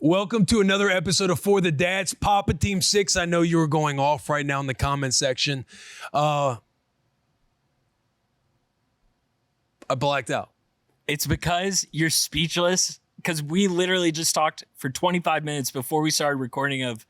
Welcome to another episode of For the Dads, Papa Team 6. I know you were going off right now in the comment section. I blacked out. It's because you're speechless, because we literally just talked for 25 minutes before we started recording of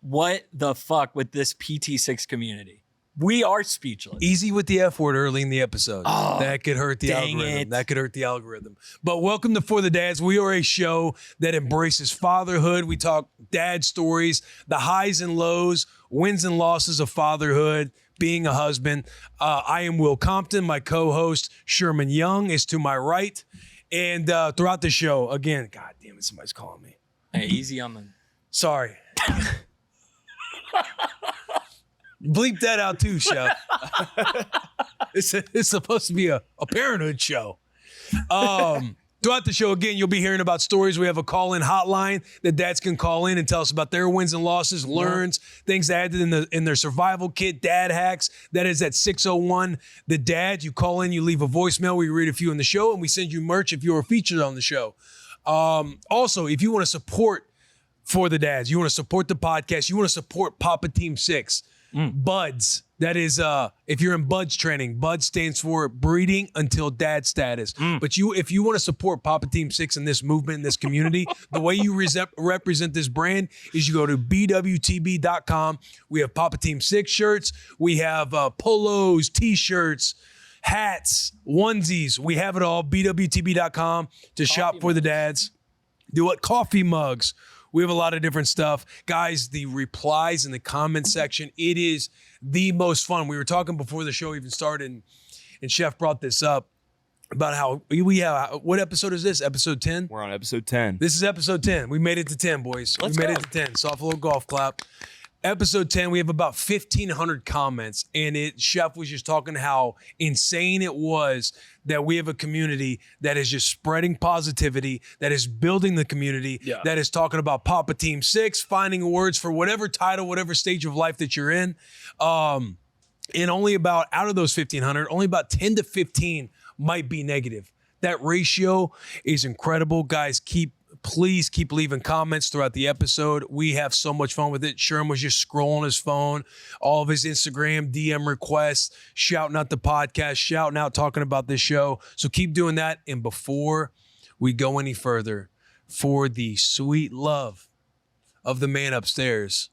what the fuck with this PT6 community. We are speechless. Easy with the F word early in the episode. Oh, that could hurt the dang algorithm. it. That could hurt the algorithm. But welcome to For the Dads. We are a show that embraces fatherhood. We talk dad stories, the highs and lows, wins and losses of fatherhood, being a husband. I am Will Compton. My co-host, Sherman Young, is to my right. And throughout the show, again, God damn it, somebody's calling me. Hey, easy on the... Sorry. Bleep that out too, Chef. It's supposed to be a parenthood show. Throughout the show, again, you'll be hearing about stories. We have a call-in hotline that dads can call in and tell us about their wins and losses, learns, things added in their survival kit, dad hacks. That is at 601 the Dad. You call in, you leave a voicemail. We read a few in the show, and we send you merch if you are featured on the show. Also, if you want to support For the Dads, you want to support the podcast, you want to support Papa Team 6, BUDS. That is, if you're in BUDS training, BUDS stands for Breeding Until Dad Status. But if you want to support Papa Team 6 in this movement, in this community, the way you represent this brand is you go to bwtb.com. We have Papa Team 6 shirts. We have polos, t-shirts, hats, onesies. We have it all. bwtb.com to shop for the dads. Do what? Coffee mugs. We have a lot of different stuff. Guys, the replies in the comment section, it is the most fun. We were talking before the show even started, and Chef brought this up about how we have, what episode is this? Episode 10? We're on episode 10. This is episode 10. We made it to 10, boys. Let's we made go. it to 10. Soft little golf clap. Episode 10, we have about 1,500 comments, and Chef was just talking how insane it was that we have a community that is just spreading positivity, that is building the community, that is talking about Papa Team 6, finding words for whatever title, whatever stage of life that you're in. And only about, out of those 1,500, only about 10 to 15 might be negative. That ratio is incredible. Guys, please keep leaving comments throughout the episode. We have so much fun with it. Sherm was just scrolling his phone, all of his Instagram DM requests, shouting out the podcast, shouting out, talking about this show. So keep doing that. And before we go any further, for the sweet love of the man upstairs,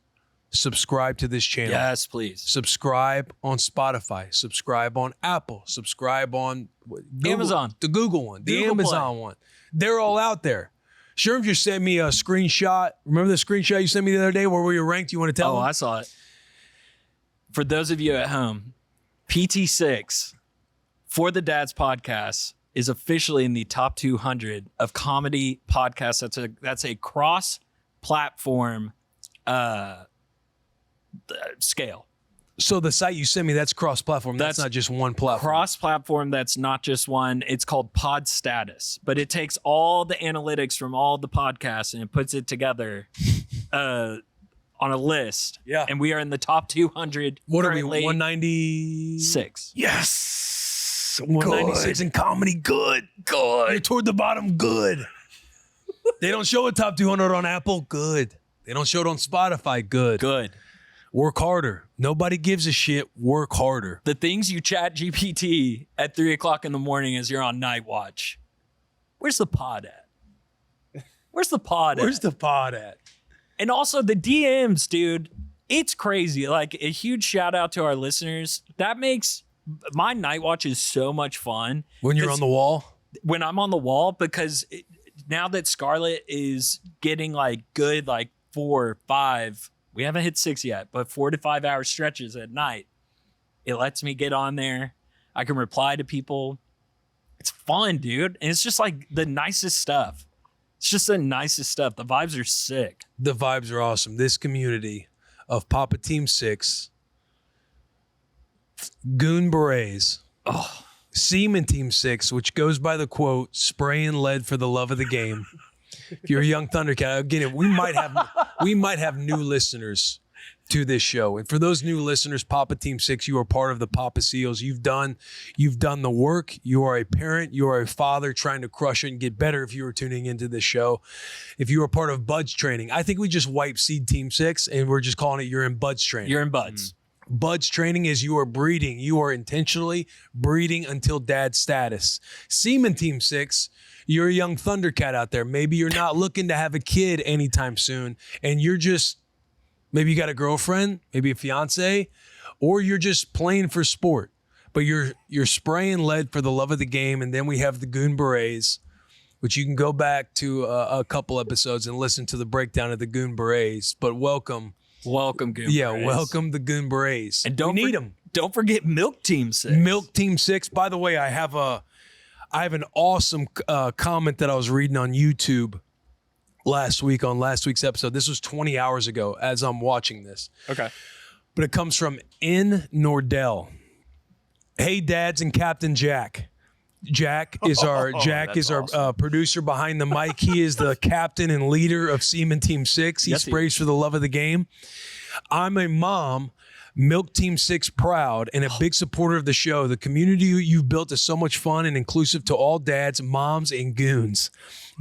subscribe to this channel. Yes, please. Subscribe on Spotify. Subscribe on Apple. Subscribe on Google, Amazon. The Google one, the Google Amazon Play. one. They're all out there. Sherm just sent me a screenshot. Remember the screenshot you sent me the other day where we were ranked? You want to tell them? I saw it. For those of you at home, PT6, For the Dads podcast, is officially in the top 200 of comedy podcasts. That's a cross-platform scale. So the site you sent me, that's cross-platform. That's not just one platform. Cross-platform, that's not just one. It's called Pod Status, but it takes all the analytics from all the podcasts and it puts it together on a list. Yeah. And we are in the top 200. What are we, currently. 196? 6. Yes! 196 in comedy. Good. You're toward the bottom. Good. They don't show a top 200 on Apple. Good. They don't show it on Spotify. Good. Good. Work harder. Nobody gives a shit. Work harder. The things you chat GPT at 3 o'clock in the morning as you're on night watch. Where's the pod at? Where's the pod Where's at? the pod at? And also the DMs, dude. It's crazy. Like, a huge shout out to our listeners. That makes my night watch is so much fun. When you're on the wall? When I'm on the wall, because now that Scarlett is getting like good, like 4 or 5, we haven't hit 6 yet, but 4 to 5 hour stretches at night, it lets me get on there. I can reply to people. It's fun, dude. And it's just like the nicest stuff. It's just the nicest stuff. The vibes are sick. The vibes are awesome. This community of Papa Team 6, Goon Berets, Seaman Team 6, which goes by the quote, spraying lead for the love of the game. If you're a young Thundercat, again, we might have new listeners to this show. And for those new listeners, Papa Team 6, you are part of the Papa Seals. You've done the work. You are a parent. You are a father trying to crush it and get better if you are tuning into this show. If you are part of Buds Training, I think we just wiped Seed Team 6 and we're just calling it you're in Buds Training. You're in Buds. Buds Training is you are breeding. You are intentionally breeding until dad status. Seaman Team 6, you're a young Thundercat out there. Maybe you're not looking to have a kid anytime soon and you're just maybe you got a girlfriend, maybe a fiance, or you're just playing for sport, but you're spraying lead for the love of the game. And then we have the Goon Berets, which you can go back to a couple episodes and listen to the breakdown of the Goon Berets. But welcome Goon Berets. Welcome the Goon Berets. And don't need them. Don't forget Milk Team 6. Milk Team 6. By the way, I have an awesome comment that I was reading on YouTube last week on last week's episode. This was 20 hours ago as I'm watching this. Okay. But it comes from N. Nordell. Hey, dads and Captain Jack. Jack is our awesome. Producer behind the mic. He is the captain and leader of Seaman Team 6. He sprays for the love of the game. I'm a mom, Milk Team 6 proud, and a big supporter of the show. The community you've built is so much fun and inclusive to all dads, moms, and goons.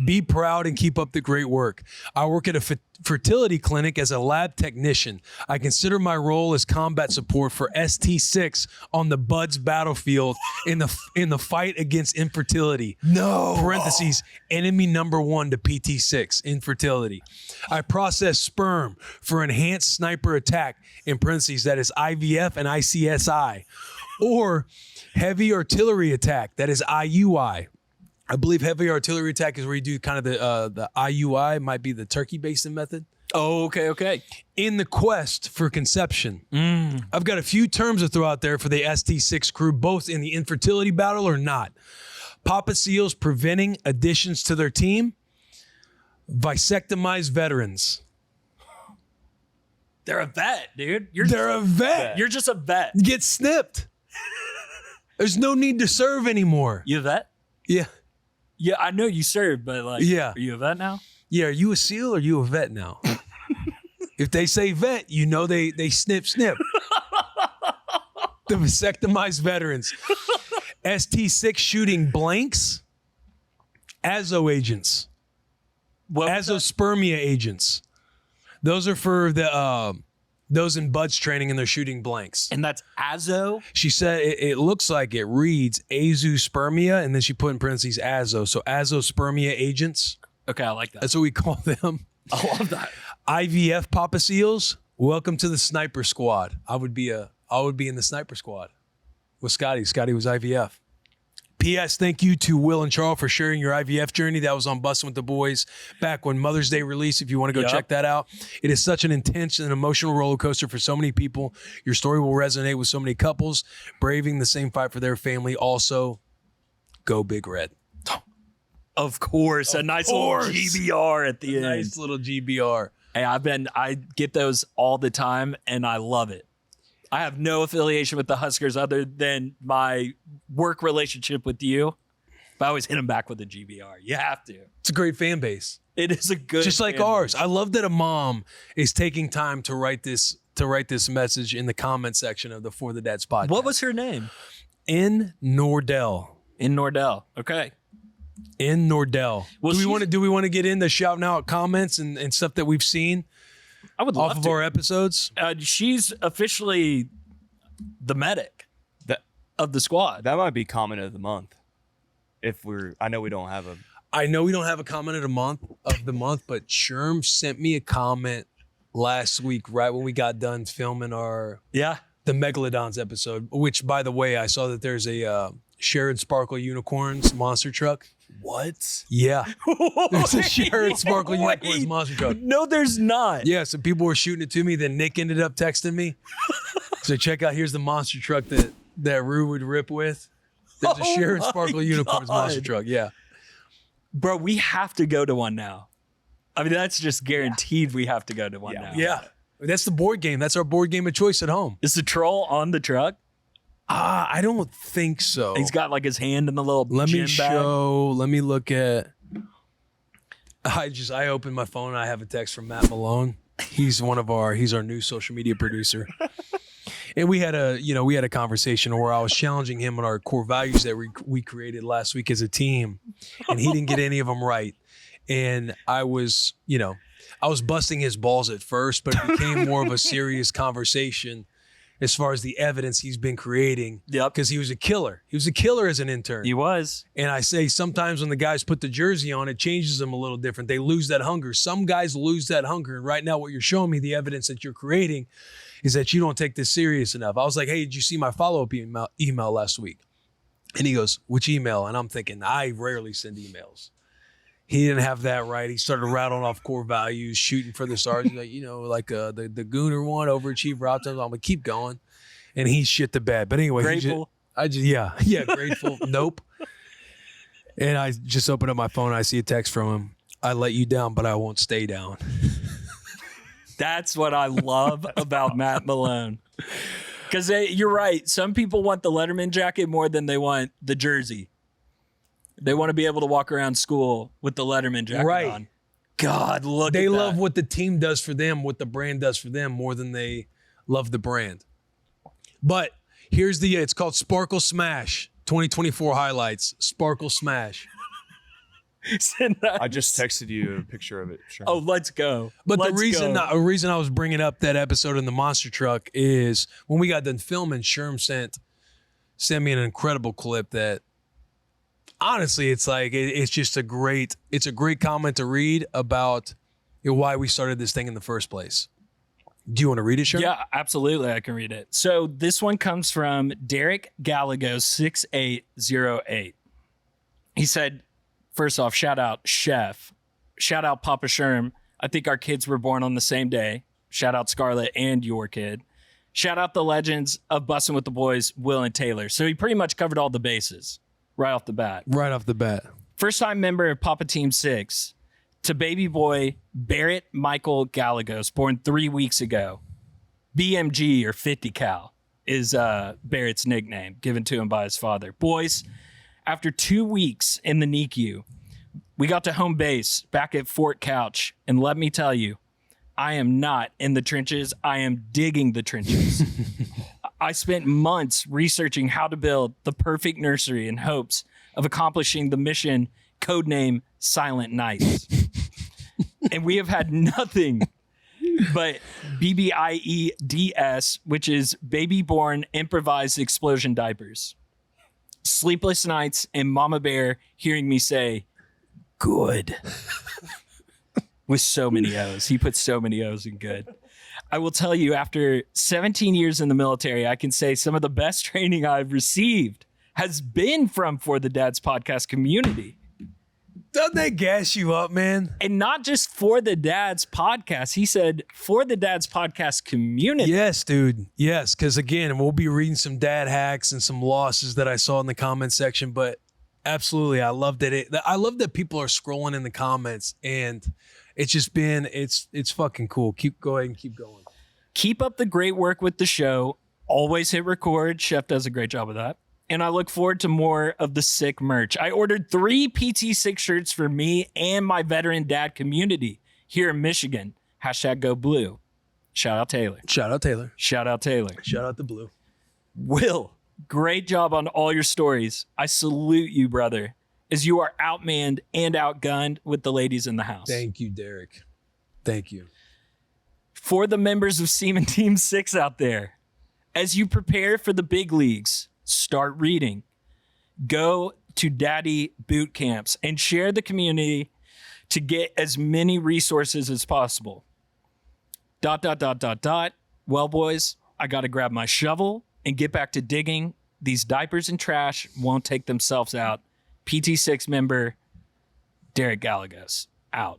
Be proud and keep up the great work. I work at a fertility clinic as a lab technician. I consider my role as combat support for ST6 on the Buds battlefield in the fight against infertility. No. Parentheses, enemy number 1 to PT6, infertility. I process sperm for enhanced sniper attack, in parentheses, that is IVF and ICSI, or heavy artillery attack, that is IUI. I believe heavy artillery attack is where you do kind of the IUI, might be the turkey basin method. Oh, okay. In the quest for conception. I've got a few terms to throw out there for the ST6 crew, both in the infertility battle or not. Papa Seals preventing additions to their team. Vasectomized veterans. They're a vet, dude. They're a vet. You're just a vet. Get snipped. There's no need to serve anymore. You a vet? Yeah. Yeah, I know you served, but are you a vet now? Yeah, are you a SEAL or are you a vet now? If they say vet, you know they snip. The vasectomized veterans. ST6 shooting blanks. Azo agents. Azospermia agents. Those are for the those in Buds Training and they're shooting blanks. And that's Azo? She said it looks like it reads azospermia, and then she put in parentheses azo. So azospermia agents. Okay, I like that. That's what we call them. I love that. IVF Papa Seals, welcome to the sniper squad. I would be in the sniper squad with Scotty. Scotty was IVF. P.S. Thank you to Will and Charles for sharing your IVF journey. That was on Bussin' with the Boys back when Mother's Day released. If you want to go check that out. It is such an intense and emotional roller coaster for so many people. Your story will resonate with so many couples braving the same fight for their family. Also, go Big Red. Of course. A nice little GBR at the end. Nice little GBR. Hey, I get those all the time and I love it. I have no affiliation with the Huskers other than my work relationship with you. But I always hit them back with a GBR. You have to. It's a great fan base. It is a good just like ours. Base. I love that a mom is taking time to write this message in the comment section of the For the Dads podcast. What was her name? N. Nordell. N. Nordell. Okay. N. Nordell. Well, do we want to get into shouting out comments and stuff that we've seen? I would love off of our episodes. She's officially the medic of the squad. That might be comment of the month. I know we don't have a comment of the month, but Sherm sent me a comment last week, right when we got done filming the Megalodons episode. Which, by the way, I saw that there's a Sharon Sparkle Unicorns monster truck. What? Yeah. There's a Sharon Sparkle Unicorns monster truck. No, there's not. Yeah, so people were shooting it to me. Then Nick ended up texting me. So check out, here's the monster truck that Rue would rip with. There's a Sharon Sparkle Unicorns monster truck. Yeah. Bro, we have to go to one now. I mean, that's just guaranteed we have to go to one now. Yeah. That's the board game. That's our board game of choice at home. Is the troll on the truck? I don't think so. He's got like his hand in the little gym bag. Let me look at. I opened my phone and I have a text from Matt Malone. He's our new social media producer. And we had a conversation where I was challenging him on our core values that we created last week as a team, and he didn't get any of them right. And I was busting his balls at first, but it became more of a serious conversation as far as the evidence he's been creating. Yep. Because he was a killer. He was a killer as an intern. He was. And I say sometimes when the guys put the jersey on, it changes them a little different. They lose that hunger. Some guys lose that hunger. And right now what you're showing me, the evidence that you're creating, is that you don't take this serious enough. I was like, hey, did you see my follow-up email last week? And he goes, which email? And I'm thinking, I rarely send emails. He didn't have that right. He started rattling off core values, shooting for the stars. Like, the Gooner one, overachiever, optimism. I'm like, keep going. And he shit the bed. But anyway, grateful. Grateful. Nope. And I just open up my phone. And I see a text from him. I let you down, but I won't stay down. That's what I love about Matt Malone. Because you're right. Some people want the Letterman jacket more than they want the jersey. They want to be able to walk around school with the Letterman jacket on. God, look at that. They love what the team does for them, what the brand does for them more than they love the brand. But here's it's called Sparkle Smash 2024 highlights. Sparkle Smash. I just texted you a picture of it. Sure. Oh, let's go. But the reason I was bringing up that episode in the monster truck is when we got done filming, Sherm sent me an incredible clip that honestly, it's like it's just a great comment to read about why we started this thing in the first place. Do you want to read it, Sherm? Yeah, absolutely. I can read it. So this one comes from Derek Gallagher 6808. He said, first off, shout out Chef. Shout out Papa Sherm. I think our kids were born on the same day. Shout out Scarlett and your kid. Shout out the legends of Bussin' with the Boys, Will and Taylor. So he pretty much covered all the bases right off the bat. First time member of Papa Team 6. To baby boy Barrett Michael Gallegos, born 3 weeks ago. BMG or 50 cal is Barrett's nickname given to him by his father. Boys, after 2 weeks in the NICU, we got to home base back at Fort Couch. And let me tell you, I am not in the trenches. I am digging the trenches. I spent months researching how to build the perfect nursery in hopes of accomplishing the mission codename Silent Nights. And we have had nothing but BBIEDS, which is baby-born improvised explosion diapers. Sleepless nights and Mama Bear hearing me say, good. With so many O's. He put so many O's in good. I will tell you, after 17 years in the military, I can say some of the best training I've received has been from For the Dads podcast community. Doesn't that gas you up, man? And not just For the Dads podcast. He said For the Dads podcast community. Yes, dude. Yes, because again, we'll be reading some dad hacks and some losses that I saw in the comment section. But absolutely, I love that. I love that people are scrolling in the comments, and it's just been it's fucking cool. Go ahead and keep going. Keep up the great work with the show. Always hit record. Chef does a great job of that. And I look forward to more of the sick merch. I ordered 3 PT6 shirts for me and my veteran dad community here in Michigan. #Go Blue. Shout out Taylor. Shout out Taylor. Shout out Taylor. Shout out the Blue. Will, great job on all your stories. I salute you, brother, as you are outmanned and outgunned with the ladies in the house. Thank you, Derek. Thank you. For the members of Seaman Team 6 out there, as you prepare for the big leagues, start reading. Go to daddy boot camps and share the community to get as many resources as possible. ... Well, boys, I got to grab my shovel and get back to digging. These diapers and trash won't take themselves out. PT6 member Derek Gallegos out.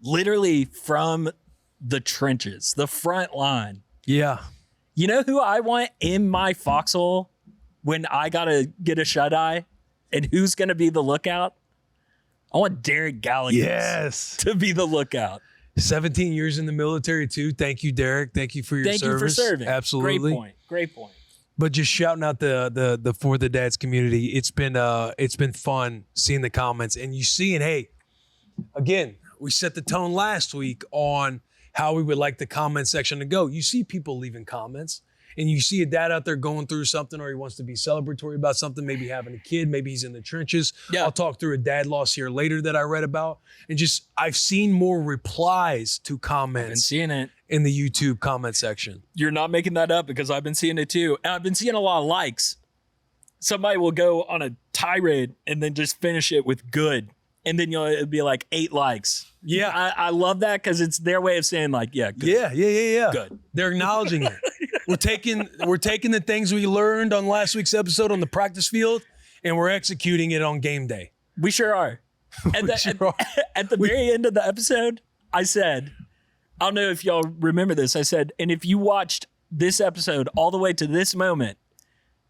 Literally from the trenches, the front line. Yeah. You know who I want in my foxhole when I got to get a shut-eye? And who's going to be the lookout? I want Derek Gallagher to be the lookout. 17 years in the military, too. Thank you, Derek. Thank you for your service. Thank you for serving. Absolutely. Great point. But just shouting out the For the Dads community. It's been fun seeing the comments. And you seeing, hey, again, We set the tone last week on how we would like the comment section to go. You see people leaving comments, and you see a dad out there going through something, or he wants to be celebratory about something, maybe having a kid, maybe he's in the trenches. Yeah. I'll talk through a dad loss here later that I read about. And just, I've seen more replies to I've been comments seeing it. in the YouTube comment section. You're not making that up because I've been seeing it too. And I've been seeing a lot of likes. Somebody will go on a tirade and then just finish it with good. And then it'll be like 8 likes. Yeah. I love that because it's their way of saying like, yeah, good. Yeah. Good. They're acknowledging it. We're taking the things we learned on last week's episode on the practice field, and we're executing it on game day. We sure are. And at the very end of the episode, I said, I don't know if y'all remember this. I said, and if you watched this episode all the way to this moment,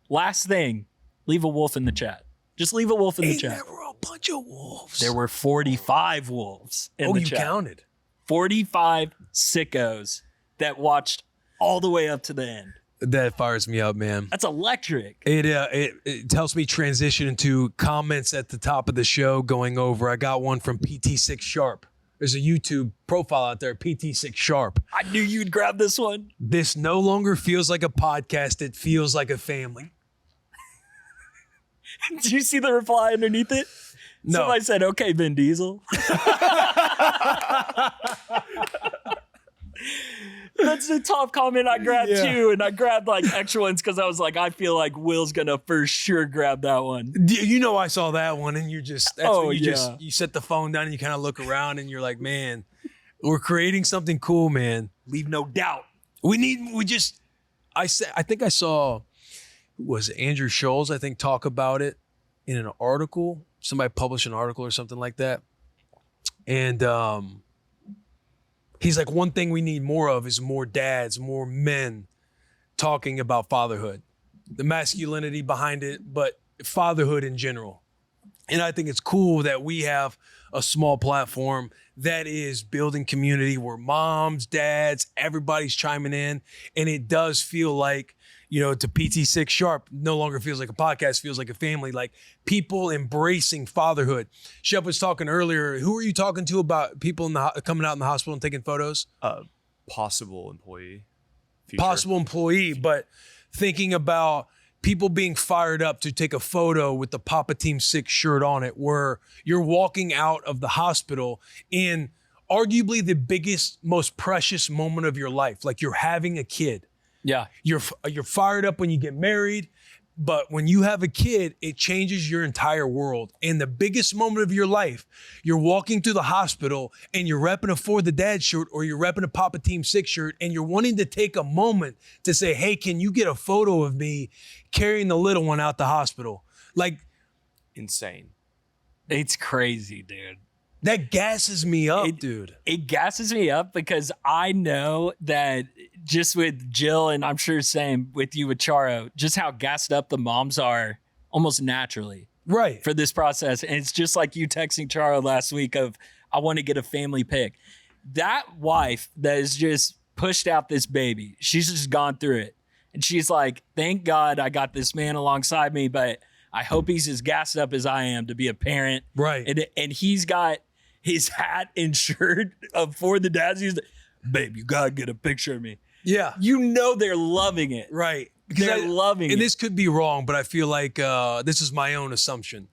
last thing, leave a wolf in the chat. Just leave a wolf in the chat. There were a bunch of wolves. There were 45 wolves in the chat. Oh, you counted. 45 sickos that watched all the way up to the end. That fires me up, man. That's electric. It helps me transition into comments at the top of the show going over. I got one from PT6 Sharp. There's a YouTube profile out there, PT6 Sharp. I knew you'd grab this one. This no longer feels like a podcast. It feels like a family. Did you see the reply underneath it? No. Somebody said, okay, Vin Diesel. That's the top comment I grabbed too. And I grabbed like extra ones because I was like, I feel like Will's going to for sure grab that one. You know, I saw that one and you set the phone down and you kind of look around and you're like, man, we're creating something cool, man. Leave no doubt. I think I saw, was it Andrew Scholes, I think, talk about it in an article. Somebody published an article or something like that. And he's like, one thing we need more of is more dads, more men talking about fatherhood, the masculinity behind it, but fatherhood in general. And I think it's cool that we have a small platform that is building community where moms, dads, everybody's chiming in. And it does feel like, you know, to PT6 Sharp, no longer feels like a podcast, feels like a family, like people embracing fatherhood. Shep was talking earlier. Who are you talking to about people coming out in the hospital and taking photos? Possible employee. Future. Possible employee, but thinking about people being fired up to take a photo with the Papa Team 6 shirt on it, where you're walking out of the hospital in arguably the biggest, most precious moment of your life. Like you're having a kid. Yeah. You're fired up when you get married, but when you have a kid, it changes your entire world. And the biggest moment of your life, you're walking through the hospital and you're repping a For the Dad shirt or you're repping a Papa Team 6 shirt and you're wanting to take a moment to say, hey, can you get a photo of me carrying the little one out the hospital? Like, insane. It's crazy, dude. That gasses me up, dude. It gasses me up because I know that just with Jill, and I'm sure same with you with Charo, just how gassed up the moms are almost naturally. Right. For this process. And it's just like you texting Charo last week of, I want to get a family pic. That wife that has just pushed out this baby, she's just gone through it. And she's like, thank God I got this man alongside me, but I hope he's as gassed up as I am to be a parent. Right. And he's got his hat and shirt of For the Dads. He's like, babe, you gotta get a picture of me. Yeah. You know they're loving it. Right. They're loving it. And this could be wrong, but I feel like this is my own assumption.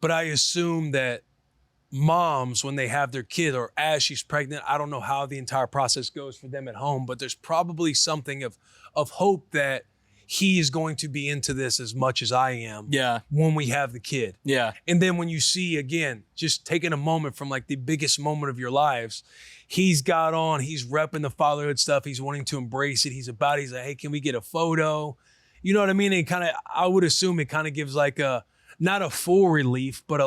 But I assume that moms, when they have their kid or as she's pregnant, I don't know how the entire process goes for them at home, but there's probably something of hope that he is going to be into this as much as I am. Yeah. When we have the kid. Yeah. And then when you see, again, just taking a moment from like the biggest moment of your lives, he's repping the fatherhood stuff. He's wanting to embrace it. He's like, hey, can we get a photo? You know what I mean? And I would assume it kind of gives like not a full relief, but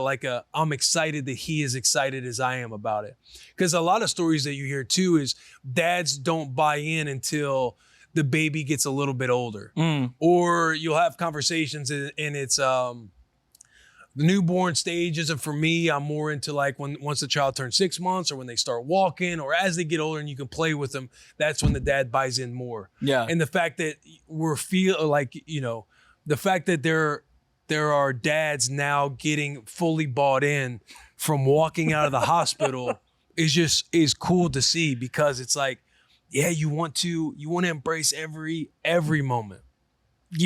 I'm excited that he is excited as I am about it. Because a lot of stories that you hear too is dads don't buy in until the baby gets a little bit older. Or you'll have conversations and it's the newborn stage isn't for me. I'm more into like once the child turns 6 months or when they start walking or as they get older and you can play with them, that's when the dad buys in more. Yeah. And the fact that the fact that there are dads now getting fully bought in from walking out of the hospital is cool to see, because it's like, yeah, you want to embrace every moment.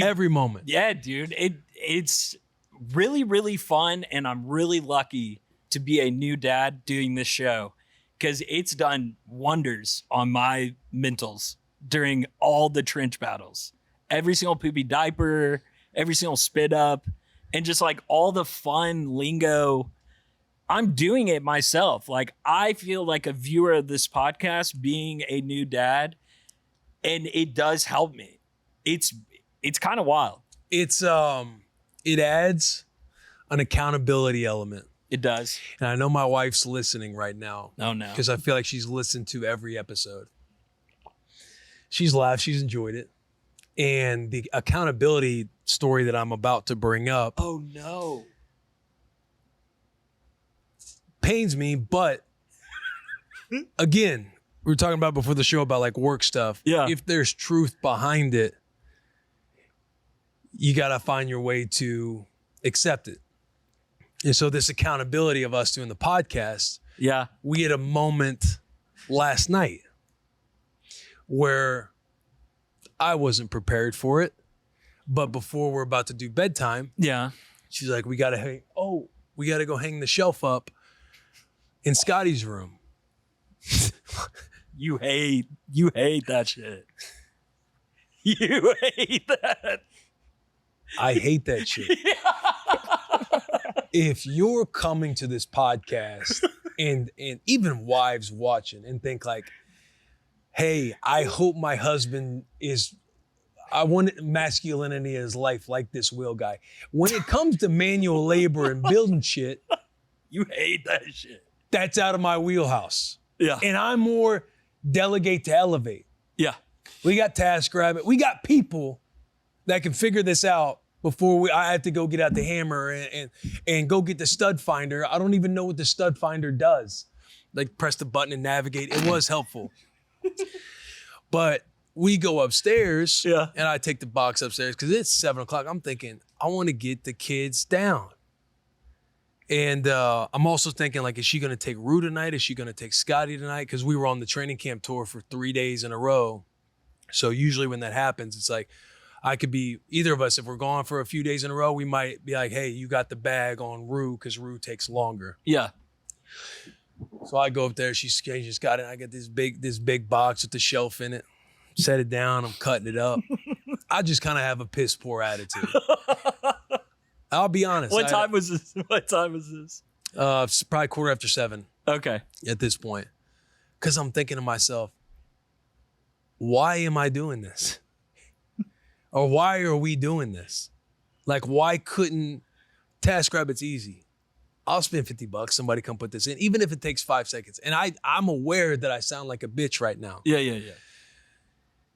Every moment. Yeah, dude. It's really, really fun, and I'm really lucky to be a new dad doing this show, because it's done wonders on my mentals during all the trench battles. Every single poopy diaper, every single spit up, and just like all the fun lingo. I'm doing it myself. Like, I feel like a viewer of this podcast being a new dad, and it does help me. It's kind of wild. It adds an accountability element. It does. And I know my wife's listening right now. Oh, no. Because I feel like she's listened to every episode. She's laughed. She's enjoyed it. And the accountability story that I'm about to bring up. Oh, no. Pains me, but again, we were talking about before the show about like work stuff. Yeah. If there's truth behind it, you got to find your way to accept it. And so this accountability of us doing the podcast, Yeah. we had a moment last night where I wasn't prepared for it, but before we're about to do bedtime, Yeah. she's like, we got to go hang the shelf up in Scotty's room. You hate that shit. You hate that. I hate that shit. If you're coming to this podcast and even wives watching and think like, hey, I hope my husband I want masculinity in his life like this Will guy. When it comes to manual labor and building shit, You hate that shit. that's out of my wheelhouse. Yeah. And I'm more delegate to elevate. Yeah. We got TaskRabbit. We got people that can figure this out before I had to go get out the hammer and go get the stud finder. I don't even know what the stud finder does. Like press the button and navigate. It was helpful. But we go upstairs and I take the box upstairs because it's 7:00. I'm thinking, I want to get the kids down. And I'm also thinking, like, is she going to take Rue tonight? Is she going to take Scotty tonight? Because we were on the training camp tour for 3 days in a row. So usually when that happens, it's like, I could be, either of us, if we're gone for a few days in a row, we might be like, hey, you got the bag on Rue because Rue takes longer. Yeah. So I go up there, she's got it. I got this big box with the shelf in it. Set it down, I'm cutting it up. I just kind of have a piss poor attitude. I'll be honest. What time was this? It's probably 7:15 Okay. at this point. Because I'm thinking to myself, why am I doing this? Or why are we doing this? Like, why couldn't TaskRabbit's easy? I'll spend $50. Somebody come put this in, even if it takes 5 seconds. And I'm aware that I sound like a bitch right now. Yeah.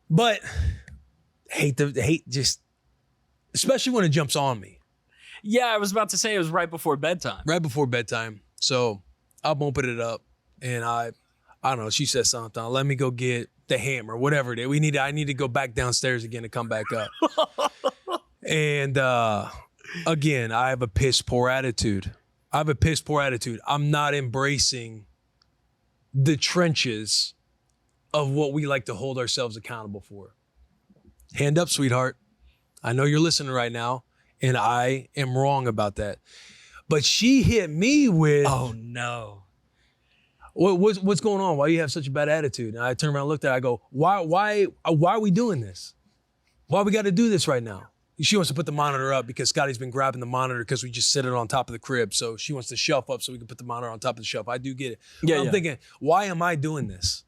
But hate just, especially when it jumps on me. Yeah, I was about to say it was right before bedtime. Right before bedtime. So I'm opening it up and I don't know, she said something. Let me go get the hammer, whatever it is. I need to go back downstairs again to come back up. And again, I have a piss poor attitude. I'm not embracing the trenches of what we like to hold ourselves accountable for. Hand up, sweetheart. I know you're listening right now, and I am wrong about that. But she hit me with, Oh no. what's going on? Why do you have such a bad attitude? And I turned around and looked at her. I go, why are we doing this? Why we got to do this right now? She wants to put the monitor up because Scotty's been grabbing the monitor because we just sit it on top of the crib. So she wants the shelf up so we can put the monitor on top of the shelf. I do get it. Yeah, I'm thinking, why am I doing this?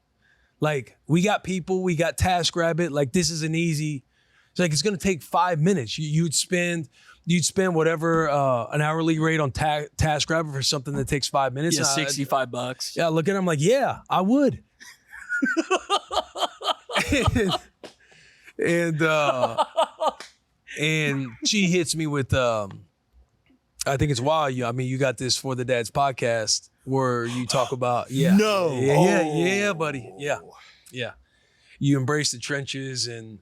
Like, we got people, we got TaskRabbit. Like, this is an easy. It's like, it's going to take 5 minutes. You'd spend whatever an hourly rate on TaskRabbit for something that takes 5 minutes. Yeah, $65. Yeah, look at him like, yeah, I would. and she hits me with, I think it's wild. You got this For the Dads podcast where you talk about, yeah, buddy. Yeah. You embrace the trenches and,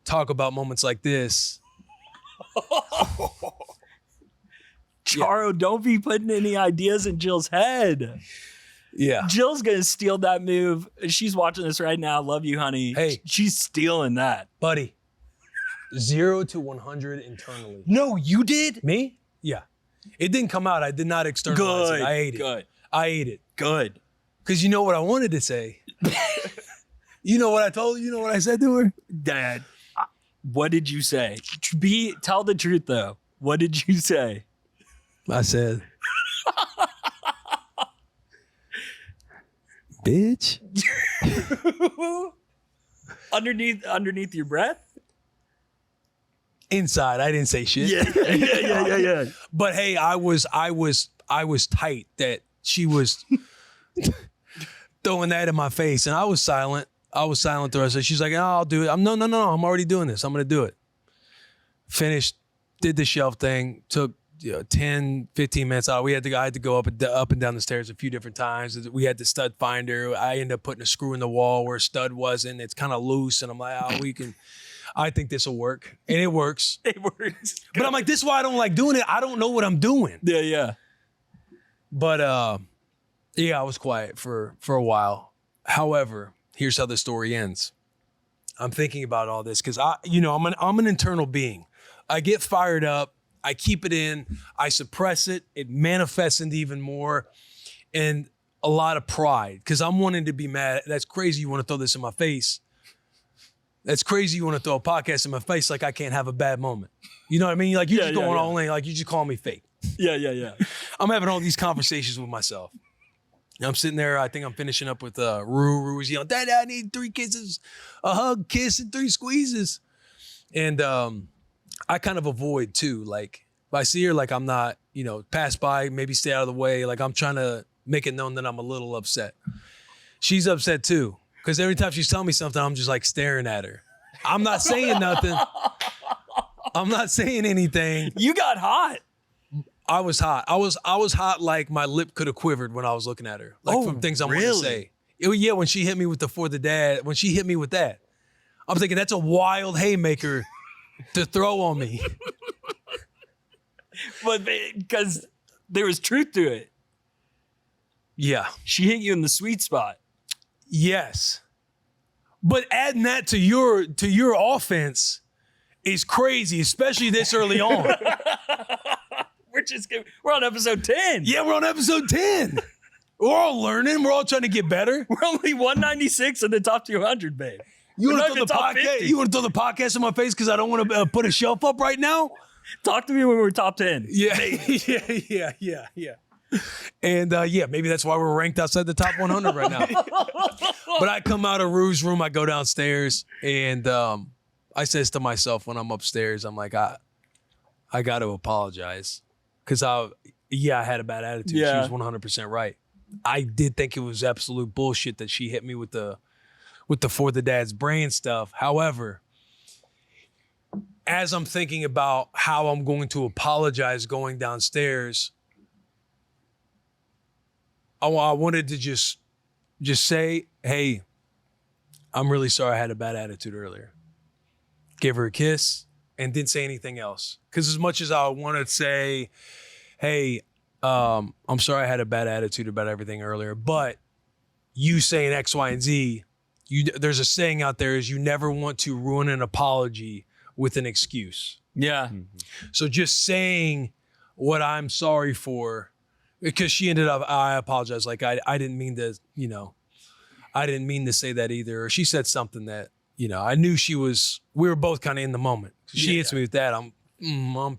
talk about moments like this. Charo, don't be putting any ideas in Jill's head. Yeah. Jill's going to steal that move. She's watching this right now. Love you, honey. Hey. She's stealing that. Buddy, 0 to 100 internally. No, you did? Me? Yeah. It didn't come out. I did not externalize it. I ate it. Good. I ate it. Good. Because you know what I wanted to say? You know what I told you? You know what I said to her? Dad, what did you say? Tell the truth, though. What did you say? I said, bitch. Underneath your breath? Inside, I didn't say shit. Yeah. But hey, I was tight that she was throwing that in my face, and I was silent. The rest of it. She's like, "Oh, I'll do it." I'm no. I'm already doing this. I'm gonna do it. Finished. Did the shelf thing. Took 10, 15 minutes out. I had to go up and down the stairs a few different times. We had the stud finder. I ended up putting a screw in the wall where a stud wasn't. It's kind of loose, and I'm like, "Oh, we can." I think this will work, and it works. It works. But I'm like, this is why I don't like doing it. I don't know what I'm doing. Yeah. But I was quiet for a while. However, here's how the story ends. I'm thinking about all this because I'm an internal being. I get fired up. I keep it in. I suppress it. It manifests into even more, and a lot of pride because I'm wanting to be mad. That's crazy. You want to throw this in my face. That's crazy. You want to throw a podcast in my face like I can't have a bad moment. You know what I mean? Like you're just going all in. Like you just call me fake. Yeah. I'm having all these conversations with myself. I'm sitting there. I think I'm finishing up with Rue. Rue's yelling, "Dad, I need 3 kisses, a hug, kiss, and 3 squeezes." And I kind of avoid too. Like if I see her, like I'm not, pass by, maybe stay out of the way. Like I'm trying to make it known that I'm a little upset. She's upset too. Because every time she's telling me something, I'm just like staring at her. I'm not saying nothing. I'm not saying anything. You got hot. I was hot. I was hot like my lip could have quivered when I was looking at her. Like from things I wanted to say. Yeah, when she hit me with when she hit me with that. I'm thinking that's a wild haymaker to throw on me. But because there was truth to it. Yeah. She hit you in the sweet spot. Yes. But adding that to your offense is crazy, especially this early on. We're on episode 10. Yeah, we're on episode 10. We're all learning. We're all trying to get better. We're only 196 in the top 200, babe. You want to throw the podcast in my face because I don't want to put a shelf up right now? Talk to me when we're top 10. Yeah. And maybe that's why we're ranked outside the top 100 right now. But I come out of Rue's room, I go downstairs, and I says to myself when I'm upstairs, I'm like, I got to apologize because I had a bad attitude. Yeah. She was 100% right. I did think it was absolute bullshit that she hit me with the For the Dad's Brain stuff. However, as I'm thinking about how I'm going to apologize going downstairs, I wanted to just say, hey, I'm really sorry I had a bad attitude earlier. Give her a kiss and didn't say anything else. Because as much as I want to say, hey, I'm sorry I had a bad attitude about everything earlier, but you saying X, Y, and Z, there's a saying out there is you never want to ruin an apology with an excuse. Yeah. Mm-hmm. So just saying what I'm sorry for, because she ended up, I apologize. Like I didn't mean to, I didn't mean to say that either. Or she said something that, I knew we were both kind of in the moment. She hits me with that. I'm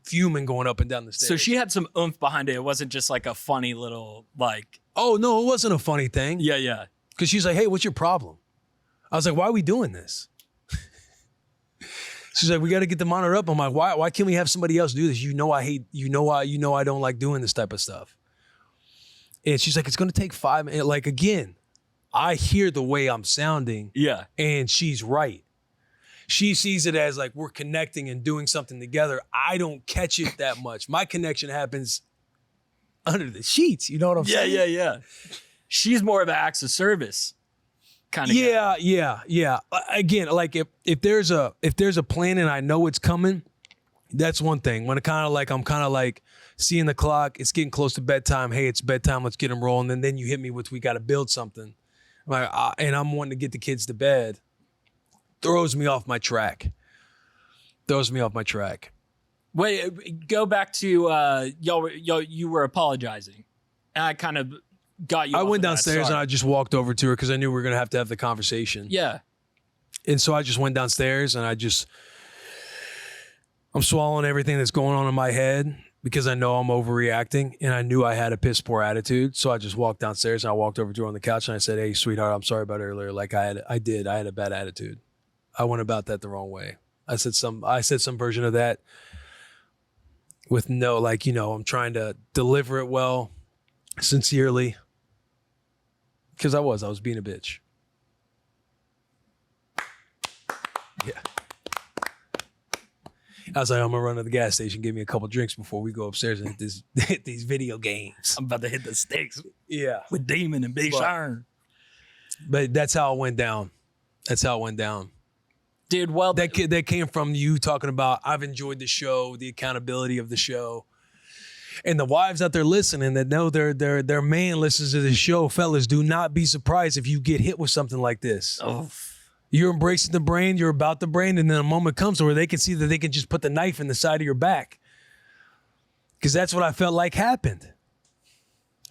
fuming going up and down the stairs. So she had some oomph behind it. It wasn't just like a funny little oh no, it wasn't a funny thing. Yeah. Because she's like, hey, what's your problem? I was like, why are we doing this? She's like, we got to get the monitor up. I'm like, why can't we have somebody else do this? I don't like doing this type of stuff. And she's like, it's going to take 5 minutes. Like, again, I hear the way I'm sounding. Yeah. And she's right. She sees it as like we're connecting and doing something together. I don't catch it that much. My connection happens under the sheets. You know what I'm saying? Yeah. She's more of an acts of service kind of guy. Yeah. Again, like if there's a plan and I know it's coming, that's one thing. When I'm kind of like seeing the clock, it's getting close to bedtime. Hey, it's bedtime. Let's get them rolling. And then you hit me with, we got to build something. And I'm wanting to get the kids to bed. Throws me off my track. Wait, go back to you were apologizing. And I kind of got you. I went downstairs and I just walked over to her because I knew we were going to have the conversation. Yeah. And so I just went downstairs and I'm swallowing everything that's going on in my head because I know I'm overreacting, and I knew I had a piss poor attitude. So I just walked downstairs and I walked over to her on the couch and I said, "Hey, sweetheart, I'm sorry about earlier. Like I had a bad attitude. I went about that the wrong way. I said some version of that with no, like, I'm trying to deliver it well, sincerely, because I was being a bitch." Yeah. I was like, "I'm gonna run to the gas station, give me a couple drinks before we go upstairs and hit these video games. I'm about to hit the sticks." Yeah. With Demon and Big Iron. But that's how it went down. Dude, well, that came from you talking about, I've enjoyed the show, the accountability of the show. And the wives out there listening that know their man listens to the show, fellas, do not be surprised if you get hit with something like this. Oh. You're embracing the brain, you're about the brain, and then a moment comes where they can see that they can just put the knife in the side of your back. Because that's what I felt like happened.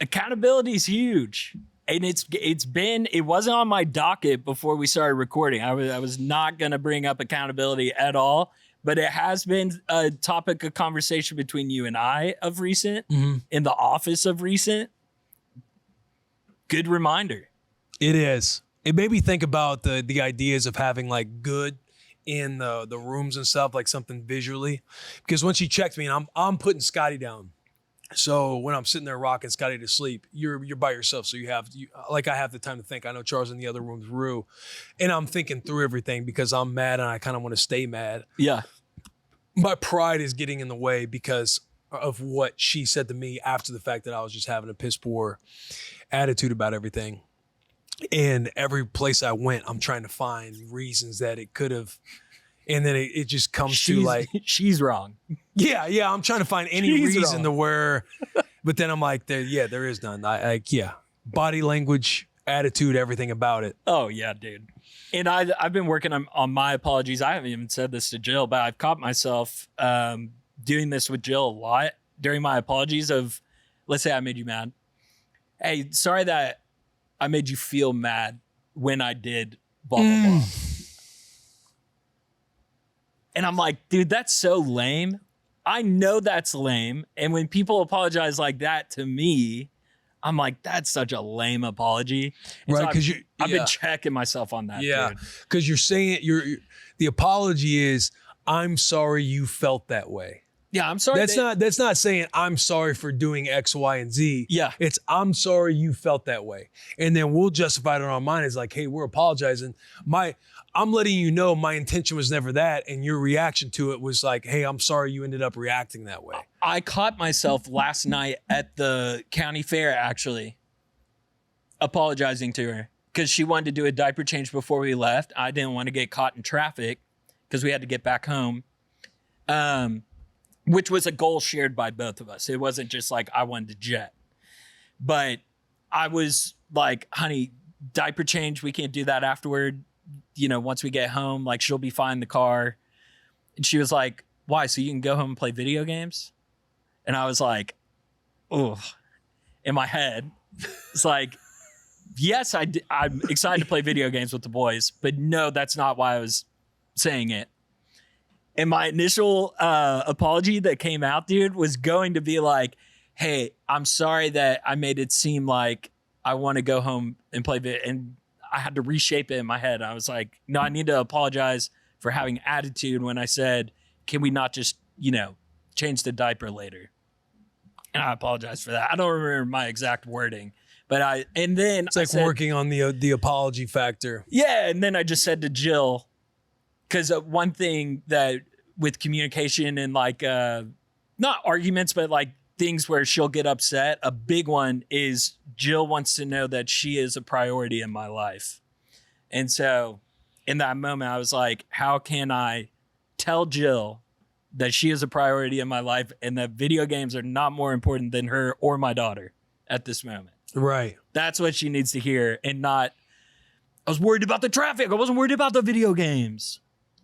Accountability is huge. And it wasn't on my docket before we started recording. I was not going to bring up accountability at all, but it has been a topic of conversation between you and I of recent, in the office of recent. Good reminder. It is. It made me think about the ideas of having like good in the rooms and stuff, like something visually. Because when she checked me, and I'm putting Scotty down. So when I'm sitting there rocking Scotty to sleep, you're by yourself. So I have the time to think. I know Charles in the other room's Rue, and I'm thinking through everything because I'm mad and I kind of want to stay mad. Yeah. My pride is getting in the way because of what she said to me after the fact that I was just having a piss poor attitude about everything. And every place I went, I'm trying to find reasons that it could have. And then it just comes to like, she's wrong. Yeah. I'm trying to find any reason to where, but then I'm like, there is none. Body language, attitude, everything about it. Oh yeah, dude. And I've been working on my apologies. I haven't even said this to Jill, but I've caught myself doing this with Jill a lot during my apologies of, let's say I made you mad. Hey, sorry that I made you feel mad when I did blah, blah, blah. And I'm like, dude, that's so lame. I know that's lame. And when people apologize like that to me, I'm like, that's such a lame apology. And right. Because I've been checking myself on that. Yeah. Because you're saying the apology is, I'm sorry you felt that way. Yeah, I'm sorry. That's not saying I'm sorry for doing X, Y, and Z. Yeah. It's I'm sorry you felt that way. And then we'll justify it in our mind as like, hey, we're apologizing. I'm letting you know my intention was never that. And your reaction to it was like, hey, I'm sorry you ended up reacting that way. I caught myself last night at the county fair, actually, apologizing to her because she wanted to do a diaper change before we left. I didn't want to get caught in traffic because we had to get back home. Which was a goal shared by both of us. It wasn't just like I wanted to jet. But I was like, honey, diaper change, we can't do that afterward. Once we get home, like she'll be fine in the car. And she was like, why? So you can go home and play video games? And I was like, oh, in my head, it's like, yes, I'm excited to play video games with the boys, but no, that's not why I was saying it. And my initial apology that came out, dude, was going to be like, hey, I'm sorry that I made it seem like I want to go home and play video. And I had to reshape it in my head. I was like, no, I need to apologize for having attitude when I said, can we not just, change the diaper later? And I apologize for that. I don't remember my exact wording, but it's like working on the apology factor. Yeah. And then I just said to Jill, because one thing that with communication and like, not arguments, but like things where she'll get upset, a big one is Jill wants to know that she is a priority in my life. And so in that moment, I was like, how can I tell Jill that she is a priority in my life and that video games are not more important than her or my daughter at this moment. Right. That's what she needs to hear, and not, I was worried about the traffic. I wasn't worried about the video games.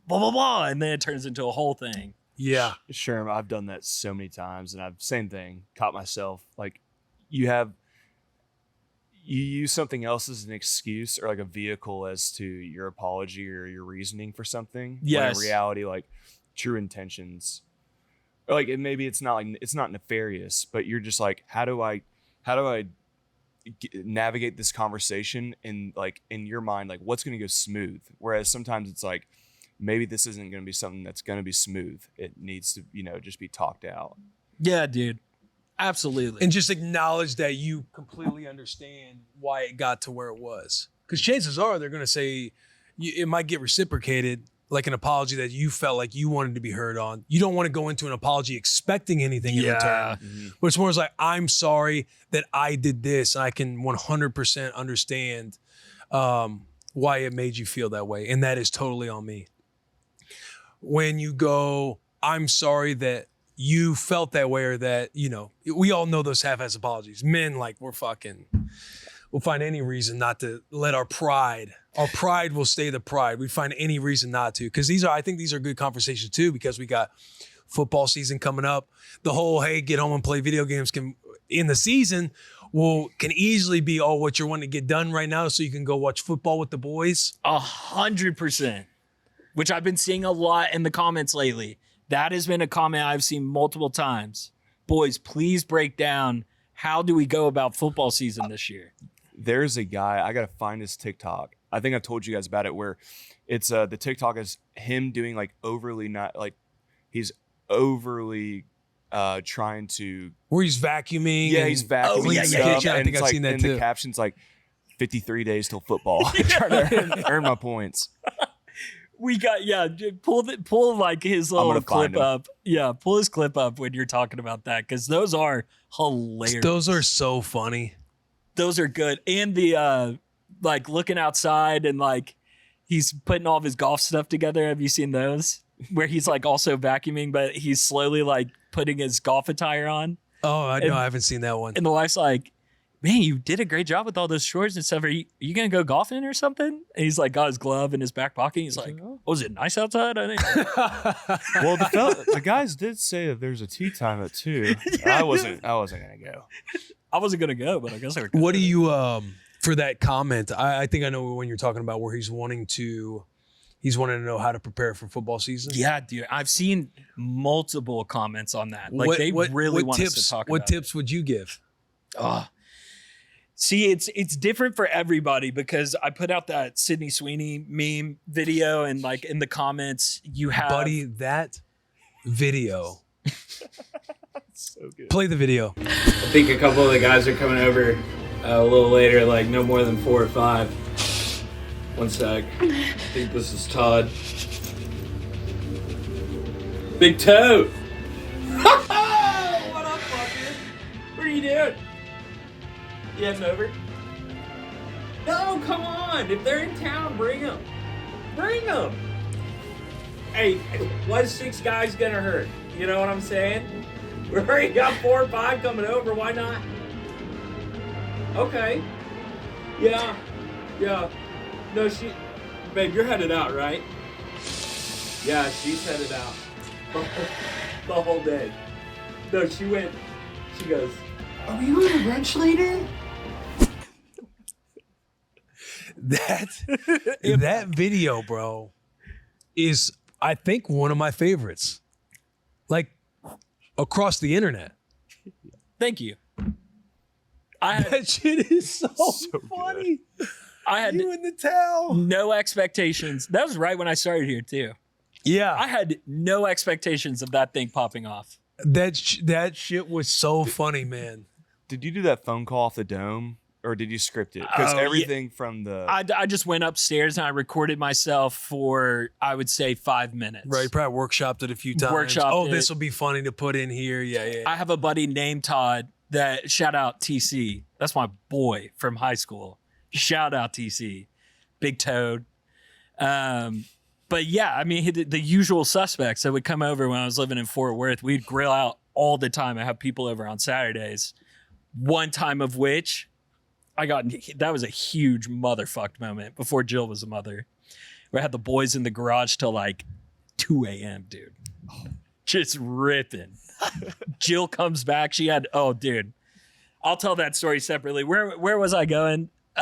Blah, blah, blah. And then it turns into a whole thing. Yeah. Sure, I've done that so many times, and same thing, caught myself. Like, you use something else as an excuse or like a vehicle as to your apology or your reasoning for something. Yes. When in reality, like, true intentions, or like, maybe it's not nefarious, but you're just like, how do I navigate this conversation in your mind, like what's going to go smooth? Whereas sometimes it's like, maybe this isn't going to be something that's going to be smooth. It needs to, just be talked out. Yeah, dude. Absolutely. And just acknowledge that you completely understand why it got to where it was. Because chances are they're going to say it might get reciprocated, like an apology that you felt like you wanted to be heard on. You don't want to go into an apology expecting anything in return. Mm-hmm. But it's more like, I'm sorry that I did this. And I can 100% understand why it made you feel that way. And that is totally on me. When you go, I'm sorry that you felt that way, or that, we all know those half-ass apologies. Men, like, we'll find any reason not to let our pride will stay the pride. We find any reason not to. Because I think these are good conversations too, because we got football season coming up. The whole, hey, get home and play video games in the season can easily be, what you're wanting to get done right now so you can go watch football with the boys. 100%. Which I've been seeing a lot in the comments lately. That has been a comment I've seen multiple times. Boys, please break down, how do we go about football season this year? There's a guy, I got to find his TikTok. I think I've told you guys about it, where it's the TikTok is him doing he's overly trying to. Where he's vacuuming. Yeah, he's vacuuming. Yeah. I think I've seen that too. And the caption's like, 53 days till football. Trying to earn my points. We got, pull like his little clip up. Yeah, pull his clip up when you're talking about that, because those are hilarious. Those are so funny. Those are good. And the looking outside and he's putting all of his golf stuff together. Have you seen those? Where he's also vacuuming, but he's slowly putting his golf attire on. Oh, I haven't seen that one. And the wife's like, man, you did a great job with all those shorts and stuff. Are you going to go golfing or something? And he's got his glove in his back pocket. He's like, was it nice outside? I think. Well, the guys did say that there's a tea time at 2. I wasn't going to go. I wasn't going to go, but I guess I would. What do you, for that comment, I think I know when you're talking about where he's wanting to know how to prepare for football season. Yeah, dude. I've seen multiple comments on that. They really want us to talk about What tips would you give? See, it's different for everybody, because I put out that Sydney Sweeney meme video, and in the comments you have, buddy, that video. So good. Play the video. I think a couple of the guys are coming over a little later, no more than 4 or 5. One sec. I think this is Todd. Big Toe. What up, fucker? What are you doing? You heading over? No, come on. If they're in town, bring them. Bring them. Hey, what's 6 guys gonna hurt? You know what I'm saying? We already got 4 or 5 coming over. Why not? Okay. Yeah. No, babe, you're headed out, right? Yeah, she's headed out. The whole day. No, she goes, are we going to brunch later? That video, bro, is, I think, one of my favorites. Across the internet. Thank you. That shit is so funny. I had you in the towel. No expectations. That was right when I started here too. Yeah. I had no expectations of that thing popping off. That shit was so funny, man. Did you do that phone call off the dome, or did you script it? Because everything from the... I just went upstairs and I recorded myself for, I would say, 5 minutes. Right, probably workshopped it a few times. This will be funny to put in here. Yeah. I have a buddy named Todd that, shout out TC. That's my boy from high school. Shout out TC. Big Toad. But yeah, I mean, the usual suspects that would come over when I was living in Fort Worth. We'd grill out all the time. I have people over on Saturdays. One time of which that was a huge motherfucked moment before Jill was a mother. We had the boys in the garage till like 2 a.m., dude. Just ripping. Jill comes back. Dude. I'll tell that story separately. Where was I going? In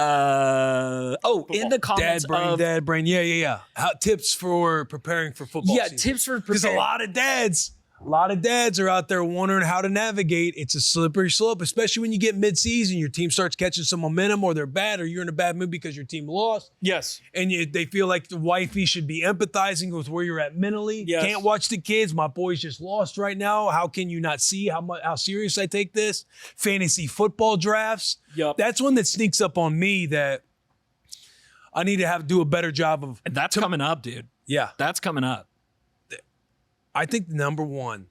the comments Dad brain. Yeah. Tips for preparing for football season. Tips for Because preparing. a lot of dads are out there wondering how to navigate. It's a slippery slope, especially when you get mid-season, your team starts catching some momentum, or they're bad, or you're in a bad mood because your team lost. Yes. And they feel like the wifey should be empathizing with where you're at mentally. Yes. Can't watch the kids. My boy's just lost right now. How can you not see how serious I take this? Fantasy football drafts. Yep. That's one that sneaks up on me that I need to do a better job of. And that's coming up, dude. Yeah. That's coming up. I think number one,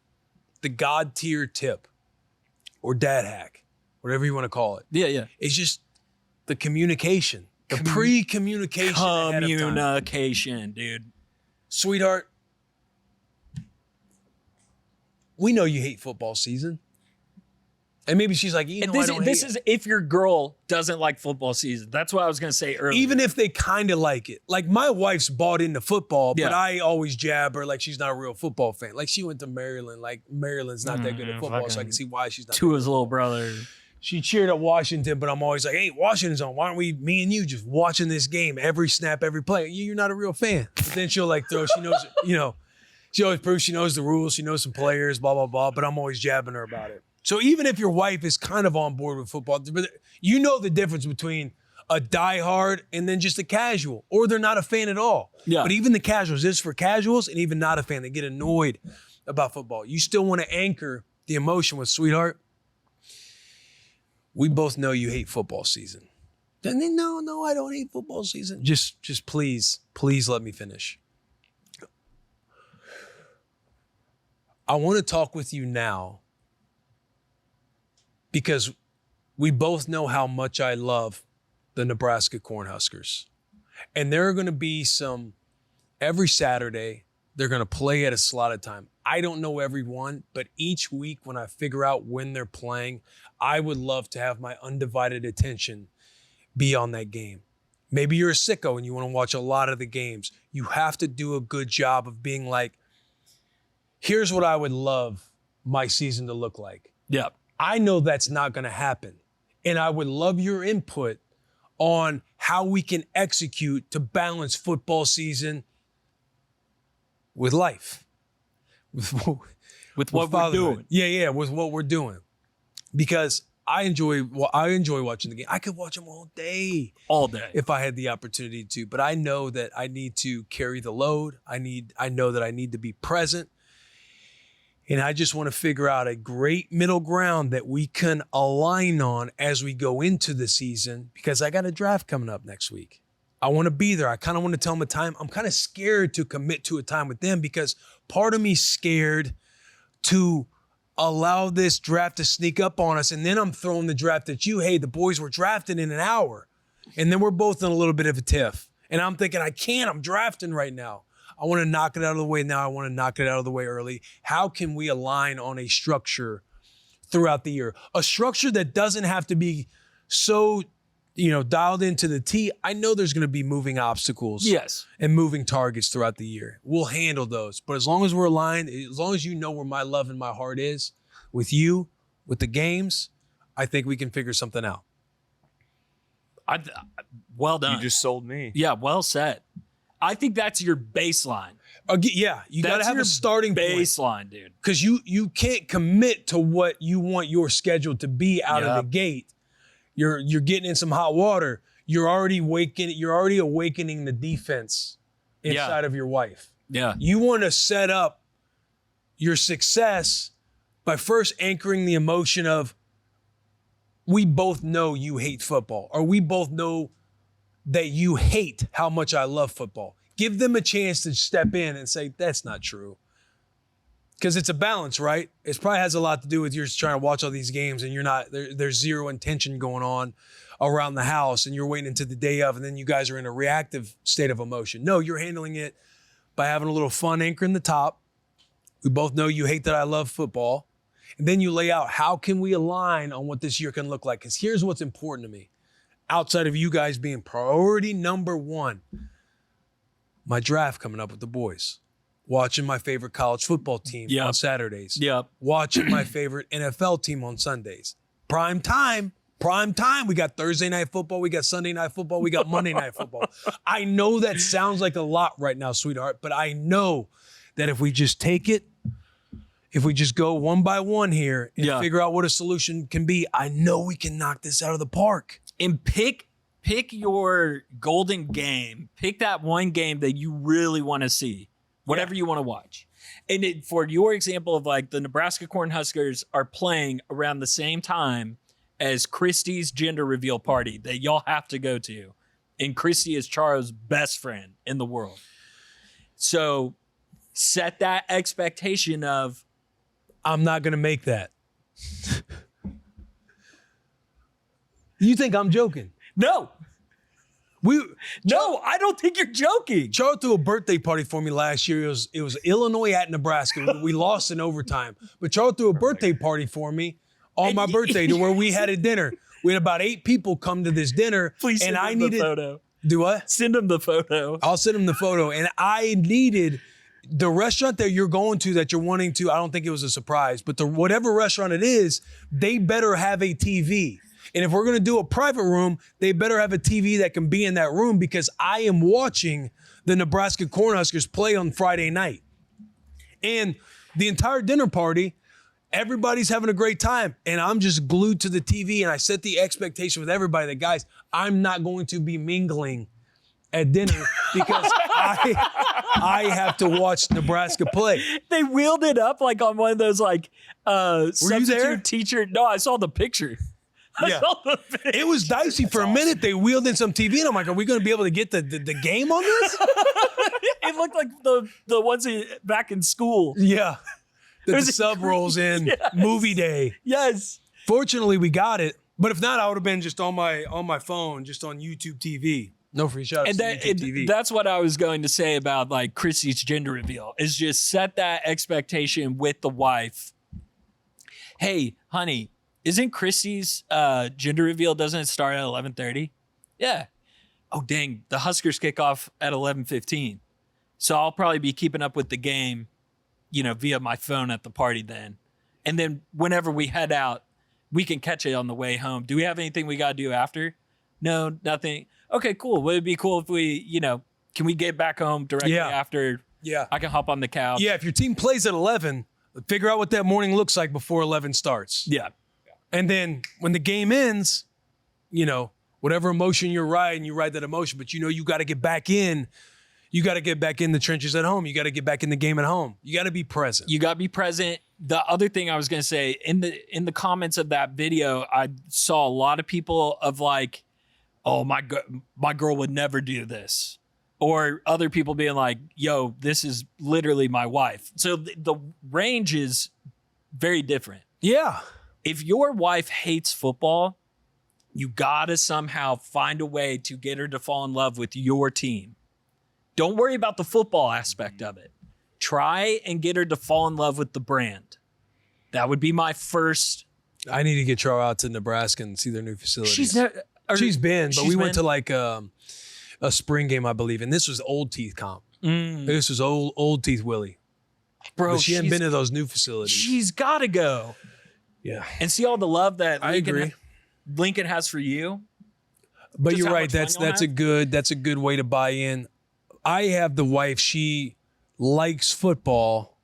the God tier tip or dad hack, whatever you want to call it, Yeah. is just the communication, the pre-communication. ahead of time. Communication, dude. Sweetheart, we know you hate football season. And maybe she's like, I don't This hate is it. if your girl doesn't like football season. That's what I was going to say earlier. Even if they kind of like it. Like my wife's bought into football, but Yeah. I always jab her like she's not a real football fan. Like she went to Maryland. Like Maryland's not that good at football, so I can see why she's not. Tua's little brother. She cheered at Washington, but I'm always like, hey, Washington's on. Why aren't me and you just watching this game every snap, every play? You're not a real fan. But then she'll like she knows, she always proves she knows the rules. She knows some players, blah, blah, blah. But I'm always jabbing her about it. So even if your wife is kind of on board with football, you know the difference between a diehard and then just a casual, or they're not a fan at all. Yeah. But even the casuals, this is for casuals and even not a fan. They get annoyed about football. You still want to anchor the emotion with, sweetheart, we both know you hate football season. And then, no, I don't hate football season. Just please let me finish. I want to talk with you now because we both know how much I love the Nebraska Cornhuskers. And there are going to be every Saturday, they're going to play at a slotted time. I don't know every one, but each week when I figure out when they're playing, I would love to have my undivided attention be on that game. Maybe you're a sicko and you want to watch a lot of the games. You have to do a good job of being like, here's what I would love my season to look like. Yeah. I know that's not going to happen. And I would love your input on how we can execute to balance football season with life. With what we're doing. Yeah, with what we're doing. Because I enjoy watching the game. I could watch them all day. All day. If I had the opportunity to. But I know that I need to carry the load. I know that I need to be present. And I just want to figure out a great middle ground that we can align on as we go into the season, because I got a draft coming up next week. I want to be there. I kind of want to tell them a time. I'm kind of scared to commit to a time with them because part of me's scared to allow this draft to sneak up on us. And then I'm throwing the draft at you. Hey, the boys were drafted in an hour. And then we're both in a little bit of a tiff. And I'm thinking, I'm drafting right now. I want to knock it out of the way now. I want to knock it out of the way early. How can we align on a structure throughout the year? A structure that doesn't have to be so, dialed into the T. I know there's going to be moving obstacles. Yes. And moving targets throughout the year. We'll handle those. But as long as we're aligned, as long as you know where my love and my heart is with you, with the games, I think we can figure something out. Well done. You just sold me. Yeah, well said. I think that's your baseline. You got to have a starting baseline, dude. Because you can't commit to what you want your schedule to be out of the gate. You're getting in some hot water. You're already awakening the defense inside of your wife. Yeah. You want to set up your success by first anchoring the emotion of, we both know you hate football, or we both know that you hate how much I love football. Give them a chance to step in and say, that's not true. Because it's a balance, right? It probably has a lot to do with you're just trying to watch all these games and you're not, there's zero intention going on around the house and you're waiting until the day of, and then you guys are in a reactive state of emotion. No, you're handling it by having a little fun anchoring the top. We both know you hate that I love football. And then you lay out how can we align on what this year can look like? Because here's what's important to me. Outside of you guys being priority number one, my draft coming up with the boys. Watching my favorite college football team on Saturdays. Yep. Watching my favorite NFL team on Sundays. Prime time. We got Thursday night football. We got Sunday night football. We got Monday night football. I know that sounds like a lot right now, sweetheart, but I know that if we just take it, if we just go one by one here and figure out what a solution can be, I know we can knock this out of the park. And pick your golden game. Pick that one game that you really want to see, whatever you want to watch. And for your example of like the Nebraska Cornhuskers are playing around the same time as Christy's gender reveal party that y'all have to go to. And Christy is Charo's best friend in the world. So set that expectation of, I'm not going to make that. You think I'm joking? No, I don't think you're joking. Charo threw a birthday party for me last year. It was Illinois at Nebraska. We lost in overtime. But Charo threw a birthday party for me on my birthday to where we had a dinner. We had about 8 people come to this dinner. Please send him the photo. Do what? Send him the photo. I'll send him the photo. And I needed the restaurant that you're going to that you're wanting to. I don't think it was a surprise, but whatever restaurant it is, they better have a TV. And if we're going to do a private room, they better have a TV that can be in that room because I am watching the Nebraska Cornhuskers play on Friday night. And the entire dinner party, everybody's having a great time. And I'm just glued to the TV. And I set the expectation with everybody that, guys, I'm not going to be mingling at dinner because I have to watch Nebraska play. They wheeled it up like on one of those like substitute teacher. No, I saw the picture. Yeah. It was dicey for a minute. They wheeled in some TV, and I'm like, are we going to be able to get the game on this? It looked like the ones back in school. Yeah. The sub rolls in movie day. Yes. Fortunately, we got it. But if not, I would have been just on my phone, just on YouTube TV. No free shots. And YouTube TV. That's what I was going to say about like Chrissy's gender reveal is just set that expectation with the wife. Hey, honey, isn't Chrissy's gender reveal, doesn't it start at 11:30? Yeah. Oh, dang. The Huskers kick off at 11:15. So I'll probably be keeping up with the game, via my phone at the party then. And then whenever we head out, we can catch it on the way home. Do we have anything we got to do after? No, nothing. Okay, cool. Would it be cool if we, can we get back home directly after? Yeah. I can hop on the couch. Yeah, if your team plays at 11, figure out what that morning looks like before 11 starts. Yeah. And then when the game ends, whatever emotion you're riding, you ride that emotion. But you got to get back in. You got to get back in the trenches at home. You got to get back in the game at home. You got to be present. You got to be present. The other thing I was going to say, in the comments of that video, I saw a lot of people of like, oh, my girl would never do this. Or other people being like, yo, this is literally my wife. So the range is very different. Yeah. If your wife hates football, you got to somehow find a way to get her to fall in love with your team. Don't worry about the football aspect of it. Try and get her to fall in love with the brand. That would be my first. I need to get Charo out to Nebraska and see their new facilities. She's been, but we went to like a spring game, I believe, and this was Old Teeth comp. This was old Teeth Willie. Bro, but she hadn't been to those new facilities. She's got to go. Yeah. And see all the love that Lincoln has for you. But you're right. That's a good way to buy in. I have the wife. She likes football.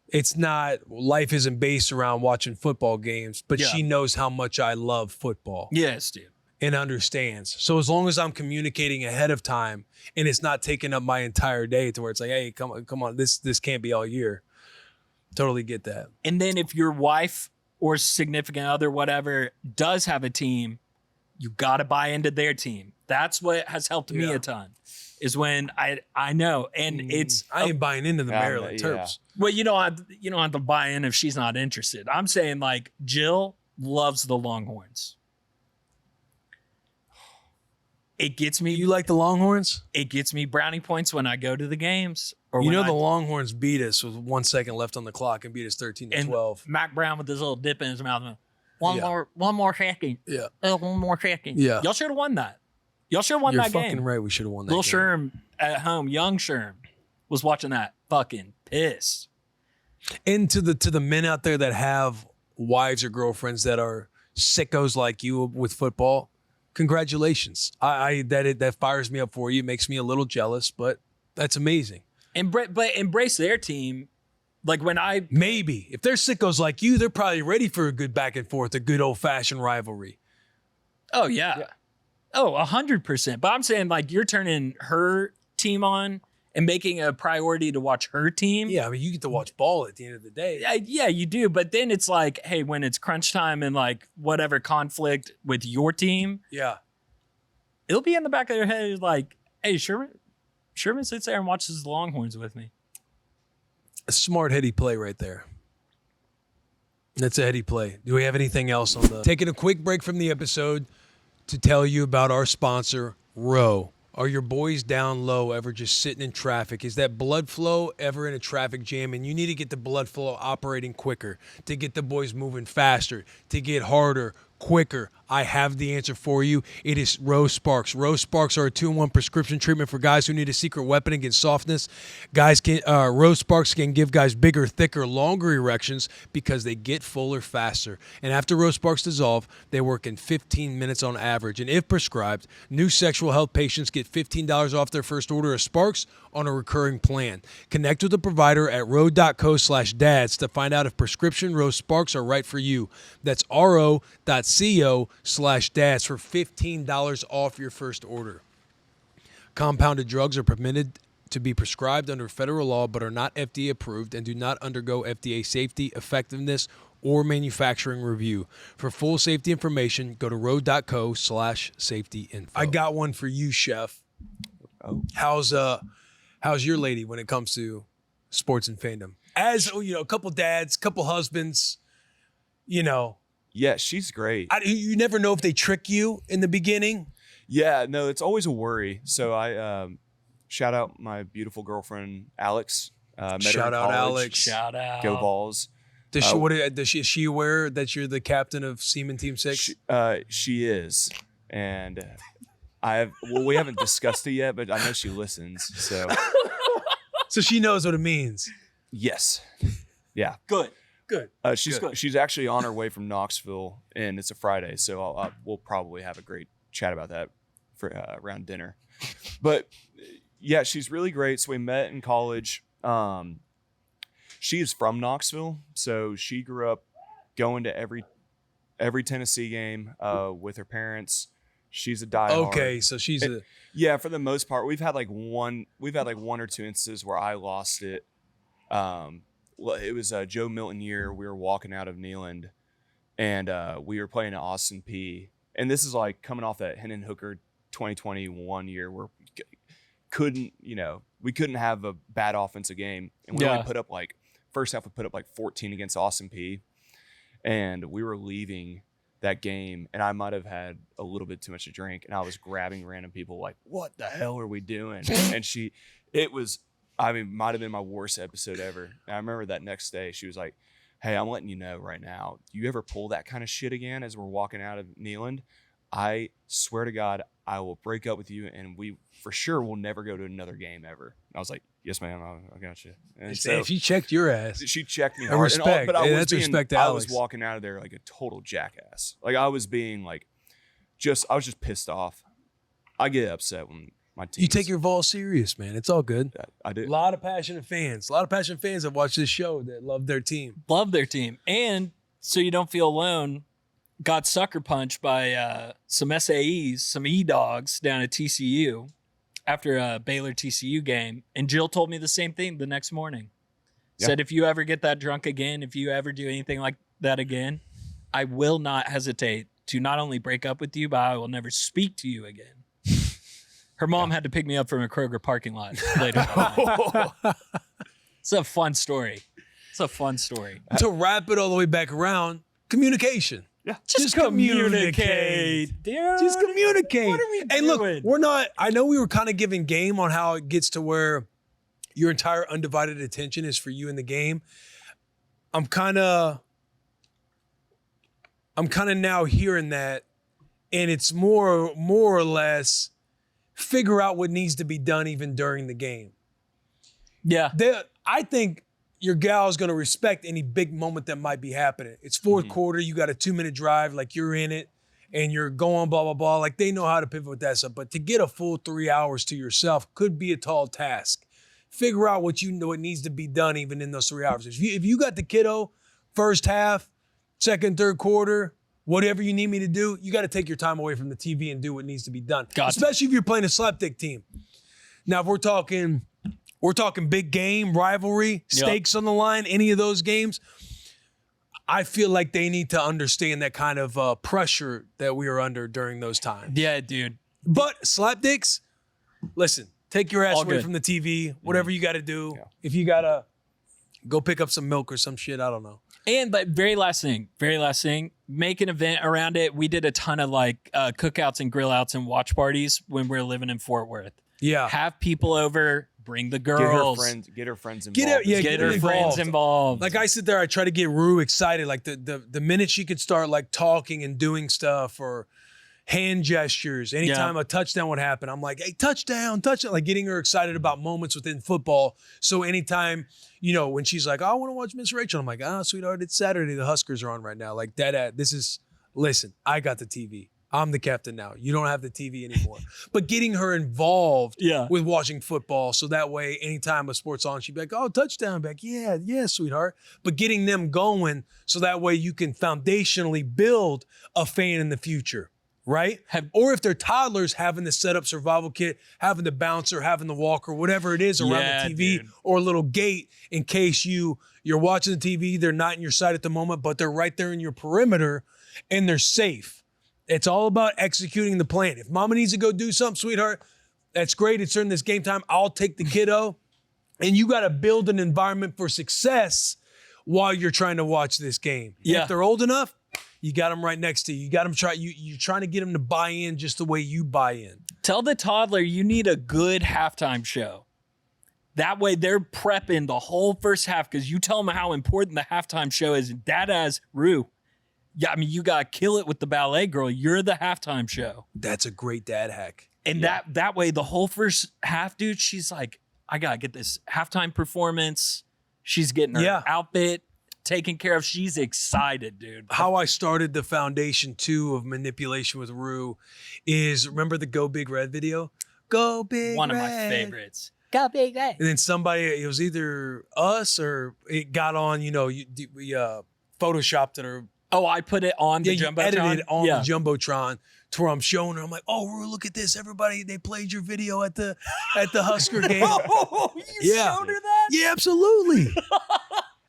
It's not, life isn't based around watching football games, but she knows how much I love football. Yes, dude. And understands. So as long as I'm communicating ahead of time and it's not taking up my entire day to where it's like, hey, come on, this can't be all year. Totally get that. And then if your wife or significant other, whatever, does have a team, you got to buy into their team. That's what has helped me a ton. Is when I know, and it's I ain't buying into the Maryland Terps. Well, you don't have to buy in if she's not interested. I'm saying like Jill loves the Longhorns. It gets me. You like the Longhorns? It gets me brownie points when I go to the games. Or You when know I- the Longhorns beat us with 1 second left on the clock and beat us 13-12. Mac Brown with his little dip in his mouth. One Yeah. more second. Yeah. One more second. Yeah. Y'all should have won that. Y'all should have won You're that fucking game. right. We should have won that Little game. Sherm at home, young Sherm, was watching that, fucking pissed. And to the men out there that have wives or girlfriends that are sickos like you with football, congratulations. That fires me up for you. It makes me a little jealous, but that's amazing. But embrace their team. Like when I Maybe if they're sickos like you, they're probably ready for a good back and forth, a good old fashioned rivalry. Oh yeah. Oh, 100%. But I'm saying like you're turning her team on and making a priority to watch her team. Yeah, I mean you get to watch ball at the end of the day. Yeah, you do. But then it's like, hey, when it's crunch time and like whatever conflict with your team, Yeah. it'll be in the back of their head like, hey, Sherman sits there and watches the Longhorns with me. A smart heady play right there. That's a heady play. Do we have anything else on the taking a quick break from the episode to tell you about our sponsor, Row. Are your boys down low ever just sitting in traffic? Is that blood flow ever in a traffic jam? And you need to get the blood flow operating quicker, to get the boys moving faster, to get harder, quicker. I have the answer for you. It is Rose Sparks. Rose Sparks are a 2-in-1 prescription treatment for guys who need a secret weapon against softness. Rose Sparks can give guys bigger, thicker, longer erections because they get fuller faster. And after Rose Sparks dissolve, they work in 15 minutes on average. And if prescribed, new sexual health patients get $15 off their first order of Sparks on a recurring plan. Connect with a provider at ro.co/dads to find out if prescription Rose Sparks are right for you. That's ro.co/dads for $15 off your first order. Compounded drugs are permitted to be prescribed under federal law but are not FDA approved and do not undergo FDA safety, effectiveness, or manufacturing review. For full safety information, go to ro.co/safety info. I got one for you, Chef. Oh. How's your lady when it comes to sports and fandom? As you know, a couple dads, couple husbands, you know. Yeah, she's great. You never know if they trick you in the beginning. Yeah, no, it's always a worry. So I shout out my beautiful girlfriend, Alex. Met her Shout in out, college. Alex. Shout out. Go Balls. Is she aware that you're the captain of Seaman Team 6? She is. And we haven't discussed it yet, but I know she listens. So So she knows what it means. yes. Yeah. Good. She's actually on her way from Knoxville, and it's a Friday, so we'll probably have a great chat about that for around dinner. But yeah, she's really great. So we met in college. She is from Knoxville, so she grew up going to every Tennessee game with her parents. She's a diehard. Okay, so she's Yeah, for the most part, we've had like one or two instances where I lost it. Well, it was Joe Milton year. We were walking out of Neyland, and we were playing at Austin P. And this is like coming off that Hennon Hooker 2021 year where we couldn't have a bad offensive game, and we only put up like first half we put up like 14 against Austin P. And we were leaving that game, and I might have had a little bit too much to drink, and I was grabbing random people like, "What the hell are we doing?" And might have been my worst episode ever. And I remember that next day, she was like, "Hey, I'm letting you know right now, you ever pull that kind of shit again as we're walking out of Neyland, I swear to God, I will break up with you, and we for sure will never go to another game ever." And I was like, "Yes, ma'am, I got you." And so she checked your ass. she checked me I hard. respect. But I That's respect to I Alex. was walking out of there like a total jackass. Like I was being like, I was just pissed off. I get upset when my team. You take your Vol serious, man. It's all good. I do. A lot of passionate fans. A lot of passionate fans that watch this show that love their team. Love their team. And so you don't feel alone, got sucker punched by some SAEs, some E-dogs down at TCU after a Baylor TCU game. And Jill told me the same thing the next morning. Yeah. Said, if you ever get that drunk again, if you ever do anything like that again, I will not hesitate to not only break up with you, but I will never speak to you again. Her mom had to pick me up from a Kroger parking lot later. It's a fun story. To wrap it all the way back around, communication. Just communicate, dude. Just communicate. What are we And look, doing? I know we were kind of giving game on how it gets to where your entire undivided attention is for you in the game. I'm kind of now hearing that, and it's more or less figure out what needs to be done even during the game. Yeah. I think your gal is going to respect any big moment that might be happening. It's fourth quarter. You got a 2-minute drive, like you're in it and you're going blah, blah, blah. Like they know how to pivot with that stuff. But to get a full 3 hours to yourself could be a tall task. Figure out what you know it needs to be done even in those 3 hours. If you got the kiddo first half, second, third quarter, whatever you need me to do, you got to take your time away from the TV and do what needs to be done. Gotcha. Especially if you're playing a slapdick team. Now, if we're talking big game, rivalry, stakes on the line, any of those games, I feel like they need to understand that kind of pressure that we are under during those times. Yeah, dude. But slapdicks, listen, take your ass All away good. from the TV, whatever you got to do. Yeah. If you got to go pick up some milk or some shit, I don't know. And but very last thing, make an event around it. We did a ton of like cookouts and grill outs and watch parties when we were living in Fort Worth. Yeah. Have people over, bring the girls. Get her friends involved. Get her friends involved. Like I sit there, I try to get Rue excited. Like the minute she could start like talking and doing stuff or hand gestures, anytime a touchdown would happen, I'm like, hey, touchdown. Like getting her excited about moments within football. So anytime, when she's like, oh, I want to watch Miss Rachel, I'm like, sweetheart, it's Saturday. The Huskers are on right now. Like listen, I got the TV. I'm the captain now. You don't have the TV anymore. But getting her involved with watching football, so that way anytime a sport's on, she'd be like, oh, touchdown. Back. Yeah, sweetheart. But getting them going so that way you can foundationally build a fan in the future, right? Or if they're toddlers, having the setup survival kit, having the bouncer, having the walker, whatever it is around the TV, or a little gate in case you're watching the TV, they're not in your sight at the moment, but they're right there in your perimeter and they're safe. It's all about executing the plan. If mama needs to go do something, sweetheart, that's great. It's during this game time. I'll take the kiddo. And you got to build an environment for success while you're trying to watch this game. Yeah. If they're old enough, you got them right next to you. You got them you're trying to get them to buy in just the way you buy in. Tell the toddler you need a good halftime show. That way they're prepping the whole first half because you tell them how important the halftime show is. And Dad has Rue. Yeah, I mean, you got to kill it with the ballet girl. You're the halftime show. That's a great dad hack. And that way, the whole first half, dude, she's like, I got to get this halftime performance. She's getting her outfit taken care of. She's excited, dude. How I started the foundation, too, of manipulation with Rue is, remember the Go Big Red video? Go Big Red. One of my favorites. Go Big Red. And then somebody, it was either us or it got on, we photoshopped it or oh, I put it on the Jumbotron? You edited it on the Jumbotron to where I'm showing her. I'm like, oh, Rue, look at this. Everybody, they played your video at the Husker game. Oh, you showed her that? Yeah, absolutely.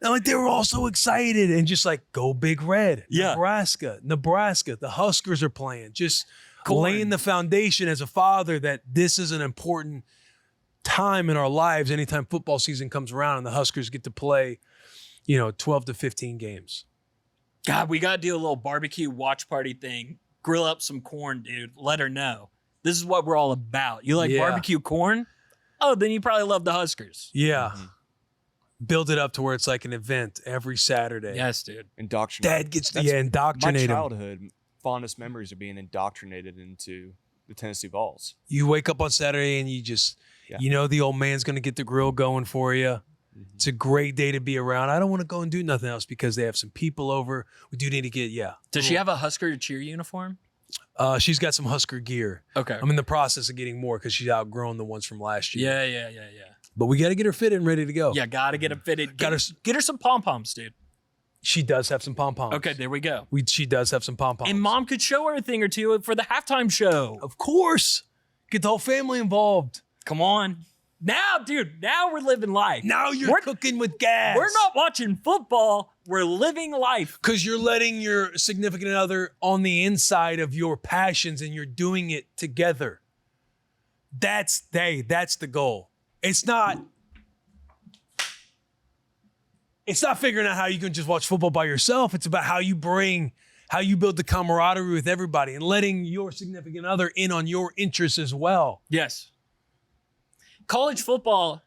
And like they were all so excited and just like, go Big Red. Nebraska. The Huskers are playing. Just laying the foundation as a father that this is an important time in our lives anytime football season comes around and the Huskers get to play, 12 to 15 games. God, we got to do a little barbecue watch party thing. Grill up some corn, dude. Let her know. This is what we're all about. You like barbecue corn? Oh, then you probably love the Huskers. Yeah. Build it up to where it's like an event every Saturday. Yes, dude. Indoctrinate. Dad gets indoctrinate. My childhood fondest memories are being indoctrinated into the Tennessee Vols. You wake up on Saturday and you just, the old man's going to get the grill going for you. It's a great day to be around. I don't want to go and do nothing else because they have some people over. We do need to get, Does she have a Husker cheer uniform? She's got some Husker gear. Okay. I'm in the process of getting more because she's outgrown the ones from last year. Yeah. But we got to get her fitted and ready to go. Yeah, got to get them fitted. Get her some pom-poms, dude. She does have some pom-poms. Okay, there we go. She does have some pom-poms. And Mom could show her a thing or two for the halftime show. Of course. Get the whole family involved. Come on. Now, dude, we're living life. Now we're cooking with gas. We're not watching football. We're living life. Because you're letting your significant other on the inside of your passions and you're doing it together. That's the goal. It's not figuring out how you can just watch football by yourself. It's about how you bring how you build the camaraderie with everybody and letting your significant other in on your interests as well. Yes. College football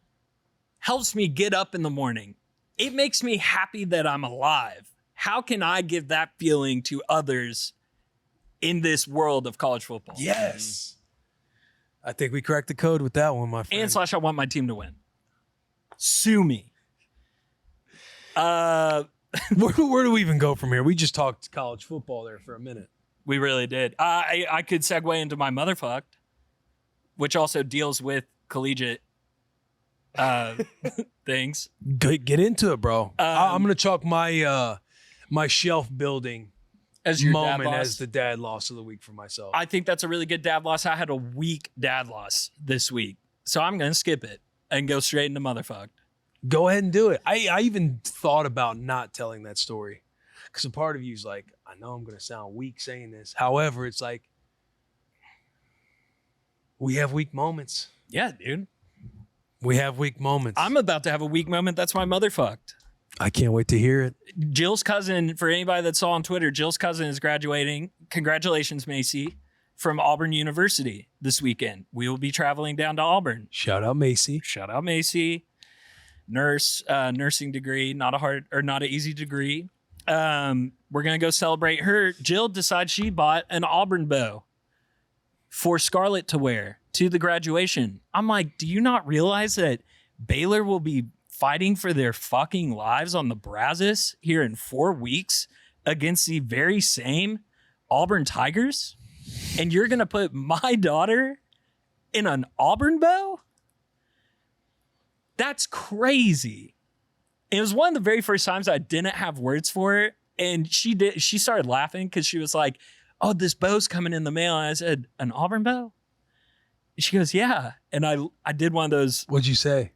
helps me get up in the morning. It makes me happy that I'm alive. How can I give that feeling to others in this world of college football? Yes. I think we cracked the code with that one, my friend. And / I want my team to win. Sue me. Where do we even go from here? We just talked college football there for a minute. We really did. I could segue into my motherfucked, which also deals with collegiate things. Get into it, bro. I'm gonna chalk my my shelf building As your moment dad loss. as the dad loss of the week for myself. I think that's a really good dad loss. I had a weak dad loss this week, so I'm gonna skip it and go straight into motherfucked. Go ahead and do it. I even thought about not telling that story because a part of you is like, I know I'm gonna sound weak saying this. However, it's like we have weak moments. Yeah, dude. We have weak moments. I'm about to have a weak moment. That's my motherfucked. I can't wait to hear it. Jill's cousin, for anybody that saw on Twitter, Jill's cousin is graduating. Congratulations, Macy, from Auburn University this weekend. We will be traveling down to Auburn. Shout out Macy. Shout out Macy. Nursing degree, not an easy degree. We're gonna go celebrate her. Jill decides she bought an Auburn bow for Scarlett to wear to the graduation. I'm like, do you not realize that Baylor will be fighting for their fucking lives on the Brazos here in 4 weeks against the very same Auburn Tigers? And you're gonna put my daughter in an Auburn bow? That's crazy. It was one of the very first times I didn't have words for it. And she started laughing because she was like, oh, this bow's coming in the mail. And I said, an Auburn bow? She goes, yeah. And I did one of those. What'd you say?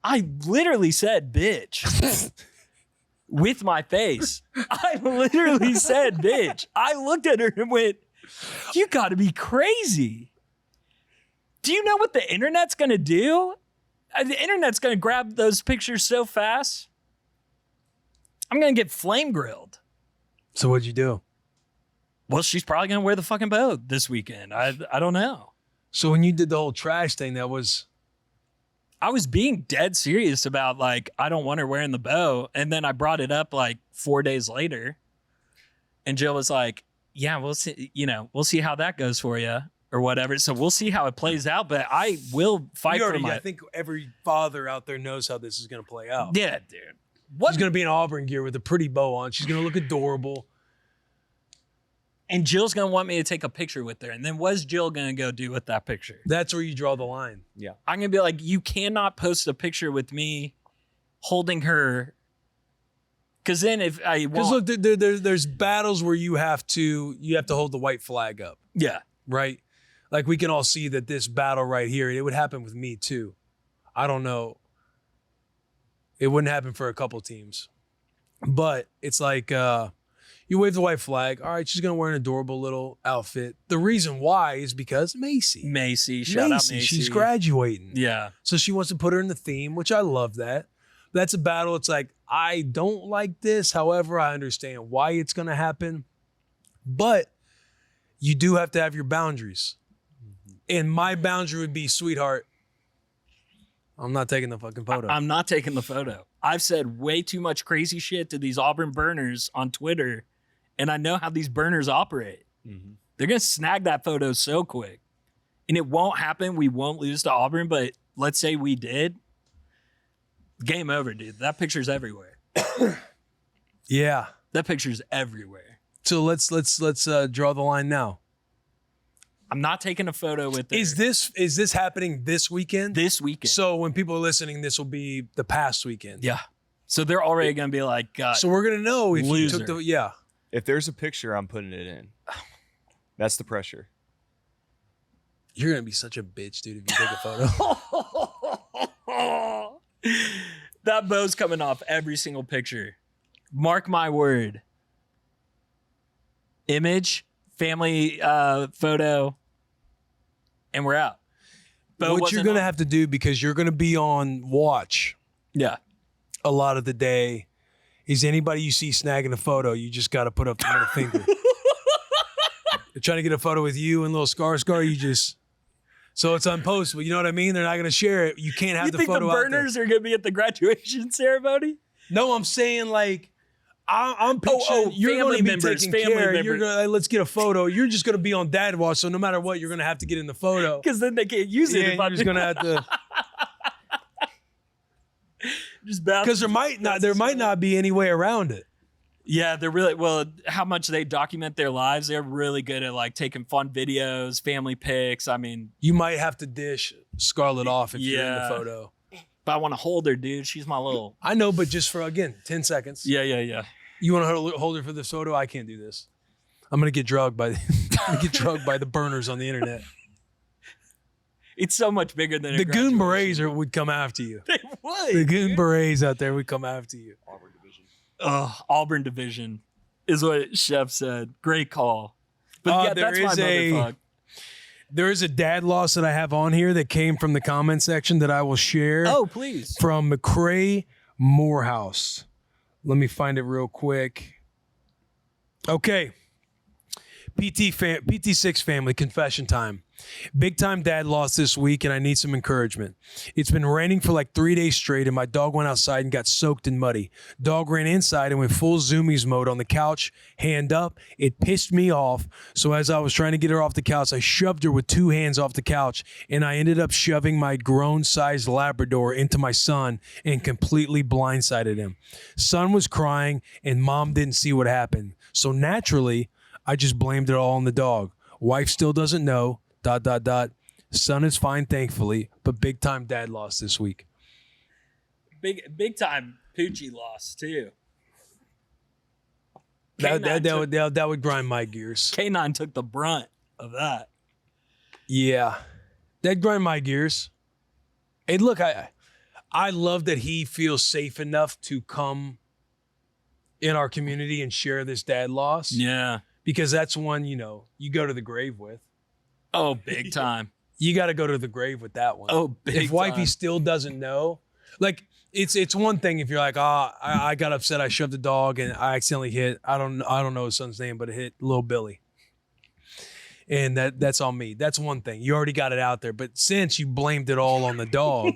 I literally said, bitch. With my face. I literally said, bitch. I looked at her and went, you gotta be crazy. Do you know what the internet's gonna do? The internet's going to grab those pictures so fast. I'm going to get flame grilled. So what'd you do? Well, she's probably going to wear the fucking bow this weekend. I don't know. So when you did the whole trash thing, I was being dead serious about like, I don't want her wearing the bow. And then I brought it up like 4 days later. And Jill was like, yeah, we'll see, we'll see how that goes for you. Or whatever. So we'll see how it plays out, but I will fight for my... I think every father out there knows how this is going to play out. Yeah, dude. She's going to be in Auburn gear with a pretty bow on. She's going to look adorable. And Jill's going to want me to take a picture with her. And then what's Jill going to go do with that picture? That's where you draw the line. Yeah. I'm going to be like, you cannot post a picture with me holding her. Because then if I want... Because look, there's battles where you have to hold the white flag up. Yeah. Right? Like we can all see that this battle right here, it would happen with me too. I don't know. It wouldn't happen for a couple teams. But it's like you wave the white flag. All right, she's going to wear an adorable little outfit. The reason why is because Macy. Shout out Macy. She's graduating. Yeah. So she wants to put her in the theme, which I love that. That's a battle. It's like, I don't like this. However, I understand why it's going to happen. But you do have to have your boundaries. And my boundary would be, sweetheart, I'm not taking the fucking photo. I'm not taking the photo. I've said way too much crazy shit to these Auburn burners on Twitter, and I know how these burners operate. Mm-hmm. They're going to snag that photo so quick. And it won't happen. We won't lose to Auburn, but let's say we did. Game over, dude. That picture's everywhere. Yeah. That picture's everywhere. So let's draw the line now. I'm not taking a photo with her. Is this happening this weekend? This weekend. So when people are listening, this will be the past weekend. Yeah. So they're already going to be like, so we're going to know if loser. you took the, yeah. If there's a picture, I'm putting it in. That's the pressure. You're going to be such a bitch, dude, if you take a photo. That bow's coming off every single picture. Mark my word. Image, family photo, and we're out. Bo What you're wasn't going to on- have to do, because you're going to be on watch Yeah. a lot of the day, is anybody you see snagging a photo, you just got to put up the middle finger. They're trying to get a photo with you and little Scar. You just, so it's unpostable. You know what I mean? They're not going to share it. You can't have You the think photo the out there. burners are going to be at the graduation ceremony? No, I'm saying like, I'm picturing you're going to be taking care. You're going to let's get a photo. You're just going to be on dad watch. So no matter what, you're going to have to get in the photo. Because then they can't use it. Yeah, If I you're just going to have to. just bounce. Because there might not be any way around it. Yeah, they're really well. How much they document their lives? They're really good at like taking fun videos, family pics. I mean, You might have to dish Scarlett off if you're in the Yeah. photo. but I want to hold her, dude. She's my little. I know, but just for again 10 seconds. Yeah. You want to hold her for this photo? I can't do this. I'm gonna get drugged by the burners on the internet. It's so much bigger than The a goon graduation. berets would come after you. They would. The goon berets out there would come after you. Auburn division. Auburn division is what Chef said. Great call. But yeah, there that's my is a- motherfucker. There is a dad loss that I have on here that came from the comment section that I will share. Oh, please. From McCrae Morehouse. Let me find it real quick. Okay. PT6 family confession time. Big time dad loss this week and I need some encouragement. It's been raining for like 3 days straight and my dog went outside and got soaked and muddy. Dog ran inside and went full zoomies mode on the couch, hand up. It pissed me off. So as I was trying to get her off the couch, I shoved her with 2 hands off the couch and I ended up shoving my grown sized Labrador into my son and completely blindsided him. Son was crying and mom didn't see what happened. So naturally, I just blamed it all on the dog. Wife still doesn't know. ... Son is fine, thankfully, but big time dad loss this week. Big time Poochie loss, too. That would grind my gears. K9 took the brunt of that. Yeah, that'd grind my gears. Hey, look, I love that he feels safe enough to come in our community and share this dad loss. Yeah. Because that's one, you go to the grave with. Oh, big time. You got to go to the grave with that one. Oh, big If wifey time. still doesn't know, like it's one thing if you're like, I got upset, I shoved the dog and I accidentally hit. I don't know his son's name, but it hit little Billy, and that's on me. That's one thing. You already got it out there, but since you blamed it all on the dog,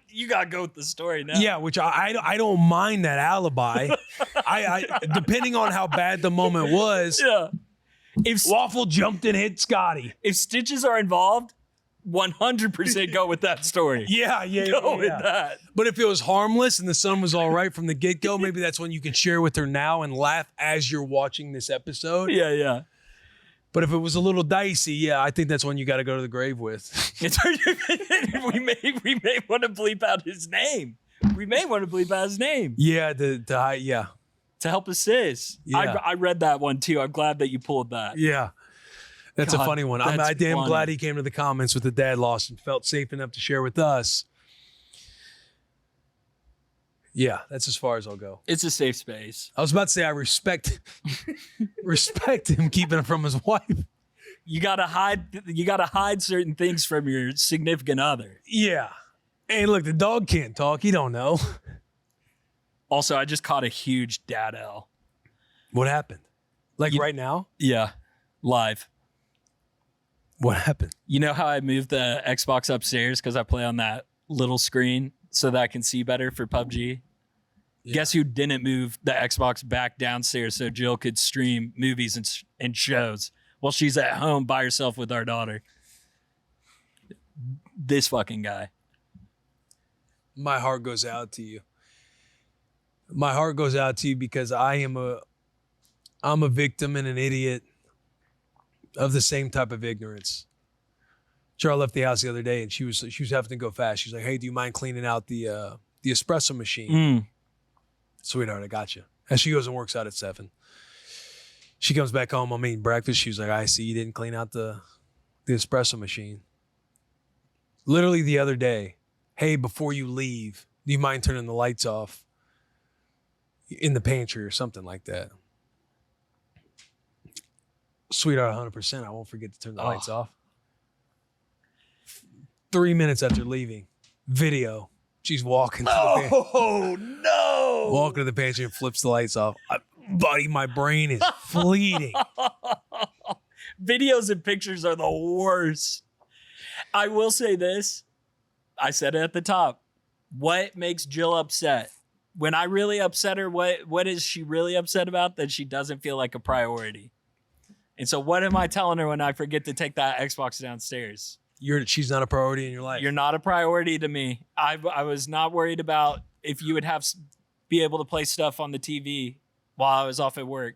You got to go with the story now. yeah, which I don't mind that alibi. I depending on how bad the moment was. Yeah. If Waffle jumped and hit Scotty. if stitches are involved, 100% go with that story. Yeah. Go with that. But if it was harmless and the son was all right from the get-go, maybe that's when you can share with her now and laugh as you're watching this episode. Yeah. But if it was a little dicey, yeah, I think that's when you got to go to the grave with. we may want to bleep out his name. Yeah, yeah. To help assist. Yeah. I read that one too. I'm glad that you pulled that. Yeah. That's a God, funny one. that's I damn funny. glad he came to the comments with the dad loss and felt safe enough to share with us. Yeah, that's as far as I'll go. It's a safe space. I was about to say I respect him keeping it from his wife. You gotta hide certain things from your significant other. Yeah. Hey, look, the dog can't talk. He don't know. Also, I just caught a huge dad L. What happened? Like right now? Yeah. Live. What happened? You know how I moved the Xbox upstairs because I play on that little screen so that I can see better for PUBG? Yeah. Guess who didn't move the Xbox back downstairs so Jill could stream movies and shows while she's at home by herself with our daughter? This fucking guy. My heart goes out to you. My heart goes out to you because I'm a victim and an idiot of the same type of ignorance. Charlie left the house the other day and she was having to go fast. She's like, "Hey, do you mind cleaning out the espresso machine?" Sweetheart, I got you. And she goes and works out at 7. She comes back home. I'm eating breakfast. She's like, "I see you didn't clean out the espresso machine." Literally the other day, "Hey, before you leave, do you mind turning the lights off in the pantry," or something like that. Sweetheart, 100%. I won't forget to turn the lights off. 3 minutes after leaving, video. She's walking to the pantry. Oh, no. Walking to the pantry and flips the lights off. Buddy, my brain is fleeting. Videos and pictures are the worst. I will say this. I said it at the top. What makes Jill upset? When I really upset her, what is she really upset about? That she doesn't feel like a priority. And so what am I telling her when I forget to take that Xbox downstairs? She's not a priority in your life. You're not a priority to me. I was not worried about if you would be able to play stuff on the TV while I was off at work.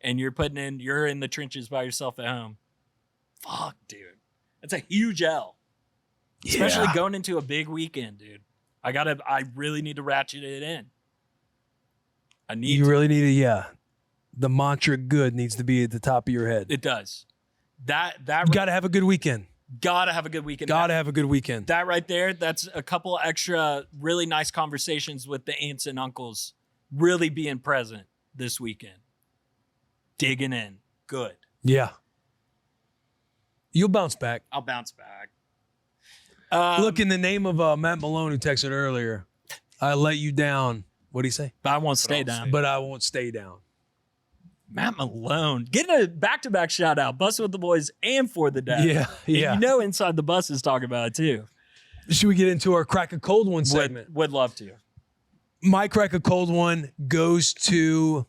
And you're in the trenches by yourself at home. Fuck, dude. That's a huge L. Especially going into a big weekend, dude. I really need to ratchet it in. Really need to, the mantra good needs to be at the top of your head. It does. You gotta have a good weekend. Gotta have a good weekend. Have a good weekend. That right there, that's a couple extra really nice conversations with the aunts and uncles really being present this weekend. Digging in. Good. Yeah. You'll bounce back. I'll bounce back. Look, in the name of Matt Malone, who texted earlier, I let you down. What'd he say? But I won't stay down. But I won't stay down. Matt Malone. Getting a back-to-back shout-out. Busting with the Boys and For the Dad. Yeah. And you know Inside the Bus is talking about it, too. Should we get into our Crack a Cold One segment? Would love to. My Crack a Cold One goes to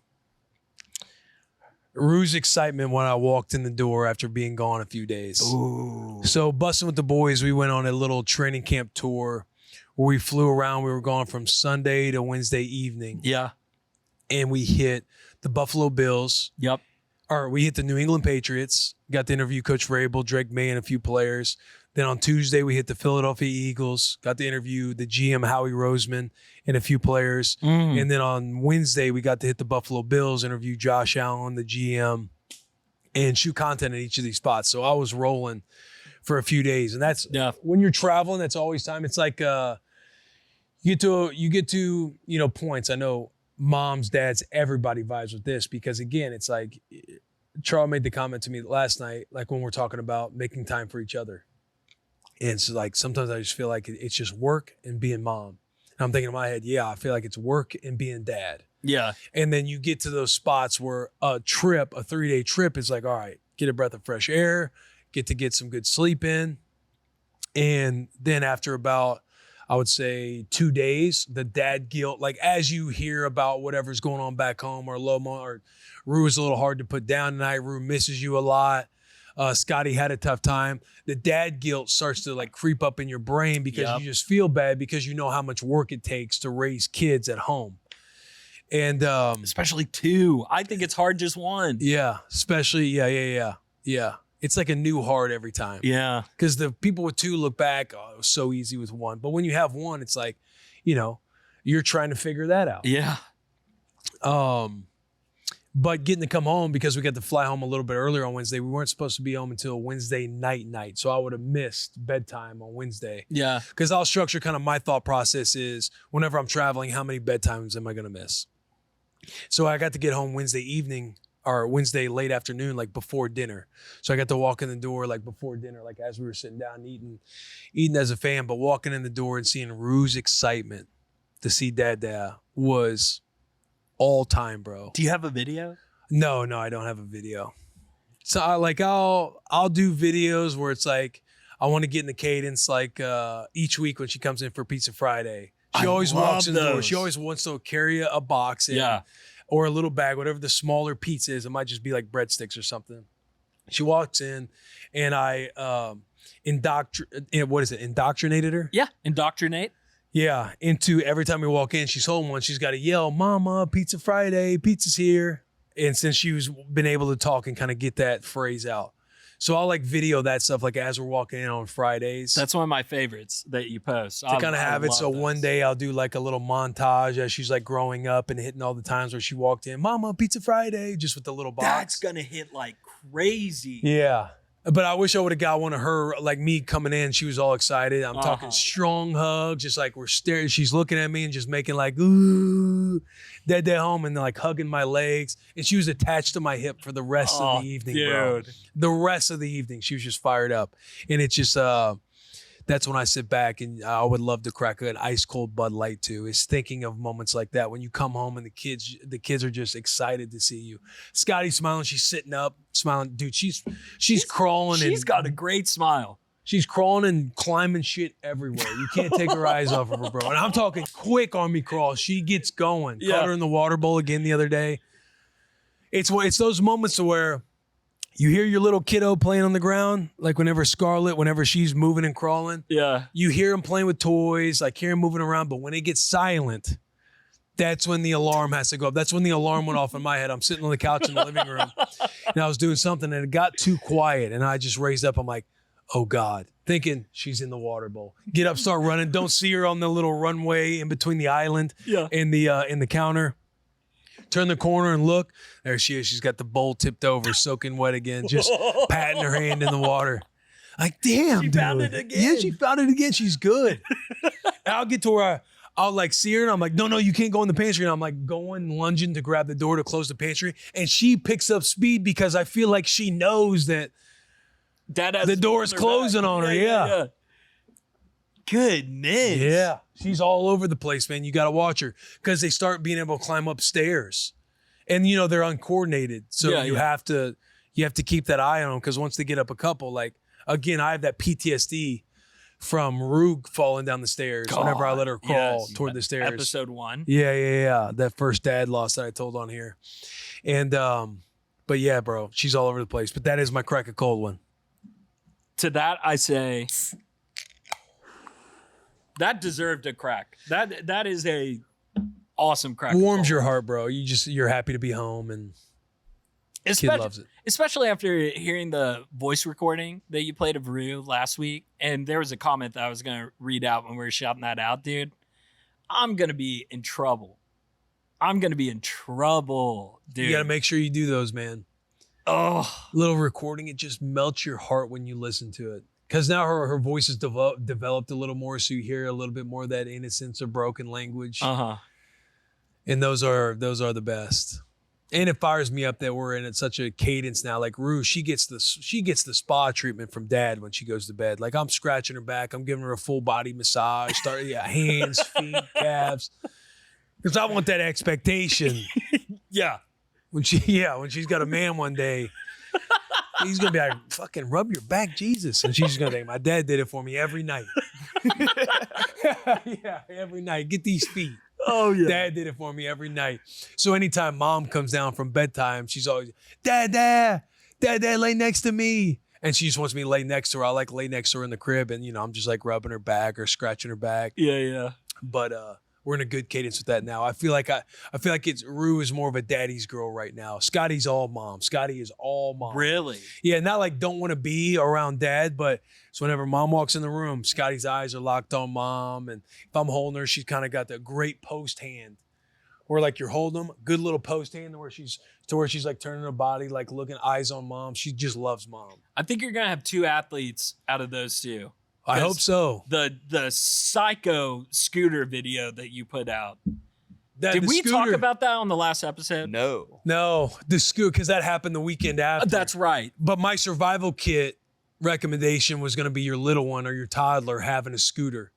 Rue's excitement when I walked in the door after being gone a few days. Ooh. So Busting with the Boys, we went on a little training camp tour where we flew around. We were gone from Sunday to Wednesday evening. Yeah. And we hit the Buffalo Bills. Yep. Or we hit the New England Patriots. Got to interview Coach Vrabel, Drake May, and a few players. Then on Tuesday, we hit the Philadelphia Eagles. Got to interview the GM, Howie Roseman, and a few players. And then on Wednesday, we got to hit the Buffalo Bills, interview Josh Allen, the GM, and shoot content at each of these spots. So I was rolling for a few days. And that's when you're traveling, that's always time. It's like you get to points. I know moms, dads, everybody vibes with this because, again, it's like Charles made the comment to me last night, like when we're talking about making time for each other. And so, like, sometimes I just feel like it's just work and being mom. And I'm thinking in my head, I feel like it's work and being dad. Yeah. And then you get to those spots where a 3-day trip is like, all right, get a breath of fresh air, get some good sleep in. And then after about, I would say 2 days, the dad guilt, like as you hear about whatever's going on back home or Loma or Rue is a little hard to put down tonight. Rue misses you a lot. Scotty had a tough time. The dad guilt starts to like creep up in your brain because you just feel bad because you know how much work it takes to raise kids at home. And especially 2. I think it's hard just 1. Yeah, especially yeah. It's like a new heart every time. Yeah. Because the people with 2 look back, it was so easy with 1. But when you have 1, it's like, you're trying to figure that out. Yeah. But getting to come home because we got to fly home a little bit earlier on Wednesday. We weren't supposed to be home until Wednesday night. So I would have missed bedtime on Wednesday. Yeah. Because I'll structure kind of my thought process is whenever I'm traveling, how many bedtimes am I going to miss? So I got to get home Wednesday evening or Wednesday late afternoon, like before dinner. So I got to walk in the door like before dinner, like as we were sitting down eating as a fan, but walking in the door and seeing Rue's excitement to see Dad was all time, bro. Do you have a video? No, I don't have a video. So I'll do videos where it's like I want to get in the cadence like each week when she comes in for Pizza Friday. She always walks in the door. She always wants to carry a box in or a little bag, whatever the smaller pizza is. It might just be like breadsticks or something. She walks in and I indoctrinated her? Yeah, indoctrinate. Yeah, into every time we walk in, she's holding one. She's got to yell, "Mama, Pizza Friday, pizza's here." And since she's been able to talk and kind of get that phrase out. So I'll like video that stuff like as we're walking in on Fridays. That's one of my favorites that you post. To kind of have it. So one day I'll do like a little montage as she's like growing up and hitting all the times where she walked in, "Mama, Pizza Friday," just with the little box. That's going to hit like crazy. Yeah. But I wish I would have got one of her, like me coming in. She was all excited. I'm talking strong hug, just like we're staring. She's looking at me and just making like, ooh, Dad home, and like hugging my legs. And she was attached to my hip for the rest of the evening, bro. The rest of the evening, she was just fired up. And it's just, that's when I sit back and I would love to crack an ice cold Bud Light too. Is thinking of moments like that when you come home and the kids are just excited to see you. Scotty's smiling, she's sitting up, smiling. Dude, she's crawling. She's got a great smile. She's crawling and climbing shit everywhere. You can't take her eyes off of her, bro. And I'm talking quick army crawl. She gets going. Yeah. Caught her in the water bowl again the other day. It's those moments where you hear your little kiddo playing on the ground, like whenever she's moving and crawling. Yeah. You hear him playing with toys, like hear him moving around. But when it gets silent, that's when the alarm has to go up. That's when the alarm went off in my head. I'm sitting on the couch in the living room, and I was doing something, and it got too quiet. And I just raised up. I'm like, oh God, thinking she's in the water bowl. Get up, start running. Don't see her on the little runway in between the island and the counter. Turn the corner and look. There she is. She's got the bowl tipped over, soaking wet again, just patting her hand in the water. Like, damn, dude. She found it again. Yeah, she found it again. She's good. And I'll get to where I'll like see her and I'm like, no, you can't go in the pantry. And I'm like lunging to grab the door to close the pantry. And she picks up speed because I feel like she knows that the door is closing on her. Yeah. Goodness. Yeah. She's all over the place, man. You got to watch her because they start being able to climb upstairs. And, they're uncoordinated. So you have to keep that eye on them because once they get up a couple, like, again, I have that PTSD from Rue falling down the stairs whenever I let her crawl toward the stairs. Episode 1. Yeah. That first dad loss that I told on here. And, but yeah, bro, she's all over the place. But that is my crack a cold one. To that, I say that deserved a crack. That is a awesome crack. Warms your heart, bro. You're happy to be home, and kid loves it. Especially after hearing the voice recording that you played of Rue last week, and there was a comment that I was gonna read out when we were shouting that out, dude. I'm gonna be in trouble. Dude. You gotta make sure you do those, man. Oh, little recording, it just melts your heart when you listen to it. Because now her voice is developed a little more, so you hear a little bit more of that innocence or broken language. And those are the best. And it fires me up that we're in such a cadence now. Like Rue, she gets the spa treatment from Dad when she goes to bed. Like I'm scratching her back, I'm giving her a full body massage, hands, feet, calves, because I want that expectation. yeah. When she's got a man one day, he's gonna be like, fucking rub your back, Jesus. And she's just gonna think, my dad did it for me every night. Yeah, every night. Get these feet. Oh yeah. Dad did it for me every night. So anytime mom comes down from bedtime, she's always, Dad, lay next to me. And she just wants me to lay next to her. I like lay next to her in the crib, and I'm just like rubbing her back or scratching her back. Yeah. But we're in a good cadence with that now. I feel like it's Rue is more of a daddy's girl right now. Scotty's all mom. Scotty is all mom. Really? Yeah, not like don't want to be around dad, but it's whenever mom walks in the room, Scotty's eyes are locked on mom. And if I'm holding her, she's kind of got that great post hand where like you're holding them, good little post hand where she's like turning her body, like looking eyes on mom. She just loves mom. I think you're going to have 2 athletes out of those 2. I hope so. The psycho scooter video that you put out. Did we talk about that on the last episode? No, the scooter, because that happened the weekend after. That's right. But my survival kit recommendation was going to be your little one or your toddler having a scooter,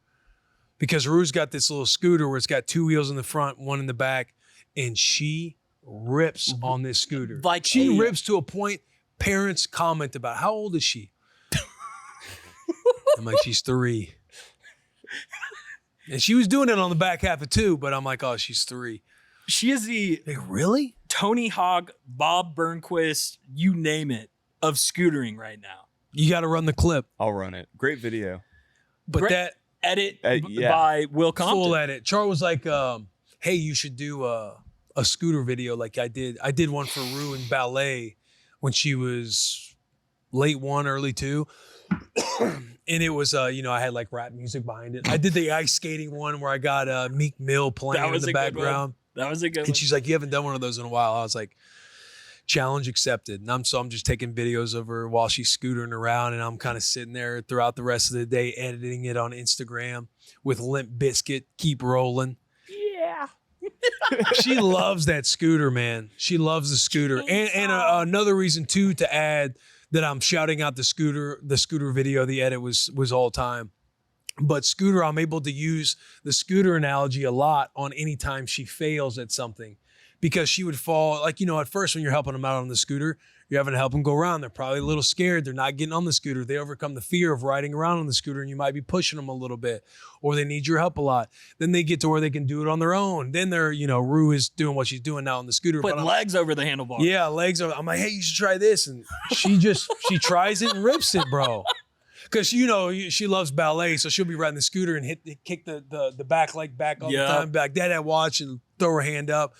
because Rue's got this little scooter where it's got 2 wheels in the front, 1 in the back, and she rips on this scooter. Like she rips to a point. Parents comment about how old is she? I'm like, she's 3. And she was doing it on the back half of 2, but I'm like, oh, she's 3. She is the really? Tony Hawk, Bob Burnquist, you name it, of scootering right now. You got to run the clip. I'll run it. Great video. But Great that edit by Will Compton. Full edit. Charles was like, hey, you should do a scooter video like I did. I did one for Rue in ballet when she was late 1, early 2. And it was, I had like rap music behind it. I did the ice skating one where I got Meek Mill playing in the background. That was a good one. And she's like, you haven't done one of those in a while. I was like, challenge accepted. And I'm just taking videos of her while she's scootering around, and I'm kind of sitting there throughout the rest of the day editing it on Instagram with Limp Bizkit, Keep Rolling. Yeah. She loves that scooter, man. She loves the scooter. And another reason too to add that I'm shouting out the scooter video, the edit was all time. But Scooter, I'm able to use the Scooter analogy a lot on any time she fails at something, because she would fall, like, at first when you're helping them out on the scooter, you're having to help them go around. They're probably a little scared. They're not getting on the scooter. They overcome the fear of riding around on the scooter, and you might be pushing them a little bit, or they need your help a lot. Then they get to where they can do it on their own. Then they're, Rue is doing what she's doing now on the scooter. Put legs over the handlebar. Yeah, legs over. I'm like, hey, you should try this. And she tries it and rips it, bro. Because, she loves ballet, so she'll be riding the scooter and kick the back leg back all the time. Back, Dad, watch, and throw her hand up.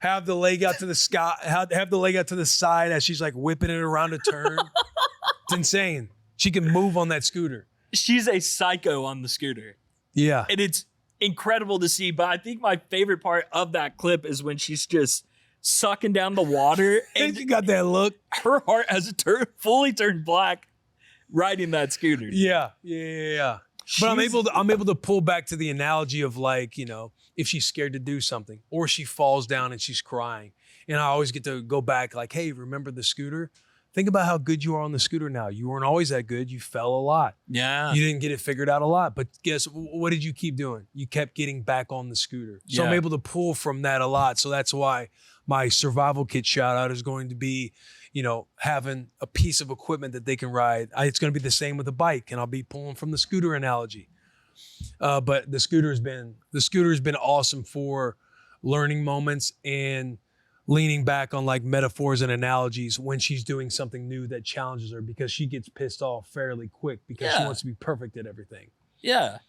Have the leg out to the sky. Have the leg out to the side as she's like whipping it around a turn. It's insane. She can move on that scooter. She's a psycho on the scooter. Yeah. And it's incredible to see. But I think my favorite part of that clip is when she's just sucking down the water. And you got that look. Her heart has fully turned black riding that scooter. Yeah. But I'm able to pull back to the analogy of, like, if she's scared to do something, or she falls down and she's crying. And I always get to go back like, hey, remember the scooter? Think about how good you are on the scooter now. You weren't always that good. You fell a lot. Yeah. You didn't get it figured out a lot. But guess what did you keep doing? You kept getting back on the scooter. So I'm able to pull from that a lot. So that's why my survival kit shout out is going to be, having a piece of equipment that they can ride. It's going to be the same with a bike, and I'll be pulling from the scooter analogy. But the scooter's been awesome for learning moments and leaning back on, like, metaphors and analogies when she's doing something new that challenges her, because she gets pissed off fairly quick because she wants to be perfect at everything. Yeah.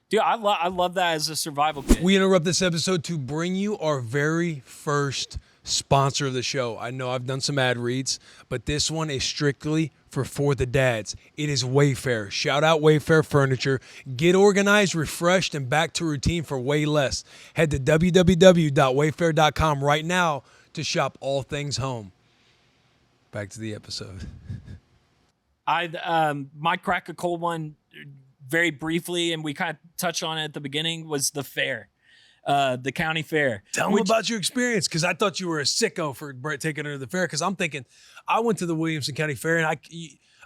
Dude, I love that as a survival kit. We interrupt this episode to bring you our very first sponsor of the show. I know I've done some ad reads, but this one is strictly for the dads. It is Wayfair. Shout out Wayfair Furniture. Get organized, refreshed, and back to routine for way less. Head to www.wayfair.com right now to shop all things home. Back to the episode. My crack a cold one very briefly, and we kind of touched on it at the beginning, was the fair. The county fair. Tell me about your experience, because I thought you were a sicko for taking her to the fair, because I'm thinking, I went to the Williamson County Fair, and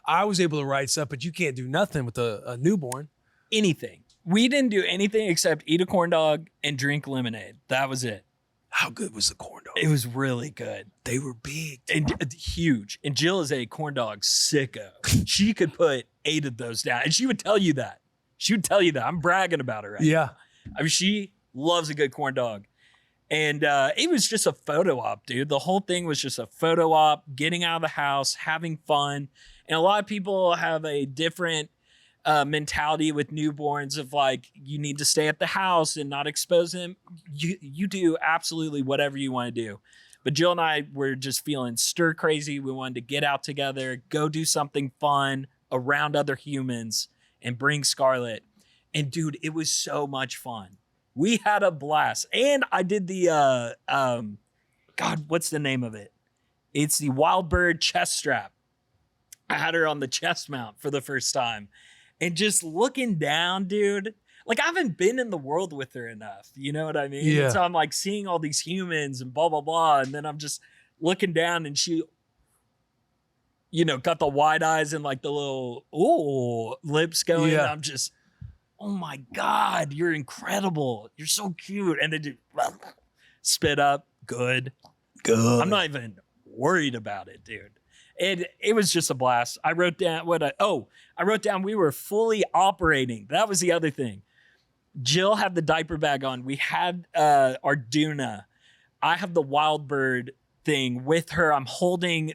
I was able to ride stuff, but you can't do nothing with a newborn. Anything. We didn't do anything except eat a corn dog and drink lemonade. That was it. How good was the corn dog? It was really good. They were big. And huge. And Jill is a corn dog sicko. She could put 8 of those down, and she would tell you that. I'm bragging about her right now. I mean, she loves a good corn dog. And it was just a photo op, dude. The whole thing was just a photo op, getting out of the house, having fun. And a lot of people have a different mentality with newborns of, like, you need to stay at the house and not expose them. You do absolutely whatever you want to do. But Jill and I were just feeling stir crazy. We wanted to get out together, go do something fun around other humans, and bring Scarlett. And dude, it was so much fun. We had a blast. And I did the, God, what's the name of it? It's the Wild Bird chest strap. I had her on the chest mount for the first time. And just looking down, dude, like, I haven't been in the world with her enough. You know what I mean? Yeah. And so I'm like seeing all these humans and blah, blah, blah. And then I'm just looking down, and she, got the wide eyes and like the little, lips going. Yeah. And I'm just, oh my God, you're incredible. You're so cute. And then just spit up. Good. I'm not even worried about it, dude. It was just a blast. I wrote down we were fully operating. That was the other thing. Jill had the diaper bag on. We had our Duna. I have the Wild Bird thing with her. I'm holding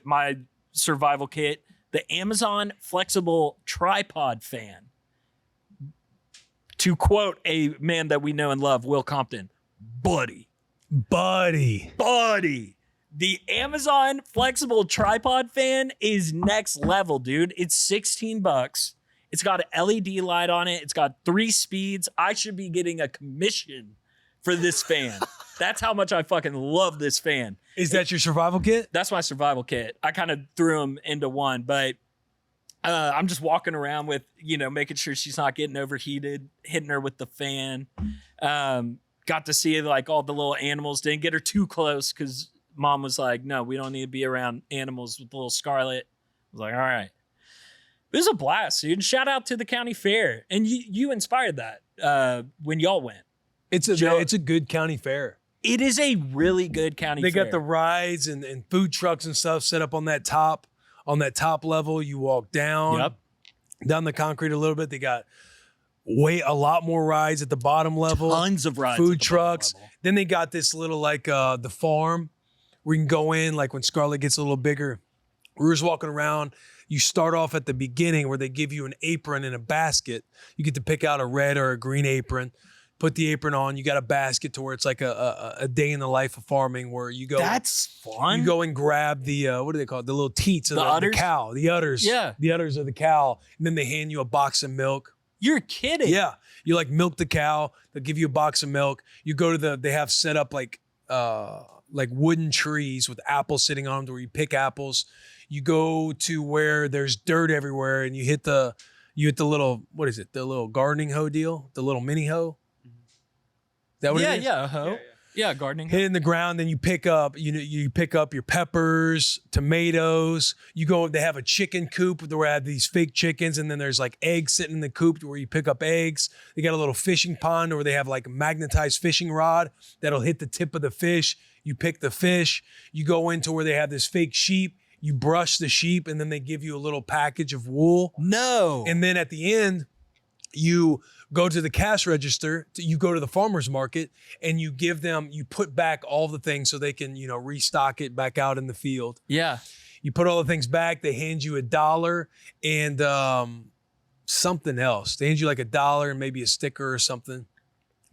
my survival kit, the Amazon flexible tripod fan. To quote a man that we know and love, Will Compton, buddy. The Amazon flexible tripod fan is next level, dude. It's $16. It's got an LED light on it. It's got 3 speeds. I should be getting a commission for this fan. That's how much I fucking love this fan. Is that your survival kit? That's my survival kit. I kind of threw them into one, but I'm just walking around with, making sure she's not getting overheated, hitting her with the fan. Got to see, like, all the little animals. Didn't get her too close because Mom was like, no, we don't need to be around animals with little Scarlett. I was like, all right. It was a blast, dude. Shout out to the county fair. And you inspired that when y'all went. It's a good county fair. It is a really good county fair. They got the rides and food trucks and stuff set up on that top level. You walk down the concrete a little bit. They got a lot more rides at the bottom level. Tons of rides. Food trucks. Then they got this little like the farm where you can go in like when Scarlet gets a little bigger. We were just walking around. You start off at the beginning where they give you an apron and a basket. You get to pick out a red or a green apron. Put the apron on. You got a basket to where it's like a day in the life of farming where you go. That's fun. You go and grab the what do they call it? The little teats of the cow. The udders. Yeah. The udders of the cow. And then they hand you a box of milk. You're kidding. Yeah. You like milk the cow. They'll give you a box of milk. You go to they have set up like wooden trees with apples sitting on them to where you pick apples. You go to where there's dirt everywhere and you hit the little, what is it? The little gardening hoe deal? The little mini hoe? Is that what it is? Yeah, a hoe. Yeah, gardening. Hit it in the ground, then you pick up, you pick up your peppers, tomatoes. You go, they have a chicken coop where they have these fake chickens, and then there's like eggs sitting in the coop where you pick up eggs. They got a little fishing pond where they have like a magnetized fishing rod that'll hit the tip of the fish. You pick the fish. You go into where they have this fake sheep. You brush the sheep, and then they give you a little package of wool. No. And then at the end, you go to the cash register, you go to the farmer's market, and you put back all the things so they can, restock it back out in the field. Yeah. You put all the things back, they hand you $1 and something else. They hand you like $1 and maybe a sticker or something.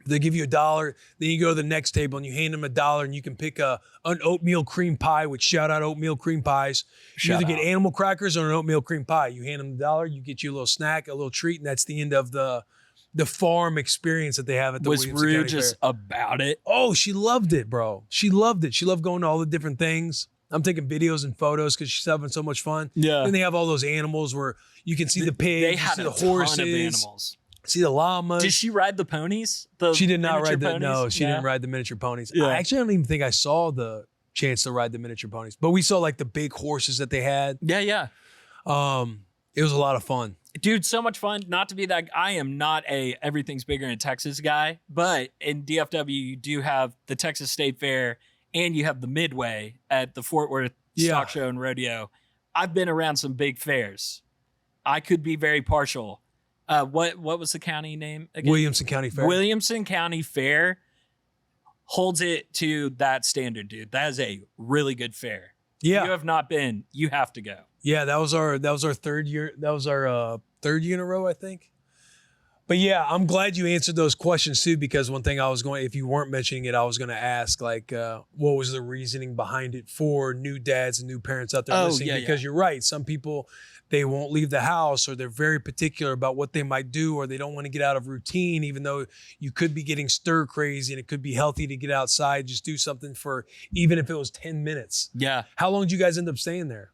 They give you $1, then you go to the next table and you hand them $1 and you can pick an oatmeal cream pie, which shout out oatmeal cream pies. You either get animal crackers or an oatmeal cream pie. You hand them $1, you get you a little snack, a little treat, and that's the end of the farm experience that they have at the Was Williamson Rue County just Fair. about it? Oh, she loved it, bro. She loved it. She loved going to all the different things. I'm taking videos and photos because she's having so much fun. Yeah. Then they have all those animals where you can see the pigs, They you had see a the ton horses, of animals. see the llamas. Did she ride the ponies? She did not ride ponies? No, she didn't ride the miniature ponies. Yeah. I don't even think I saw the chance to ride the miniature ponies, but we saw like the big horses that they had. Yeah, yeah. It was a lot of fun. Dude, so much fun. Not to be that, I am not a everything's bigger in Texas guy, but in DFW, you do have the Texas State Fair and you have the Midway at the Fort Worth Stock Show and Rodeo. I've been around some big fairs. I could be very partial. What was the county name again? Williamson County Fair. Williamson County Fair holds it to that standard, dude. That is a really good fair. Yeah. If you have not been, you have to go. Yeah, that was our third year. That was our third year in a row, I think. But yeah, I'm glad you answered those questions too, because one thing if you weren't mentioning it, I was going to ask like, what was the reasoning behind it for new dads and new parents out there listening? Because you're right. Some people, they won't leave the house or they're very particular about what they might do, or they don't want to get out of routine, even though you could be getting stir crazy and it could be healthy to get outside, just do something for, even if it was 10 minutes. Yeah. How long did you guys end up staying there?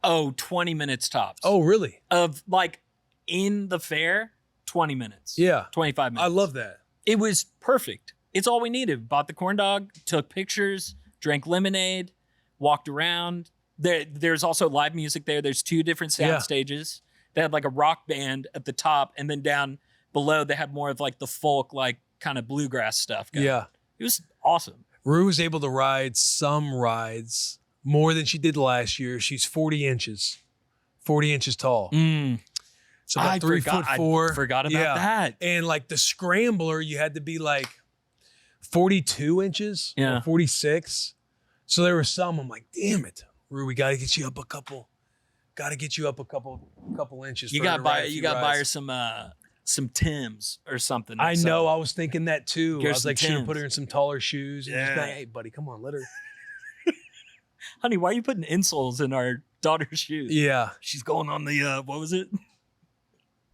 Oh, 20 minutes tops. Oh, really? Of like in the fair, 20 minutes. Yeah. 25 minutes. I love that. It was perfect. It's all we needed. Bought the corn dog, took pictures, drank lemonade, walked around. There's also live music there. There's 2 different sound stages. They had like a rock band at the top, and then down below they had more of like the folk, like kind of bluegrass stuff going. Yeah. It was awesome. Rue was able to ride some rides more than she did last year. She's 40 inches tall. So about 3'4". I forgot about that. And like the scrambler, you had to be like 42 inches or 46. So there were some, I'm like, damn it, Rue, we got to get you up a couple inches. You got to buy her some Timbs or something. I know. I was thinking that too. I was like, should have put her in some taller shoes. And just be like, hey, buddy, come on, let her. Honey, why are you putting insoles in our daughter's shoes? Yeah. She's going on the, what was it?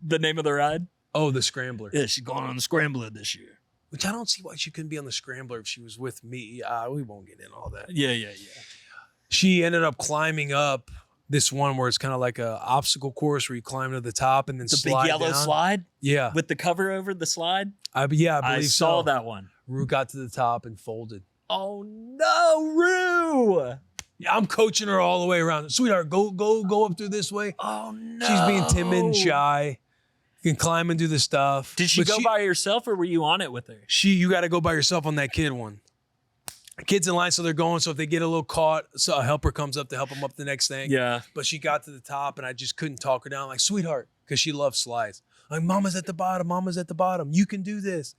The name of the ride? Oh, the Scrambler. Yeah, she's going on the Scrambler this year. Which I don't see why she couldn't be on the Scrambler if she was with me. We won't get in all that. Yeah. She ended up climbing up this one where it's kind of like a obstacle course where you climb to the top and then slide big yellow down. slide? Yeah. With the cover over the slide? I believe I so. saw that one. Rue got to the top and folded. Oh no, Rue! I'm coaching her all the way around. Sweetheart, go up through this way. Oh no. She's being timid and shy. You can climb and do the stuff. Did she But go by herself or were you on it with her? You got to go by yourself on that kid one. Kids in line, so they're going. So if they get a little caught, so a helper comes up to help them up the next thing. Yeah. But she got to the top, and I just couldn't talk her down. I'm like, sweetheart, because she loves slides. I'm like, Mama's at the bottom. Mama's at the bottom. You can do this.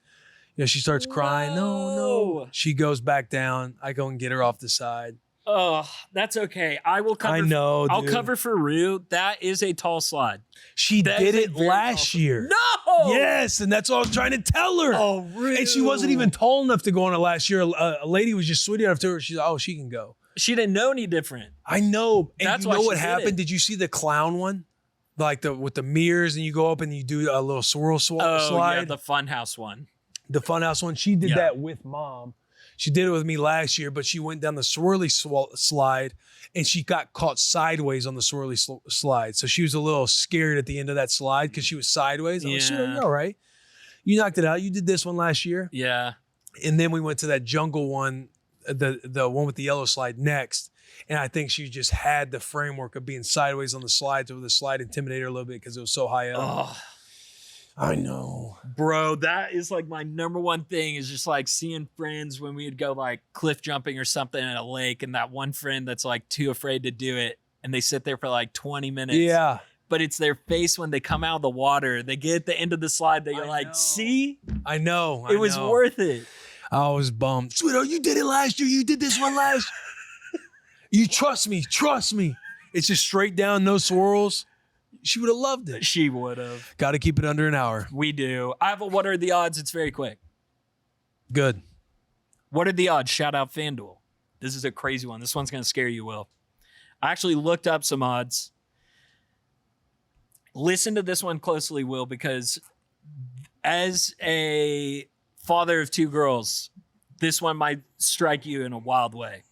She starts crying. No. She goes back down. I go and get her off the side. Oh, that's okay. I will cover. I know, I'll dude. cover for Rue. That is a tall slide. She That did is a it very last tall- year. No. Yes, and that's what I was trying to tell her. Oh, Rue. And she wasn't even tall enough to go on it last year. A lady was just sweet enough to her. She's like, oh, she can go. She didn't know any different. I know. And That's you why know she what did happened? it. Did you see the clown one? Like with the mirrors, and you go up and you do a little swirl slide. Yeah, the Funhouse one. The Funhouse one. She did Yeah. that with Mom. She did it with me last year, but she went down the swirly slide and she got caught sideways on the swirly slide. So she was a little scared at the end of that slide because she was sideways. I'm like, sure, Yeah. you're all right. You knocked it out. You did this one last year. Yeah. And then we went to that jungle one, the one with the yellow slide next. And I think she just had the framework of being sideways on the slide, so the slide intimidated her a little bit because it was so high up. Oh, I know. bro, that is like my number one thing is just like seeing friends when we'd go like cliff jumping or something at a lake, and that one friend that's like too afraid to do it, and they sit there for like 20 minutes. Yeah. But it's their face when they come out of the water. They get at the end of the slide. They're like, know. see? I know. It was worth it. I was bummed. Sweetheart, you did it last year. You did this one last You trust me. Trust me. It's just straight down, no swirls. She would have loved it. She would have. Got to keep it under an hour. We do. I have a what are the odds? It's very quick. Good. What are the odds? Shout out FanDuel. This is a crazy one. This one's going to scare you, Will. I actually looked up some odds. Listen to this one closely, Will, because as a father of two girls, this one might strike you in a wild way.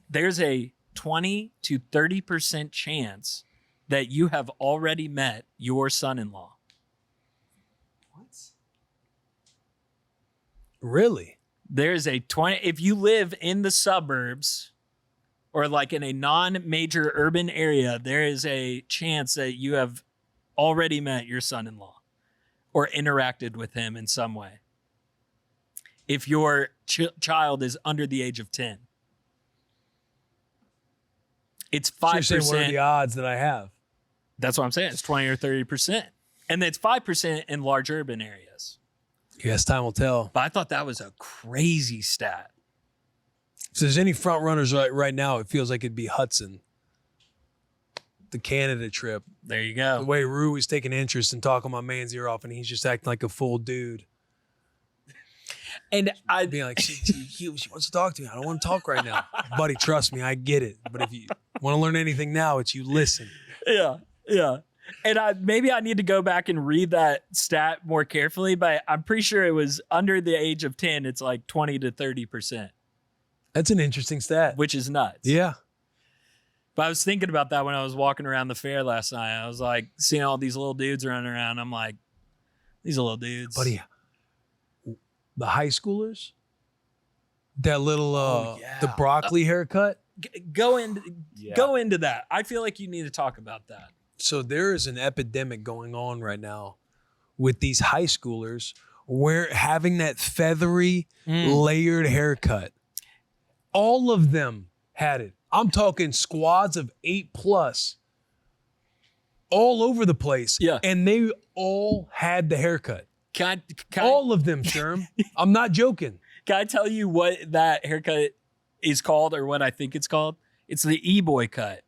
There's a 20 to 30% chance that you have already met your son-in-law. Really? There's a 20, if you live in the suburbs or like in a non-major urban area, there is a chance that you have already met your son-in-law or interacted with him in some way. If your child is under the age of 10. It's 5%. So you're saying, what are the odds that I have? That's what I'm saying. It's 20 or 30%. And it's 5% in large urban areas. Yes, time will tell. But I thought that was a crazy stat. If there's any front runners right now, it feels like it'd be Hudson. The Canada trip. There you The go. way Rue is taking interest in talking my man's ear off, and he's just acting like a full dude. And I Being like, she wants to talk to me. I don't want to talk right now. Buddy, trust me, I get it. But if you want to learn anything now, it's you listen. Yeah. And maybe I need to go back and read that stat more carefully, but I'm pretty sure it was under the age of 10, it's like 20 to 30%, That's an interesting stat. which is nuts. Yeah. But I was thinking about that when I was walking around the fair last night. I was like seeing all these little dudes running around. I'm like, these are little dudes. Buddy, the high schoolers, that little the broccoli haircut. Go into that. I feel like you need to talk about that. So there is an epidemic going on right now with these high schoolers where having that feathery layered haircut. All of them had it. I'm talking squads of 8+ all over the place. Yeah. And they all had the haircut. Can All of them, Sherm. I'm not joking. I tell you what that haircut is called or what I think it's called? It's the E-boy cut.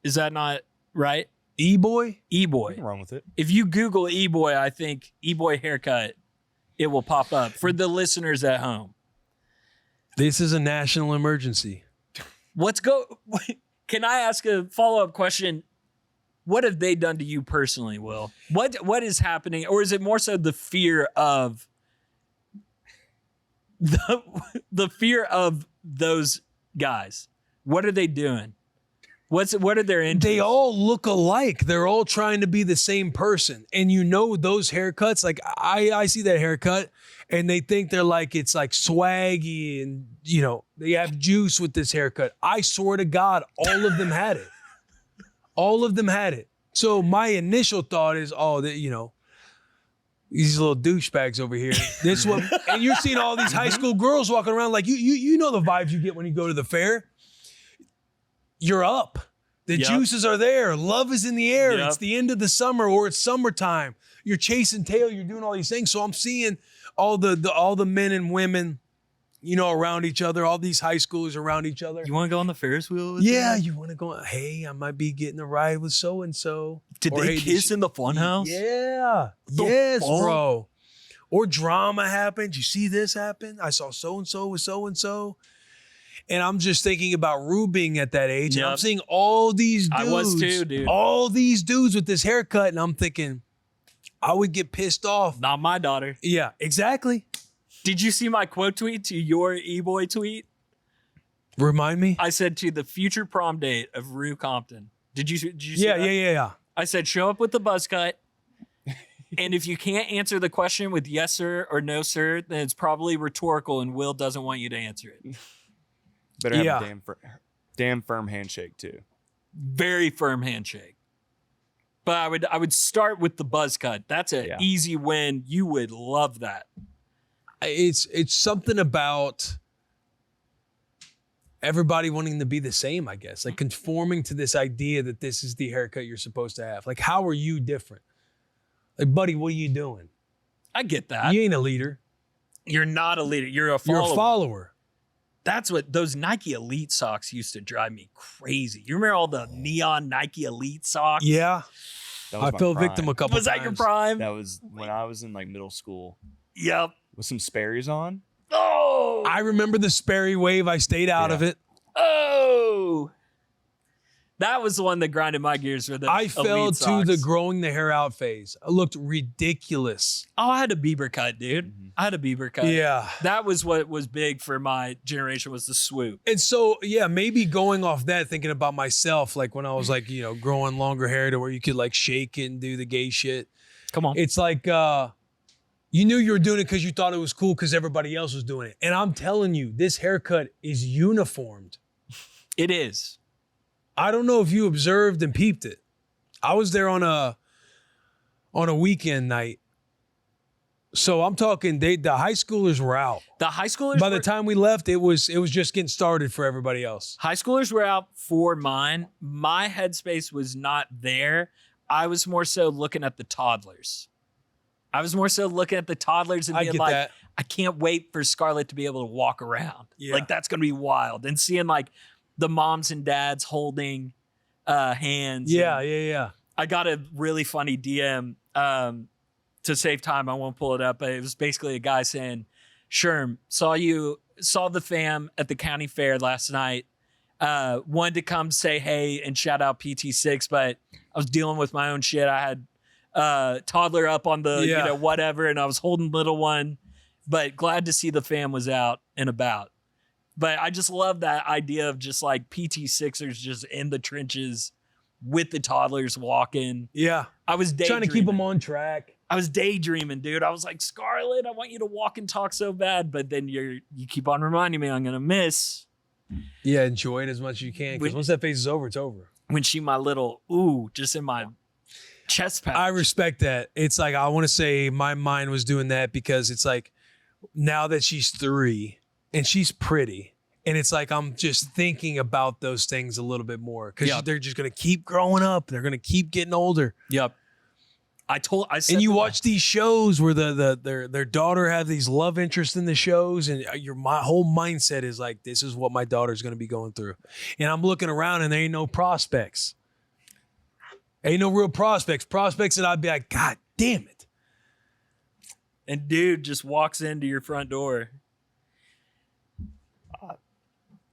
Is that not right? E-boy? E-boy. Nothing wrong with it. If you Google E-boy, I think E-boy haircut, it will pop up for the listeners at home. This is a national emergency. Can I ask a follow-up question? What have they done to you personally, Will? What is happening? Or is it more so the fear of the fear of those guys? What are they doing? What are their interests? They all look alike. They're all trying to be the same person. And you know those haircuts, like I see that haircut and they think they're like, it's like swaggy and, you know, they have juice with this haircut. I swear to God, all of them had it. All of them had it. So my initial thought is, oh, that, you know, these little douchebags over here. This one, and you're seeing all these high school girls walking around like you know the vibes you get when you go to the fair. You're up. The juices are there. Love is in the air. It's the end of the summer or it's summertime. You're chasing tail. You're doing all these things. So I'm seeing all the men and women, you know, around each other. All these high schoolers around each other. You want to go on the Ferris wheel? With Yeah, them? you want to go. Hey, I might be getting a ride with so and so. Did they kiss in the funhouse? Yeah. Yes, bro. Or drama happened. You see this happen? I saw so and so with so and so. And I'm just thinking about Rue being at that age. And I'm seeing all these dudes. I was too, dude. All these dudes with this haircut. And I'm thinking, I would get pissed off. Not my daughter. Yeah, exactly. Did you see my quote tweet to your e-boy tweet? Remind me? I said to the future prom date of Will Compton. Did you see Yeah, that? yeah. I said, show up with the buzz cut. And if you can't answer the question with yes, sir, or no, sir, then it's probably rhetorical and Will doesn't want you to answer it. Better have a damn firm handshake too. Very firm handshake. But I would start with the buzz cut. That's an easy win. You would love that. It's something about everybody wanting to be the same, I guess. Like conforming to this idea that this is the haircut you're supposed to have. Like, how are you different? Like, buddy, what are you doing? I get that. You ain't a leader. You're not a leader. You're a follower. You're a follower. That's what those Nike Elite socks used to drive me crazy. You remember all the neon Nike Elite socks? Yeah. I fell victim a couple Was times. that your prime? That was when I was in like middle school Yep. with some Sperry's on. Oh. I remember the Sperry wave. I stayed out of it. Oh. That was the one that grinded my gears for the I fell Elite to socks. the growing the hair out phase. I looked ridiculous. Oh, I had a Bieber cut, dude. I had a Bieber cut. Yeah. That was what was big for my generation was the swoop. And so, yeah, maybe going off that, thinking about myself, like when I was like, you know, growing longer hair to where you could like shake it and do the gay shit. Come on. It's like you knew you were doing it because you thought it was cool because everybody else was doing it. And I'm telling you, this haircut is uniformed. It is. I don't know if you observed and peeped it. I was there on a weekend night. So I'm talking the high schoolers were out. The high schoolers By the time we left, it was just getting started for everybody else. High schoolers were out for mine. My headspace was not there. I was more so looking at the toddlers. I was more so looking at the toddlers and I being get like, that. I can't wait for Scarlett to be able to walk around. Yeah. Like, that's going to be wild. And seeing, like, the moms and dads holding hands. Yeah. I got a really funny DM to save time. I won't pull it up, but it was basically a guy saying, Sherm, saw the fam at the county fair last night. Wanted to come say hey and shout out PT6, but I was dealing with my own shit. I had toddler up on the, you know, whatever, and I was holding little one, but glad to see the fam was out and about. But I just love that idea of just like PT6ers just in the trenches with the toddlers walking. Yeah. I was Trying to keep them on track. I was daydreaming, dude. I was like, Scarlett, I want you to walk and talk so bad, but then you keep on reminding me I'm gonna miss. Yeah, enjoy it as much as you can because once that phase is over, it's over. When she my little just in my chest pouch. I respect that. It's like I want to say my mind was doing that because it's like now that she's 3 and she's pretty, and it's like I'm just thinking about those things a little bit more because they're just gonna keep growing up. They're gonna keep getting older. Yep. I said, and you watch these shows where their daughter have these love interests in the shows, and my whole mindset is like, this is what my daughter's going to be going through. And I'm looking around, and there ain't no prospects. Ain't no real prospects. Prospects that I'd be like, God damn it. And dude just walks into your front door.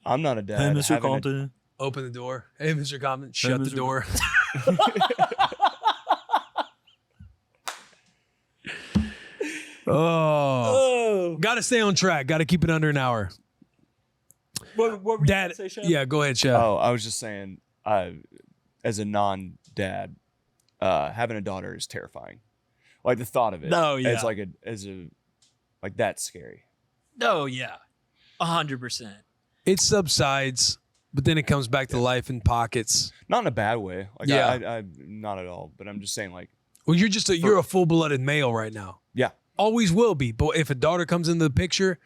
I'm not a dad. Hey, Mr. having Compton. Open the door. Hey, Mr. Compton, shut the Mr. door. Oh, got to stay on track. Got to keep it under an hour. What were you Dad, gonna say, Chef? yeah, go ahead, Chef. Oh, I was just saying, as a non-dad, having a daughter is terrifying. Like the thought of it. Oh, yeah. It's like that's scary. Oh yeah, 100%. It subsides, but then it comes back to life in pockets. Not in a bad way. Like Yeah. I not at all. But I'm just saying, like, Well, you're a full-blooded male right now. yeah. Always will be. But if a daughter comes into the picture,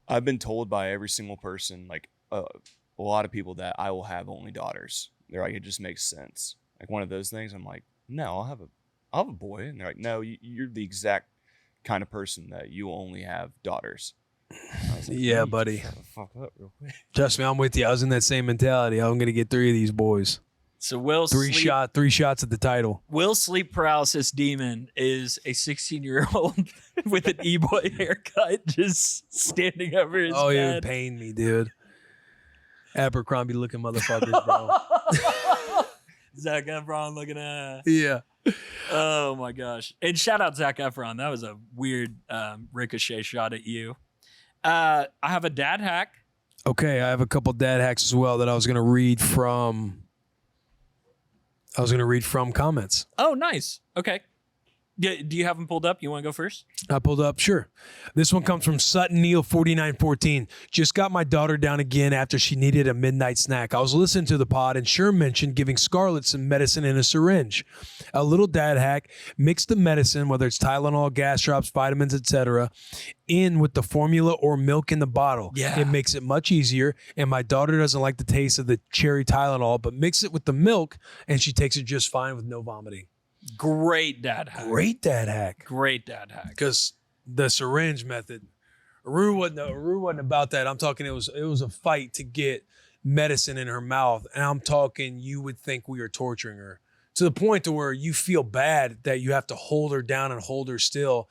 I've been told by every single person, like a lot of people, that I will have only daughters. They're like, it just makes sense. Like one of those things. I'm like, no, I'll have a boy. And they're like, no, you're the exact kind of person that you will only have daughters. I was like, yeah, "You buddy. shut the fuck up real quick." Trust me, I'm with you. I was in that same mentality. I'm going to get 3 of these boys. So Will's 3 shots at the title. Will's sleep paralysis demon is a 16-year-old with an e-boy haircut just standing over his Oh, it would bed. pain me, dude. Abercrombie looking motherfuckers, bro. Zac Efron looking at. Yeah. Oh my gosh! And shout out Zac Efron. That was a weird ricochet shot at you. I have a dad hack. Okay, I have a couple dad hacks as well that I was going to read from. Comments. Oh, nice. Okay. Do you have them pulled up? You want to go first? I pulled up, sure. This one comes from Sutton Neal 4914. Just got my daughter down again after she needed a midnight snack. I was listening to the pod and Sherm mentioned giving Scarlett some medicine in a syringe. A little dad hack: mix the medicine, whether it's Tylenol, gas drops, vitamins, etc., in with the formula or milk in the bottle. Yeah. It makes it much easier. And my daughter doesn't like the taste of the cherry Tylenol, but mix it with the milk and she takes it just fine with no vomiting. Great dad hack. Great dad hack. Great dad hack. Because the syringe method, Rue wasn't about that. I'm talking it was a fight to get medicine in her mouth, and I'm talking you would think we are torturing her to the point to where you feel bad that you have to hold her down and hold her still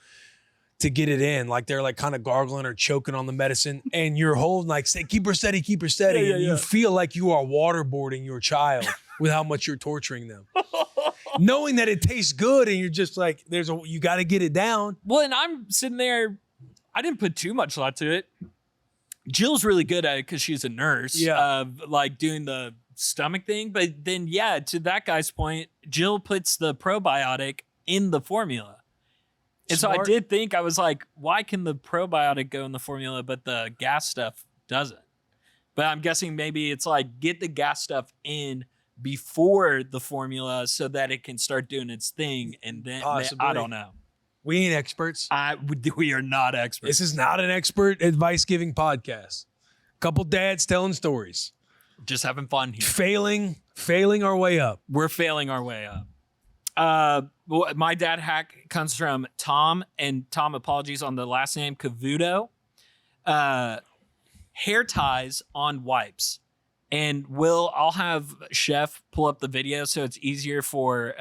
to get it in. Like they're like kind of gargling or choking on the medicine, and you're holding like, say, keep her steady. Yeah, and yeah. you feel like you are waterboarding your child with how much you're torturing them. Knowing that it tastes good, and you're just like, you got to get it down. Well, and I'm sitting there. I didn't put too much thought to it. Jill's really good at it because she's a nurse. Yeah. Like doing the stomach thing. But then, yeah, to that guy's point, Jill puts the probiotic in the formula. And so I Smart. did think, I was like, why can the probiotic go in the formula, but the gas stuff doesn't? But I'm guessing maybe it's like, get the gas stuff in before the formula so that it can start doing its thing. And then, Possibly. I don't know. We ain't experts. We are not experts. This is not an expert advice giving podcast. Couple dads telling stories, Just having fun here. failing our way up. We're failing our way up. My dad hack comes from Tom, and Tom, apologies on the last name, Cavuto. Hair ties on wipes. And I'll have Chef pull up the video so it's easier for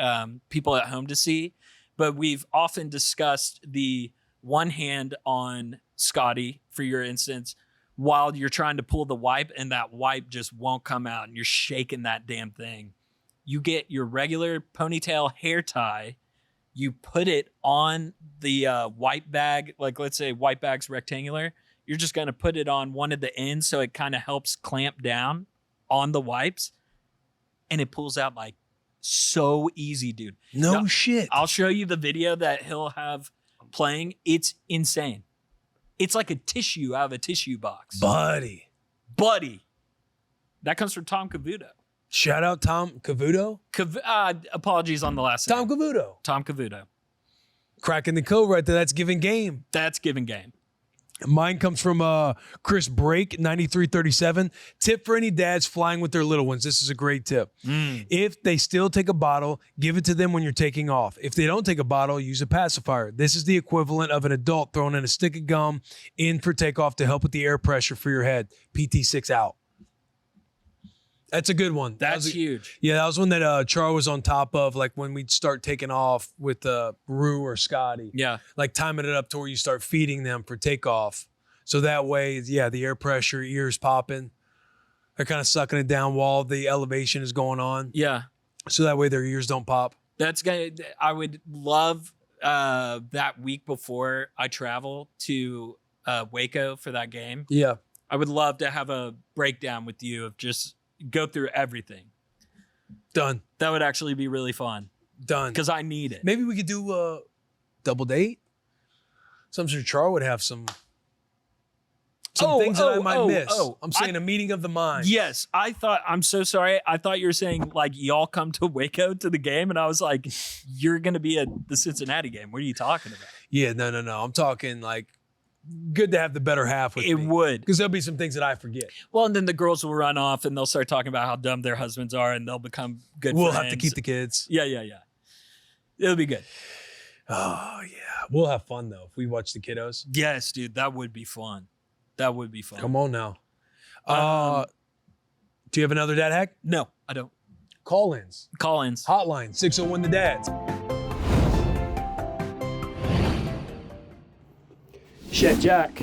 people at home to see. But we've often discussed the one hand on Scotty, for your instance, while you're trying to pull the wipe and that wipe just won't come out and you're shaking that damn thing. You get your regular ponytail hair tie, you put it on the wipe bag, like let's say wipe bag's rectangular. You're just going to put it on one of the ends so it kind of helps clamp down on the wipes, and it pulls out like so easy, dude. No shit. I'll show you the video that he'll have playing. It's insane. It's like a tissue out of a tissue box. Buddy. That comes from Tom Cavuto. Shout out Tom Cavuto. Apologies on the last Tom name. Cavuto. Tom Cavuto. Cracking the code right there. That's giving game. That's giving game. Mine comes from Chris Brake, 9337. Tip for any dads flying with their little ones. This is a great tip. If they still take a bottle, give it to them when you're taking off. If they don't take a bottle, use a pacifier. This is the equivalent of an adult throwing in a stick of gum in for takeoff to help with the air pressure for your head. PT6 out. That's a good one. That's huge. Yeah, that was one that Char was on top of, like when we'd start taking off with Rue or Scotty. Yeah. Like timing it up to where you start feeding them for takeoff. So that way, yeah, the air pressure, ears popping. They're kind of sucking it down while the elevation is going on. Yeah. So that way their ears don't pop. That's good. I would love that week before I travel to Waco for that game. Yeah. I would love to have a breakdown with you of just go through everything. Done. That would actually be really fun Done. because I need it. Maybe we could do a double date. I'm sure Char would have some things that I might miss. I'm saying a meeting of the mind. Yes, I'm so sorry. I thought you were saying like y'all come to Waco to the game, and I was like, you're gonna be at the Cincinnati game. What are you talking about? Yeah, no. I'm talking like good to have the better half with It me. would. Because there'll be some things that I forget. Well, and then the girls will run off and they'll start talking about how dumb their husbands are, and they'll become good We'll friends. have to keep the kids. Yeah. It'll be good. Oh, yeah. We'll have fun, though, if we watch the kiddos. Yes, dude, that would be fun. That would be fun. Come on now. Do you have another dad hack? No, I don't. Call-ins. Call-ins. Hotline, 601 The Dads. Chef Jack,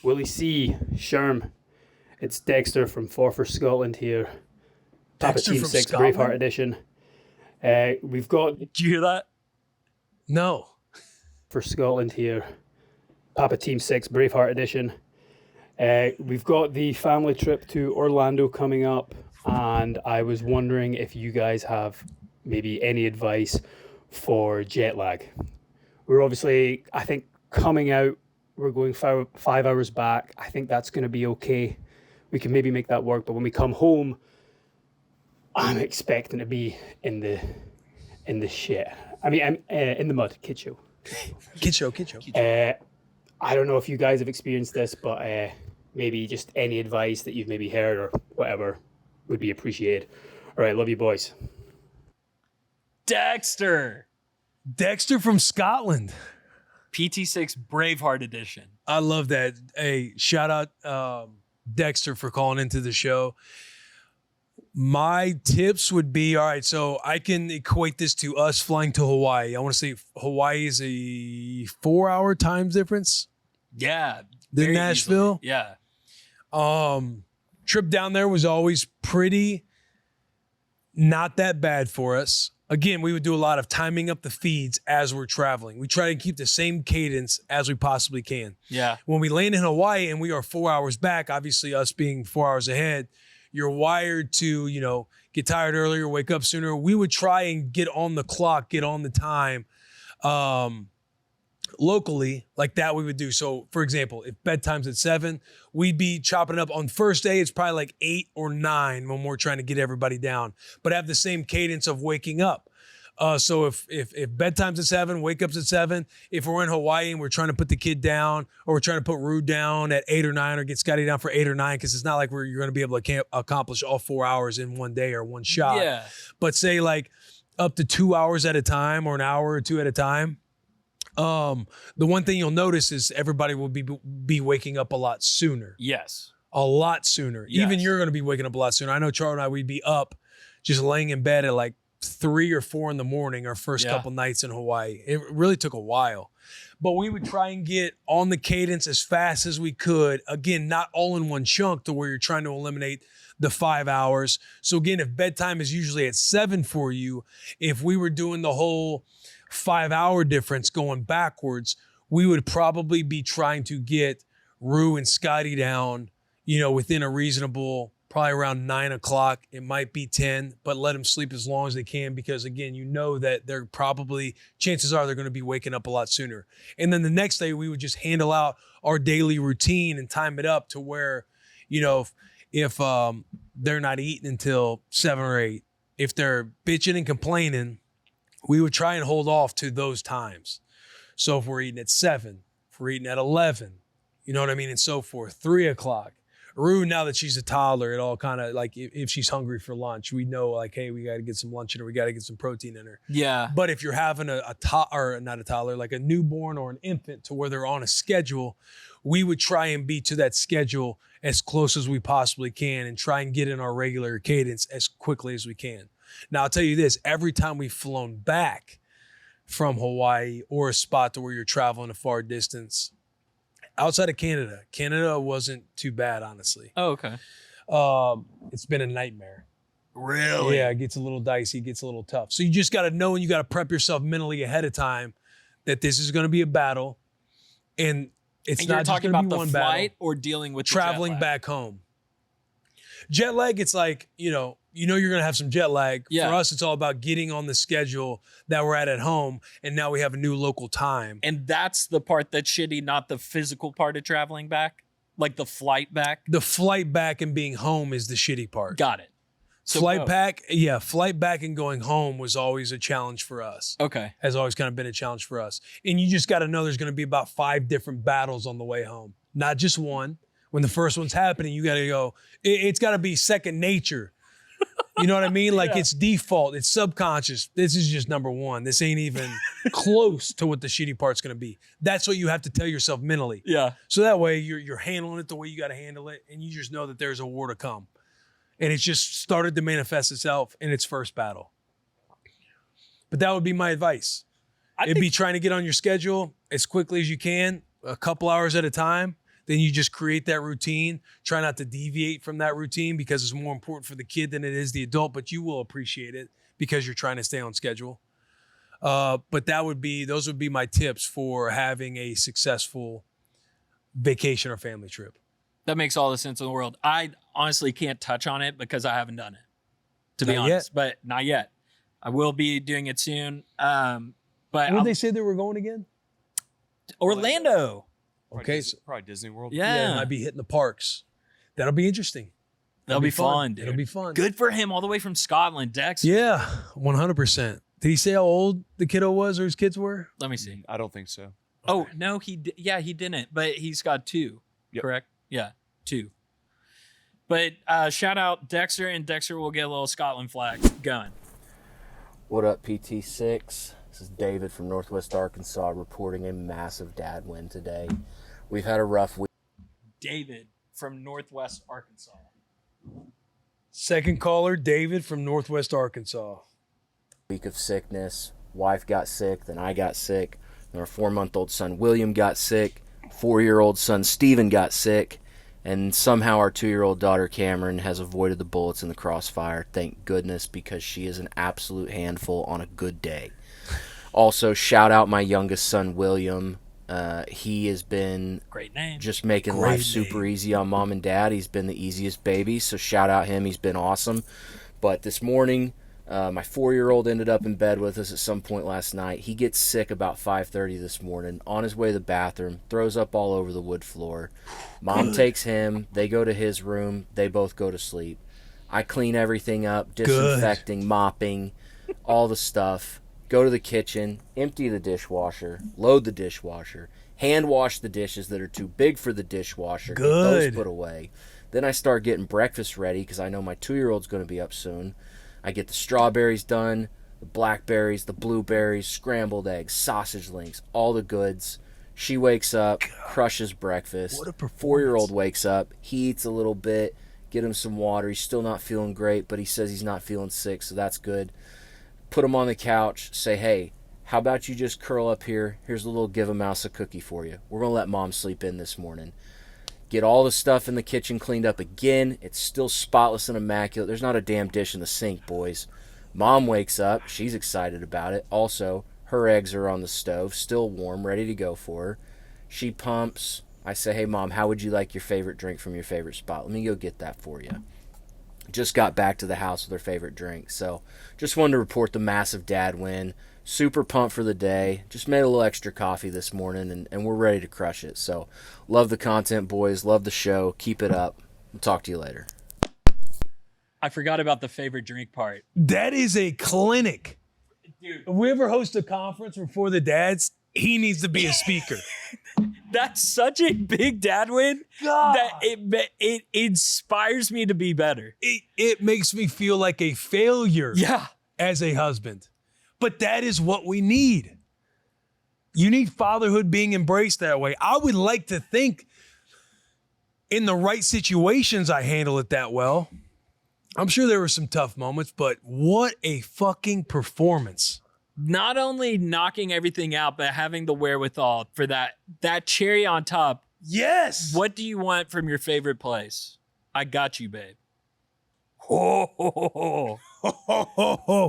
Willie C, Sherm. It's Dexter from Forfar, Scotland here. Papa Dexter Team from 6 Scotland? Braveheart Edition. We've got Did you hear that? No. for Scotland here. Papa Team 6 Braveheart Edition. We've got the family trip to Orlando coming up, and I was wondering if you guys have maybe any advice for jet lag. We're obviously, I think, coming out, we're going 5 hours back. I think that's going to be okay. We can maybe make that work, but when we come home, I'm expecting to be in the shit. I mean, I'm in the mud, kid show. Kid show. I don't know if you guys have experienced this, but maybe just any advice that you've maybe heard or whatever would be appreciated. All right, love you boys. Dexter. Dexter from Scotland. PT6 Braveheart Edition. I love that. Hey, shout out Dexter for calling into the show. My tips would be, all right, so I can equate this to us flying to Hawaii. I want to say Hawaii is a 4-hour time difference Yeah. than very Nashville. easily. Yeah. Trip down there was always pretty not that bad for us. Again, we would do a lot of timing up the feeds as we're traveling. We try to keep the same cadence as we possibly can. Yeah. When we land in Hawaii and we are 4 hours back, obviously us being 4 hours ahead, you're wired to, get tired earlier, wake up sooner. We would try and get on the clock, get on the time locally like that we would do. So, for example, if bedtime's at 7, we'd be chopping up on first day. It's probably like 8 or 9 when we're trying to get everybody down, but have the same cadence of waking up. So if bedtime's at 7, wake up's at 7. If we're in Hawaii and we're trying to put the kid down, or we're trying to put Rue down at 8 or 9, or get Scotty down for 8 or 9, because it's not like you're going to be able to accomplish all 4 hours in one day or one shot. Yeah. But say like up to 2 hours at a time, or an hour or 2 at a time. The one thing you'll notice is everybody will be waking up a lot sooner. Yes. A lot sooner. Yes. Even you're going to be waking up a lot sooner. I know Charlie and I, we'd be up just laying in bed at like 3 or 4 in the morning our first couple nights in Hawaii. It really took a while. But we would try and get on the cadence as fast as we could. Again, not all in one chunk to where you're trying to eliminate the 5 hours. So again, if bedtime is usually at 7 for you, if we were doing the whole 5-hour difference going backwards, we would probably be trying to get Rue and Scotty down, within a reasonable, probably around 9 o'clock. It might be 10, but let them sleep as long as they can, because again, that they're probably, chances are they're going to be waking up a lot sooner. And then the next day we would just handle out our daily routine and time it up to where, if they're not eating until 7 or 8, if they're bitching and complaining, we would try and hold off to those times. So if we're eating at 7, if we're eating at 11, you know what I mean? And so forth, 3 o'clock. Rue, now that she's a toddler, it all kind of like, if she's hungry for lunch, we know like, hey, we got to get some lunch in her. We got to get some protein in her. Yeah. But if you're having a toddler, like a newborn or an infant, to where they're on a schedule, we would try and be to that schedule as close as we possibly can and try and get in our regular cadence as quickly as we can. Now, I'll tell you this, every time we've flown back from Hawaii or a spot to where you're traveling a far distance, outside of Canada wasn't too bad, honestly. Oh, okay. It's been a nightmare. Really? Yeah, it gets a little dicey, it gets a little tough. So you just got to know, and you got to prep yourself mentally ahead of time that this is going to be a battle. And it's And not you're just talking going to about be the one flight battle. or dealing with the Traveling jet lag? back home. Jet lag, it's like, you're going to have some jet lag. Yeah. For us, it's all about getting on the schedule that we're at home. And now we have a new local time. And that's the part that's shitty, not the physical part of traveling back, like the flight back. The flight back and being home is the shitty part. Got it. So Flight back and going home was always a challenge for us. Okay. Has always kind of been a challenge for us. And you just got to know there's going to be about 5 different battles on the way home, not just one. When the first one's happening, you got to go, it's got to be second nature. You know what I mean? Like it's default, it's subconscious. This is just number one. This ain't even close to what the shitty part's going to be. That's what you have to tell yourself mentally. Yeah. So that way you're handling it the way you got to handle it. And you just know that there's a war to come. And it's just started to manifest itself in its first battle. But that would be my advice. It'd be trying to get on your schedule as quickly as you can, a couple hours at a time. Then you just create that routine. Try not to deviate from that routine because it's more important for the kid than it is the adult, but you will appreciate it because you're trying to stay on schedule. But those would be my tips for having a successful vacation or family trip. That makes all the sense in the world. I honestly can't touch on it because I haven't done it, to be honest. But not yet. I will be doing it soon. But where did they say they were going again? Orlando. Okay, probably Disney World. Yeah. It might be hitting the parks. That'll be interesting. That'll be fun, dude. It'll be fun. Good for him all the way from Scotland, Dex. Yeah, 100%. Did he say how old the kiddo was or his kids were? Let me see. I don't think so. Oh, no, he didn't. But he's got 2, correct? Yeah, 2. But shout out Dexter, and Dexter will get a little Scotland flag going. What up, PT6? This is David from Northwest Arkansas reporting a massive dad win today. We've had a rough week. David from Northwest Arkansas. Second caller, David from Northwest Arkansas. Week of sickness. Wife got sick, then I got sick. Then our 4-month-old son William got sick. 4-year-old son Steven got sick. And somehow our 2-year-old daughter Cameron has avoided the bullets in the crossfire. Thank goodness, because she is an absolute handful on a good day. Also, shout out my youngest son William. He has been great name, just making life super easy on mom and dad. He's been the easiest baby, so shout out him. He's been awesome. But this morning, my 4-year-old ended up in bed with us at some point last night. He gets sick about 5:30 this morning. On his way to the bathroom, throws up all over the wood floor. Mom takes him. They go to his room. They both go to sleep. I clean everything up, disinfecting, mopping, all the stuff. Go to the kitchen, empty the dishwasher, load the dishwasher, hand wash the dishes that are too big for the dishwasher, get those put away. Then I start getting breakfast ready because I know my 2-year-old's going to be up soon. I get the strawberries done, the blackberries, the blueberries, scrambled eggs, sausage links, all the goods. She wakes up, crushes breakfast. What a performance. 4-year-old wakes up, he eats a little bit, get him some water. He's still not feeling great, but he says he's not feeling sick, so that's good. Put him on the couch, say, hey, how about you just curl up here? Here's a little give a mouse a cookie for you. We're going to let mom sleep in this morning. Get all the stuff in the kitchen cleaned up again. It's still spotless and immaculate. There's not a damn dish in the sink, boys. Mom wakes up. She's excited about it. Also, her eggs are on the stove, still warm, ready to go for her. She pumps. I say, hey, Mom, how would you like your favorite drink from your favorite spot? Let me go get that for you. Just got back to the house with her favorite drink. So just wanted to report the massive dad win. Super pumped for the day. Just made a little extra coffee this morning, and we're ready to crush it. So love the content, boys. Love the show. Keep it up. We'll talk to you later. I forgot about the favorite drink part. That is a clinic. Dude. If we ever host a conference for the dads, he needs to be a speaker. That's such a big dad win that it inspires me to be better. It makes me feel like a failure as a husband. But that is what we need. You need fatherhood being embraced that way. I would like to think in the right situations I handle it that well. I'm sure there were some tough moments, but what a fucking performance. Not only knocking everything out, but having the wherewithal for that cherry on top. Yes. What do you want from your favorite place? I got you, babe.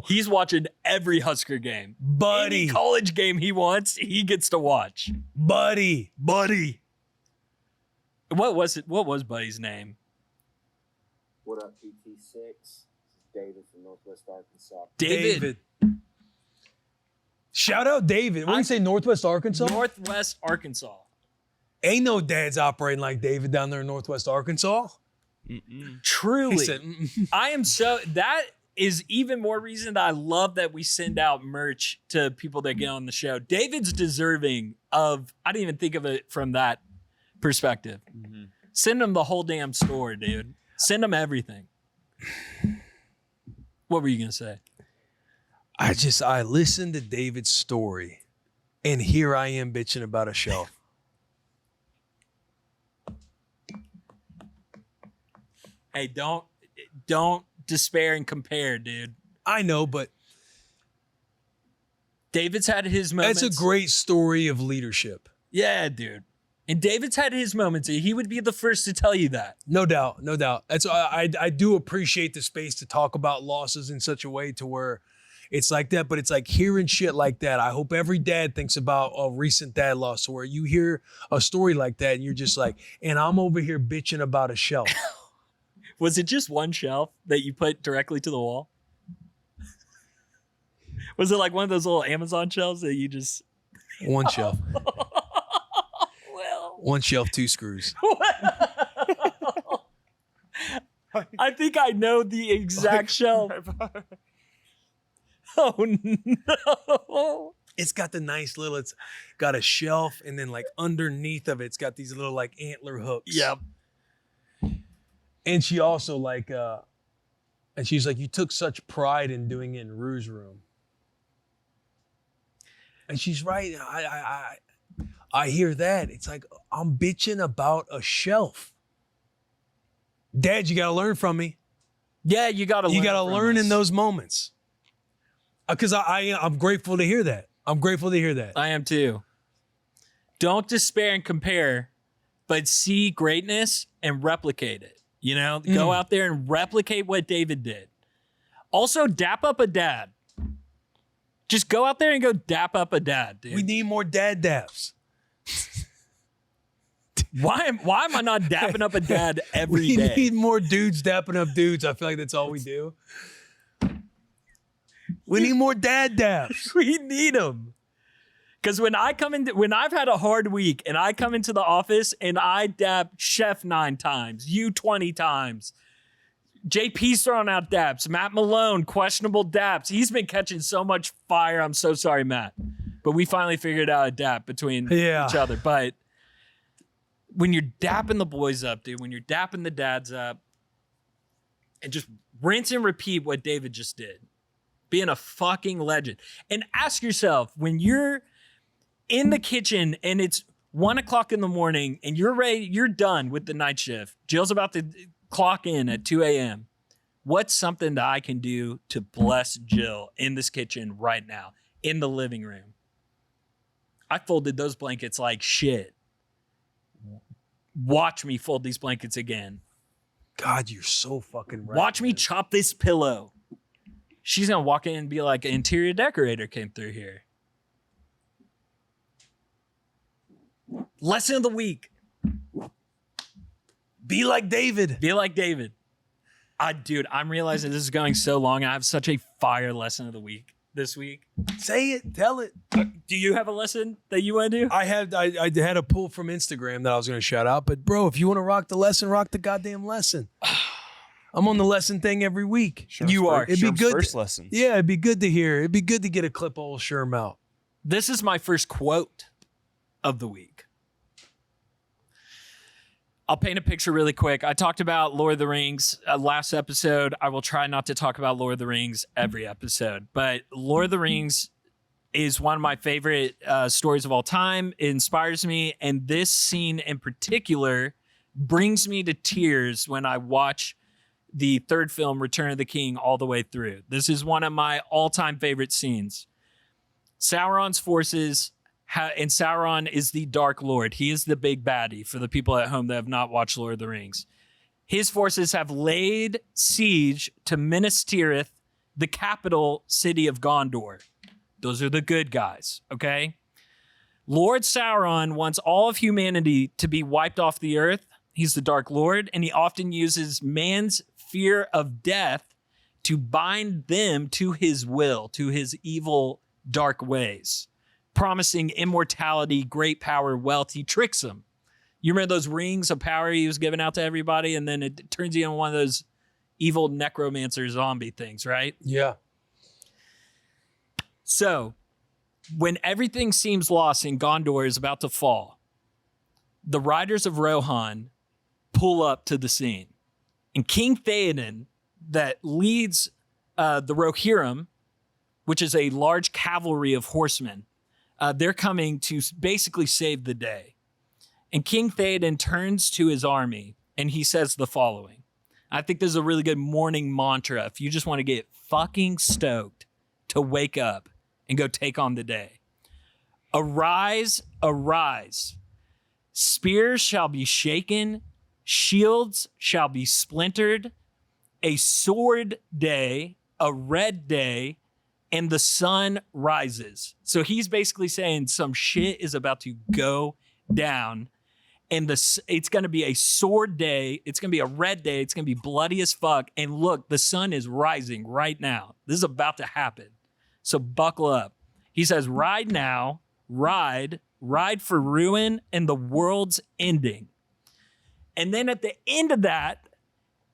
He's watching every Husker game. Buddy. Any college game he wants, he gets to watch. Buddy. What was Buddy's name? What up, PT6? This is David from Northwest Arkansas. David. Shout out David. What do you say, Northwest Arkansas? Northwest Arkansas. Ain't no dads operating like David down there in Northwest Arkansas. Truly. He said, that is even more reason that I love that we send out merch to people that get on the show. David's deserving of, I didn't even think of it from that perspective. Send him the whole damn store, dude. Send him everything. What were you going to say? I listened to David's story, and here I am bitching about a shelf. Hey, don't despair and compare, dude. I know, but David's had his moments. that's a great story of leadership. Yeah, dude. And David's had his moments. He would be the first to tell you that. No doubt, no doubt. That's I do appreciate the space to talk about losses in such a way to where it's like that, but it's like hearing shit like that. I hope every dad thinks about a recent dad loss where you hear a story like that and you're just like, and I'm over here bitching about a shelf. Was it just one shelf that you put directly to the wall? Was it like one of those little Amazon shelves that you just... One shelf. Well... One shelf, 2 screws. I think I know the exact shelf. Oh, no. It's got the nice little, it's got a shelf, and then like underneath of it's got these little like antler hooks. Yep. And she also like, and she's like, you took such pride in doing it in Rue's room. And she's right. I hear that. It's like, I'm bitching about a shelf. Dad, you got to learn from me. Yeah, you got to learn. You got to learn in those moments. Because I'm grateful to hear that. I'm grateful to hear that. I am too. Don't despair and compare, but see greatness and replicate it. You know, go out there and replicate what David did. Also, dap up a dad. Just go out there and go dap up a dad, dude. We need more dad daps. Why am I not dapping up a dad every We day? need more dudes dapping up dudes. I feel like that's all we do. We need more dad daps. We need them. Because when I've had a hard week and I come into the office and I dap Chef 9 times, you 20 times, JP's throwing out daps, Matt Malone, questionable daps. He's been catching so much fire. I'm so sorry, Matt. But we finally figured out a dap between each other. But when you're dapping the boys up, dude, when you're dapping the dads up, and just rinse and repeat what David just did. Being a fucking legend. And ask yourself, when you're in the kitchen and it's 1 o'clock in the morning and you're ready, you're done with the night shift. Jill's about to clock in at 2 a.m. What's something that I can do to bless Jill in this kitchen right now, in the living room? I folded those blankets like shit. Watch me fold these blankets again. God, you're so fucking right. Watch me chop this pillow. She's going to walk in and be like, an interior decorator came through here. Lesson of the week. Be like David. Be like David. Dude, I'm realizing this is going so long. I have such a fire lesson of the week this week. Say it. Tell it. Do you have a lesson that you want to do? I had a pull from Instagram that I was going to shout out. But, bro, if you want to rock the lesson, rock the goddamn lesson. I'm on the lesson thing every week. You are. It'd be good. First lesson. Yeah, it'd be good to hear. It'd be good to get a clip of old Sherm out. This is my first quote of the week. I'll paint a picture really quick. I talked about Lord of the Rings last episode. I will try not to talk about Lord of the Rings every episode, but Lord of the Rings is one of my favorite stories of all time. It inspires me, and this scene in particular brings me to tears when I watch the third film, Return of the King, all the way through. This is one of my all-time favorite scenes. Sauron's forces, and Sauron is the Dark Lord. He is the big baddie for the people at home that have not watched Lord of the Rings. His forces have laid siege to Minas Tirith, the capital city of Gondor. Those are the good guys, okay? Lord Sauron wants all of humanity to be wiped off the earth. He's the Dark Lord, and he often uses man's fear of death to bind them to his will, to his evil, dark ways, promising immortality, great power, wealth. He tricks them. You remember those rings of power he was giving out to everybody, and then it turns you into one of those evil necromancer zombie things, right? Yeah. So, when everything seems lost and Gondor is about to fall, the riders of Rohan pull up to the scene. And King Theoden, that leads the Rohirrim, which is a large cavalry of horsemen, they're coming to basically save the day. And King Theoden turns to his army and he says the following. I think this is a really good morning mantra if you just want to get fucking stoked to wake up and go take on the day. Arise, arise. Spears shall be shaken, shields shall be splintered, a sword day, a red day, and the sun rises. So he's basically saying some shit is about to go down, and it's going to be a sword day, it's going to be a red day, it's going to be bloody as fuck, and look, the sun is rising right now. This is about to happen. So buckle up. He says, ride now, ride for ruin and the world's ending. And then at the end of that,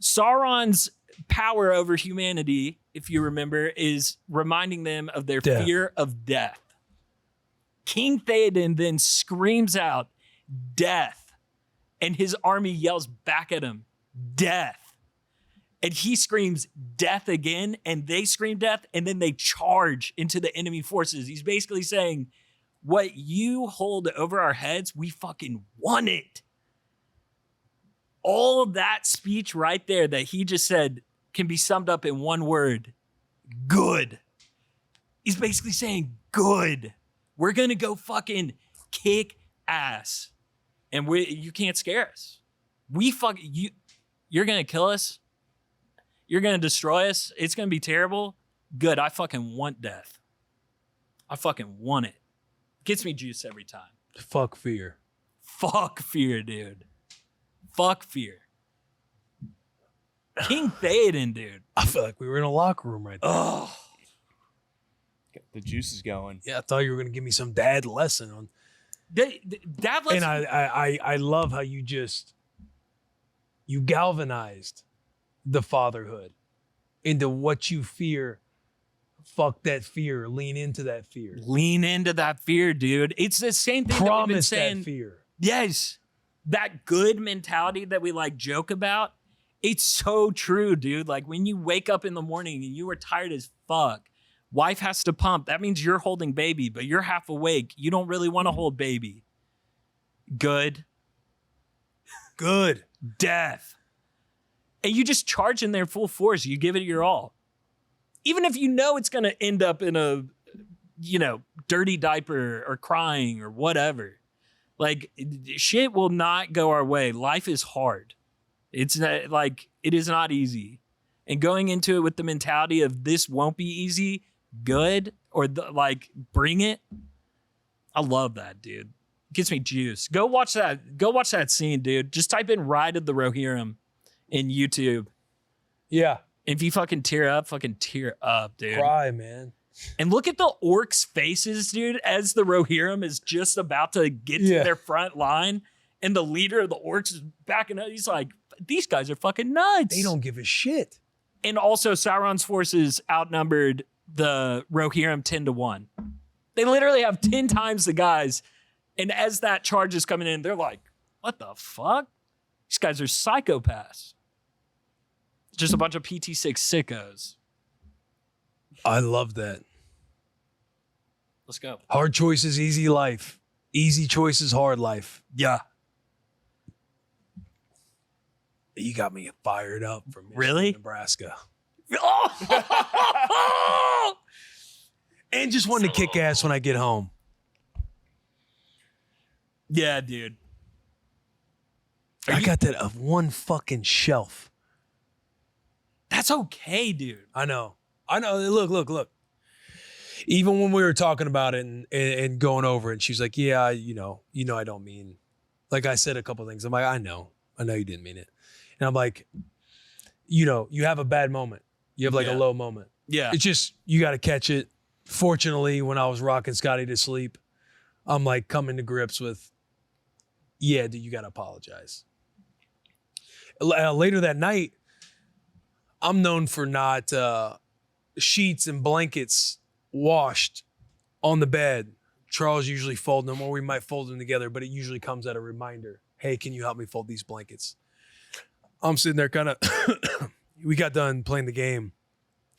Sauron's power over humanity, if you remember, is reminding them of their fear of death. King Theoden then screams out, death. And his army yells back at him, death. And he screams death again, and they scream death, and then they charge into the enemy forces. He's basically saying, what you hold over our heads, we fucking won it. All of that speech right there that he just said can be summed up in one word, good. He's basically saying, good. We're going to go fucking kick ass. And you can't scare us. You're going to kill us. You're going to destroy us. It's going to be terrible. Good. I fucking want death. I fucking want it. Gets me juice every time. Fuck fear. Fuck fear, dude. Fuck fear. King Theoden, dude. I feel like we were in a locker room right there. Oh. The juice is going. Yeah, I thought you were going to give me some dad lesson on. Dad And I love how you galvanized the fatherhood into what you fear. Fuck that fear. Lean into that fear. Lean into that fear, dude. It's the same thing that we've been Promise saying. that fear. Yes. That good mentality that we like joke about. It's so true, dude. Like when you wake up in the morning and you are tired as fuck, wife has to pump. That means you're holding baby, but you're half awake. You don't really want to hold baby. Good. Good. Death. And you just charge in there full force. You give it your all. Even if you know it's going to end up in a, dirty diaper or crying or whatever. Like, shit will not go our way. Life is hard. It's not, like, it is not easy. And going into it with the mentality of this won't be easy, good, or bring it. I love that, dude. Gets me juice. Go watch that scene, dude. Just type in Ride of the Rohirrim in YouTube. Yeah. If you fucking tear up, dude. Cry, man. And look at the orcs' faces, dude, as the Rohirrim is just about to get to their front line. And the leader of the orcs is backing up. He's like, these guys are fucking nuts. They don't give a shit. And also, Sauron's forces outnumbered the Rohirrim 10-1. They literally have 10 times the guys. And as that charge is coming in, they're like, what the fuck? These guys are psychopaths. Just a bunch of PT6 sickos. I love that. Let's go. Hard choices, easy life. Easy choices, hard life. Yeah. You got me fired up from Michigan, Really? Nebraska. Oh! And just wanted to kick ass when I get home. Yeah, dude. I got that of one fucking shelf. That's okay, dude. I know. Look. Even when we were talking about it and going over it, and she's like, yeah, I don't mean, like I said a couple things. I'm like, I know you didn't mean it. And I'm like, you have a bad moment. You have like a low moment. Yeah. It's just, you got to catch it. Fortunately, when I was rocking Scotty to sleep, I'm like coming to grips with, yeah, dude, you got to apologize. Later that night, I'm known for not sheets and blankets washed on the bed. Charles usually fold them, or we might fold them together, but it usually comes at a reminder. Hey, can you help me fold these blankets? I'm sitting there kind of, we got done playing the game,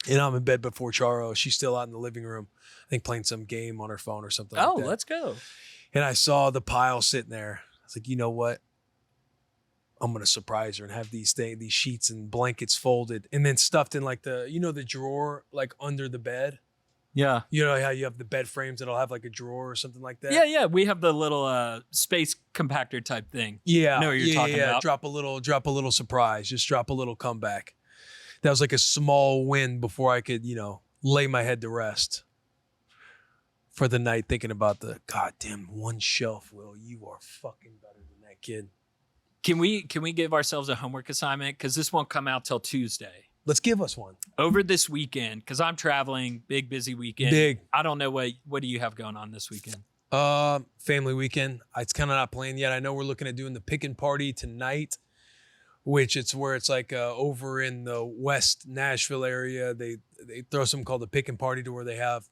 and I'm in bed before Charo. She's still out in the living room, I think playing some game on her phone or something like that. Let's go. And I saw the pile sitting there. I was like, you know what? I'm going to surprise her and have these sheets and blankets folded and then stuffed in like the drawer, like under the bed. Yeah. You know how you have the bed frames that'll have like a drawer or something like that? Yeah. We have the little space compactor type thing. Yeah. I know what you're talking about. Drop a little surprise. Just drop a little comeback. That was like a small win before I could, lay my head to rest for the night, thinking about the goddamn one shelf. Will, you are fucking better than that kid. Can we give ourselves a homework assignment? Because this won't come out till Tuesday. Let's give us one. Over this weekend, because I'm traveling, big busy weekend. Big. I don't know what do you have going on this weekend? Family weekend. It's kind of not planned yet. I know we're looking at doing the pickin' party tonight, which it's where it's like over in the West Nashville area. They throw something called the pickin' party, to where they have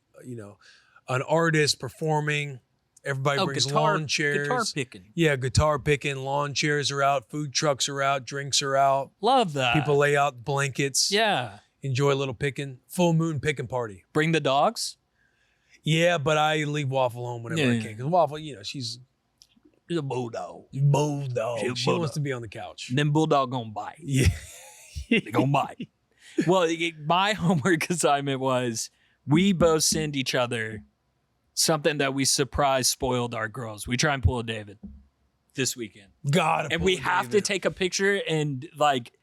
an artist performing. Everybody brings lawn chairs. Guitar picking. Yeah, guitar picking. Lawn chairs are out. Food trucks are out. Drinks are out. Love that. People lay out blankets. Yeah. Enjoy a little picking. Full moon picking party. Bring the dogs? Yeah, but I leave Waffle home whenever I can. Because Waffle, she's a bulldog. Bulldog. She's a She bulldog. wants to be on the couch. Them bulldog gonna bite. Yeah. They gonna bite. Well, my homework assignment was we both send each other something that we surprise spoiled our girls. We try and pull a David this weekend. God, and we have to take a picture and like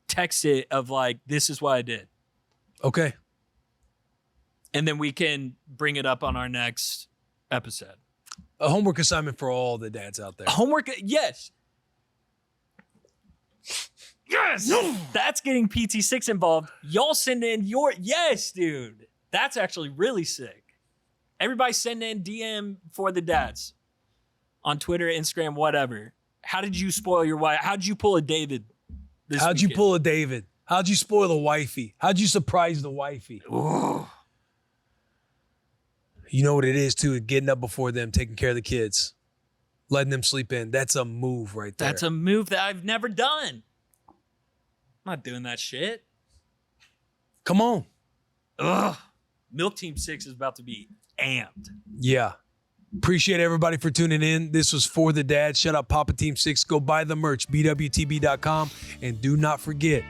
text it of like, this is what I did. Okay. And then we can bring it up on our next episode. A homework assignment for all the dads out there. Homework, yes. Yes! That's getting PT6 involved. Y'all send in yes, dude. That's actually really sick. Everybody send in DM for the dads on Twitter, Instagram, whatever. How did you spoil your wife? How'd you pull a David this How'd weekend? you pull a David? How'd you spoil the wifey? How'd you surprise the wifey? Ooh. You know what it is, too? Getting up before them, taking care of the kids, letting them sleep in. That's a move right there. That's a move that I've never done. I'm not doing that shit. Come on. Ugh. Milk Team 6 is about to be amped. Yeah. Appreciate everybody for tuning in. This was For the Dad. Shout out Papa Team 6. Go buy the merch, bwtb.com. And do not forget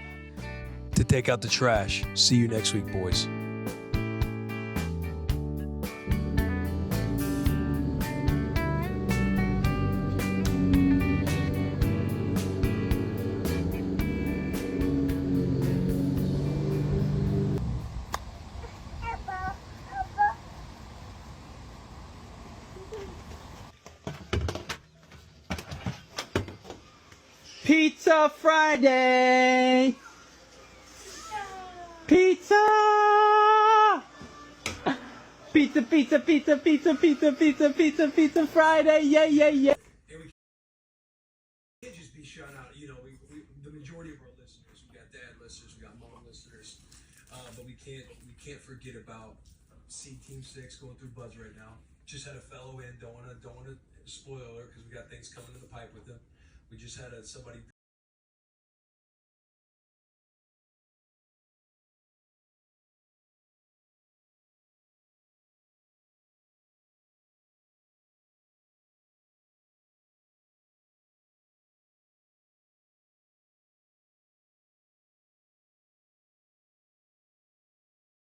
to take out the trash. See you next week, boys. Pizza Friday! Pizza! Pizza, pizza, pizza, pizza, pizza, pizza, pizza, pizza Friday! Yeah, yeah, yeah! And we can't just be shut out. The majority of our listeners, we got dad listeners, we got mom listeners, but we can't forget about Team 6 going through Buzz right now. Just had a fellow in. Don't want to spoil her because we got things coming in the pipe with them. We just had somebody